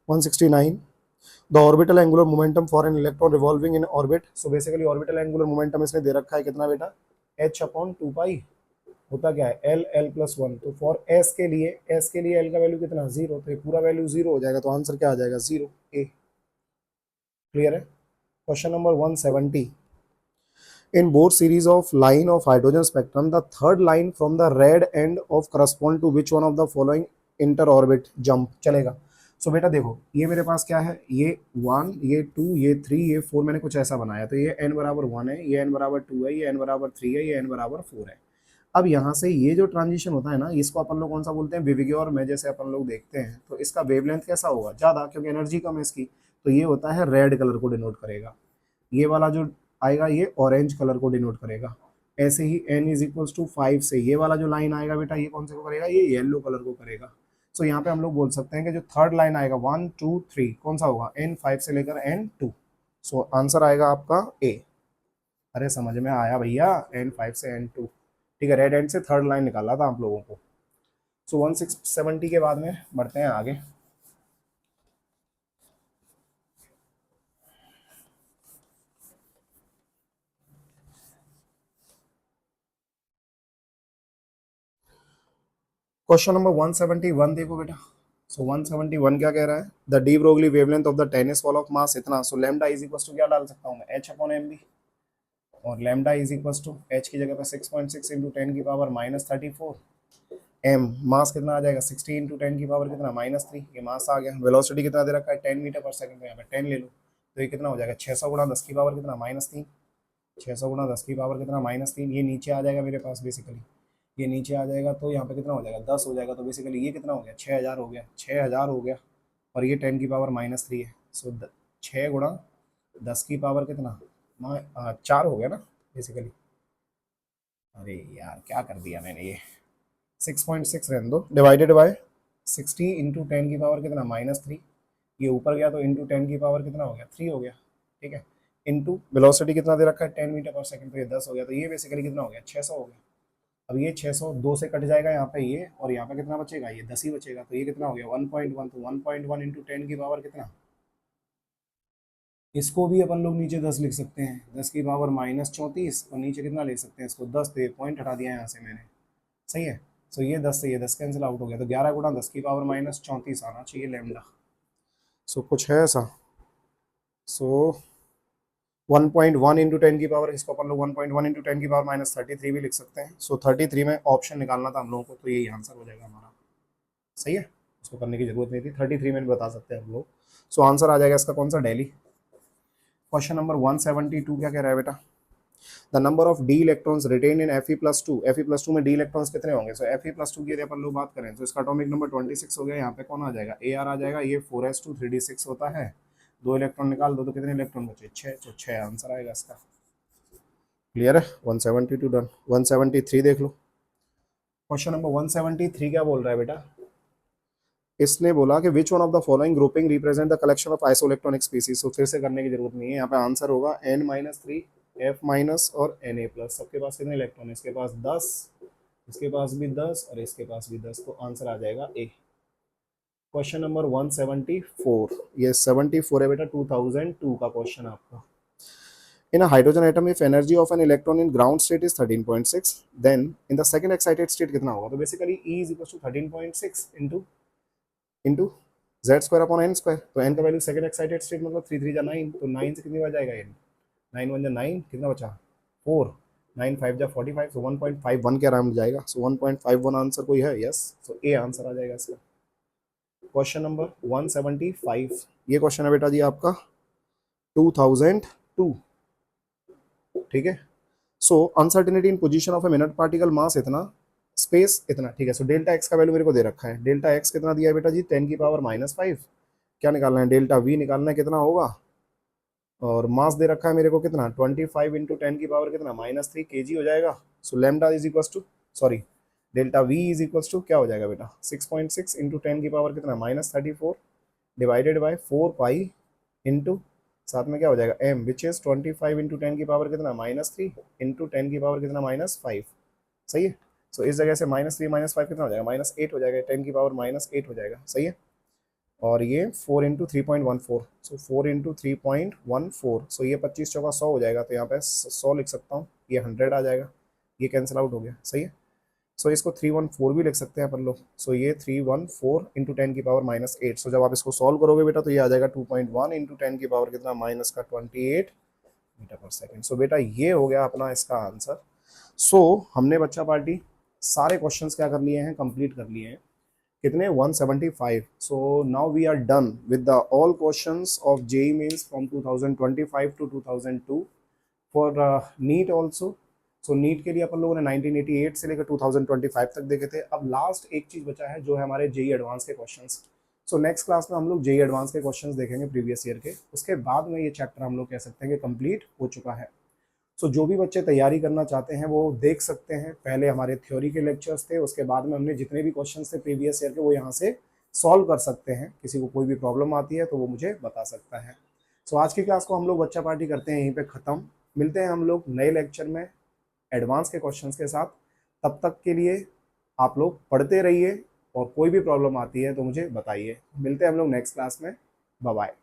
169, the orbital angular momentum for an electron revolving in orbit. So basically orbital angular momentum इसने दे रखा है कितना बेटा, h/2π। होता क्या है L+1। तो फॉर S के लिए L का वैल्यू कितना 0, तो ये पूरा वैल्यू 0 हो जाएगा। तो आंसर क्या आ जाएगा 0, A। क्लियर है। Question number 170, in both series of line of hydrogen spectrum the third line from the red end of correspond to which one of the following inter orbit jump। चलेगा। सो बेटा देखो, ये मेरे पास क्या है, ये 1 ये 2 ये 3 ये 4 मैंने कुछ ऐसा बनाया। तो ये n बराबर 1 है, ये n बराबर 2 है, ये n बराबर 3 है, ये n बराबर 4 है। अब यहाँ से ये जो ट्रांजिशन होता है ना, इसको अपन लोग कौन सा बोलते हैं, विविग्योर और में जैसे अपन लोग देखते हैं। तो इसका वेवलेंथ कैसा होगा, ज़्यादा, क्योंकि एनर्जी कम है इसकी। तो ये होता है रेड कलर को डिनोट करेगा। ये वाला जो आएगा ये ऑरेंज कलर को डिनोट करेगा। ऐसे ही n इज इक्वल्स टू 5 से ये वाला जो लाइन आएगा बेटा, ये कौन से को करेगा, ये येलो कलर को करेगा। सो यहाँ पे हम लोग बोल सकते हैं कि जो थर्ड लाइन आएगा 1 2 3 कौन सा होगा, n5 से लेकर n2। सो आंसर आएगा आपका A। अरे समझ में आया भैया, n5 से n2। ठीक है, रेड एंड से थर्ड लाइन निकाला था आप लोगों को। सो 170 के बाद में बढ़ते हैं आगे। क्वेश्चन नंबर 171 देखो बेटा। सो 171 क्या कह रहा है, the de Broglie wavelength of the tennis ball of mass इतना। सो लैम्डा इज इक्वल टू क्या डाल सकता हूँ मैं, h/mb, और lambda is equal to h की जगह पे 6.6 इंटू 10 की पावर -34। m मास कितना आ जाएगा 60 इंटू 10 की पावर कितना -3। ये मास आ गया। वेलोसिटी कितना दे रखा है 10 मीटर पर सेकंड, तो यहाँ पे 10 ले लो। तो ये कितना हो जाएगा 600 गुणा 10 की पावर कितना -3, 600 गुणा 10 की पावर कितना -3। ये नीचे आ जाएगा मेरे पास बेसिकली, ये नीचे आ जाएगा, तो यहाँ पे कितना हो जाएगा 10 हो जाएगा। तो बेसिकली ये कितना हो गया 6000 हो गया, 6000 हो गया। और ये 10 की पावर -3 है। सो 6 गुणा 10 की पावर कितना 4 हो गया ना बेसिकली। अरे यार क्या कर दिया मैंने, ये 6.6 रहने दो, डिवाइडेड बाय 60 इंटू 10 की पावर कितना -3। ये ऊपर गया तो इंटू 10 की पावर कितना हो गया 3 हो गया। ठीक है, इंटू वेलोसिटी कितना दे रखा है 10 मीटर पर सेकंड, तो ये 10 हो गया। तो ये बेसिकली कितना हो गया 600 हो गया। अब ये 600 2 से कट जाएगा यहाँ पे ये, और यहाँ पे कितना बचेगा, ये 10 ही बचेगा। तो ये कितना हो गया 1.1। तो 1.1 इंटू 10 की पावर कितना, इसको भी अपन लोग नीचे 10 लिख सकते हैं, 10 की पावर -34, और नीचे कितना ले सकते हैं इसको 10। तो ये पॉइंट हटा दिया यहाँ से मैंने। सही है। सो ये 10 से ये 10 कैंसिल आउट हो गया। तो 11 गुणा 10 की पावर -34 आना चाहिए लैम्डा। सो कुछ है ऐसा। सो 1.1 इंटू 10 की पावर, इसको अपन लोग 1.1 इंटू 10 की पावर -33 भी लिख सकते हैं। सो 33 में ऑप्शन निकालना था हम लोगों को, तो यही आंसर हो जाएगा हमारा। सही है, उसको करने की जरूरत नहीं थी, 33 में बता सकते हैं हम लोग। सो आंसर आ जाएगा इसका कौन सा, दिल्ली। क्वेश्चन नंबर 172 क्या कह रहा है बेटा, the number of d electrons retained in Fe+2, Fe+2 में डी इलेक्ट्रॉन्स कितने होंगे? सो Fe+2 की यदि अपन लोग बात करें तो इसका एटॉमिक नंबर 26 हो गया। यहाँ पे कौन आ जाएगा? Ar आ जाएगा। ये 4s2 3d6 होता है, 2 इलेक्ट्रॉन निकाल दो तो कितने इलेक्ट्रॉन बचे? 6, तो 6 आंसर आएगा इसका। क्लियर है? 172 डन। 173 देख लो। क्वेश्चन नंबर 173 क्या बोल रहा है बेटा? इसने बोला कि which one of the following grouping represent the collection of isoelectronic species. तो फिर से करने की जरूरत नहीं है, यहाँ पे आंसर होगा n-3 F- और Na+। सबके पास कितने इलेक्ट्रॉन है? इसके पास 10, इसके पास भी 10 और इसके पास भी 10, तो आंसर आ जाएगा ए। क्वेश्चन नंबर 174, ये 74 है बेटा, 2002 का क्वेश्चन आपका। In a hydrogen atom, if energy of an electron in ground state is 13.6, then in the second excited state कितना होगा? तो basically E is equal to 13.6 into Z square upon N square. तो n का value second excited state मतलब 3 3 जा 9, तो 9 से कितनी बार जाएगा? एन 9 1 जा 9, कितना बचा? 4, 9 5 जा 45, तो 1.51 के अराउंड जाएगा। सो 1.51 आंसर कोई है? यस, सो ए आंसर आ जाएगा इसका। क्वेश्चन नंबर 175, ये क्वेश्चन है बेटा जी आपका 2002, ठीक है। So uncertainty in position of a minute particle, mass इतना, स्पेस इतना, ठीक है। सो डेल्टा एक्स का वैल्यू मेरे को दे रखा है। डेल्टा एक्स कितना दिया है बेटा जी? 10⁻⁻5। क्या निकालना है? डेल्टा वी निकालना है, कितना होगा? और मास दे रखा है मेरे को कितना? 25 इंटू 10⁻, कितना? -3 kg हो जाएगा। So lambda is equal to, sorry, delta we is equal to क्या हो जाएगा बेटा? 6.6 इंटू 10⁻, कितना? -34 डिवाइडेड बाई 4 पाई इंटू साथ में क्या हो जाएगा? m, विच इज 25 इंटू 10⁻, कितना? -3 इंटू 10⁻, कितना? -5। सही है। सो इस जगह से -3 -5 कितना हो जाएगा? -8 हो जाएगा। 10⁻⁻8 हो जाएगा। सही है। और ये 4 इंटू 3.14, सो 4 इंटू 3.14, सो ये 25 चौका 100 हो जाएगा। तो यहाँ पे 100 लिख सकता हूँ, ये 100 आ जाएगा, ये कैंसिल आउट हो गया। सही है। सो इसको 314 भी लिख सकते हैं अपन लोग। सो ये 314 इंटू 10⁻⁻8। सो जब आप इसको सॉल्व करोगे बेटा तो ये आ जाएगा 2.1 इंटू 10⁻, कितना? -28 मीटर पर सेकेंड। सो बेटा ये हो गया अपना इसका आंसर। सो हमने बच्चा पार्टी सारे क्वेश्चंस क्या कर लिए हैं? कंप्लीट कर लिए हैं। कितने? 175। So now we are done with the all questions of JEE Mains from 2025 to 2002 for NEET also. So NEET के लिए अपन लोगों ने 1988 से लेकर 2025 तक देखे थे। अब लास्ट एक चीज बचा है जो है हमारे जेईई एडवांस के क्वेश्चंस। सो नेक्स्ट क्लास में हम लोग जेईई एडवांस के क्वेश्चंस देखेंगे प्रीवियस ईयर के। उसके बाद में ये चैप्टर हम लोग कह सकते हैं कि कंप्लीट हो चुका है। सो जो भी बच्चे तैयारी करना चाहते हैं वो देख सकते हैं। पहले हमारे थ्योरी के लेक्चर्स थे, उसके बाद में हमने जितने भी क्वेश्चंस थे प्रीवियस ईयर के वो यहाँ से सॉल्व कर सकते हैं। किसी को कोई भी प्रॉब्लम आती है तो वो मुझे बता सकता है। सो आज की क्लास को हम लोग बच्चा पार्टी करते हैं यहीं पे ख़त्म। मिलते हैं हम लोग नए लेक्चर में एडवांस के क्वेश्चंस के साथ। तब तक के लिए आप लोग पढ़ते रहिए और कोई भी प्रॉब्लम आती है तो मुझे बताइए। मिलते हैं हम लोग नेक्स्ट क्लास में। Bye bye.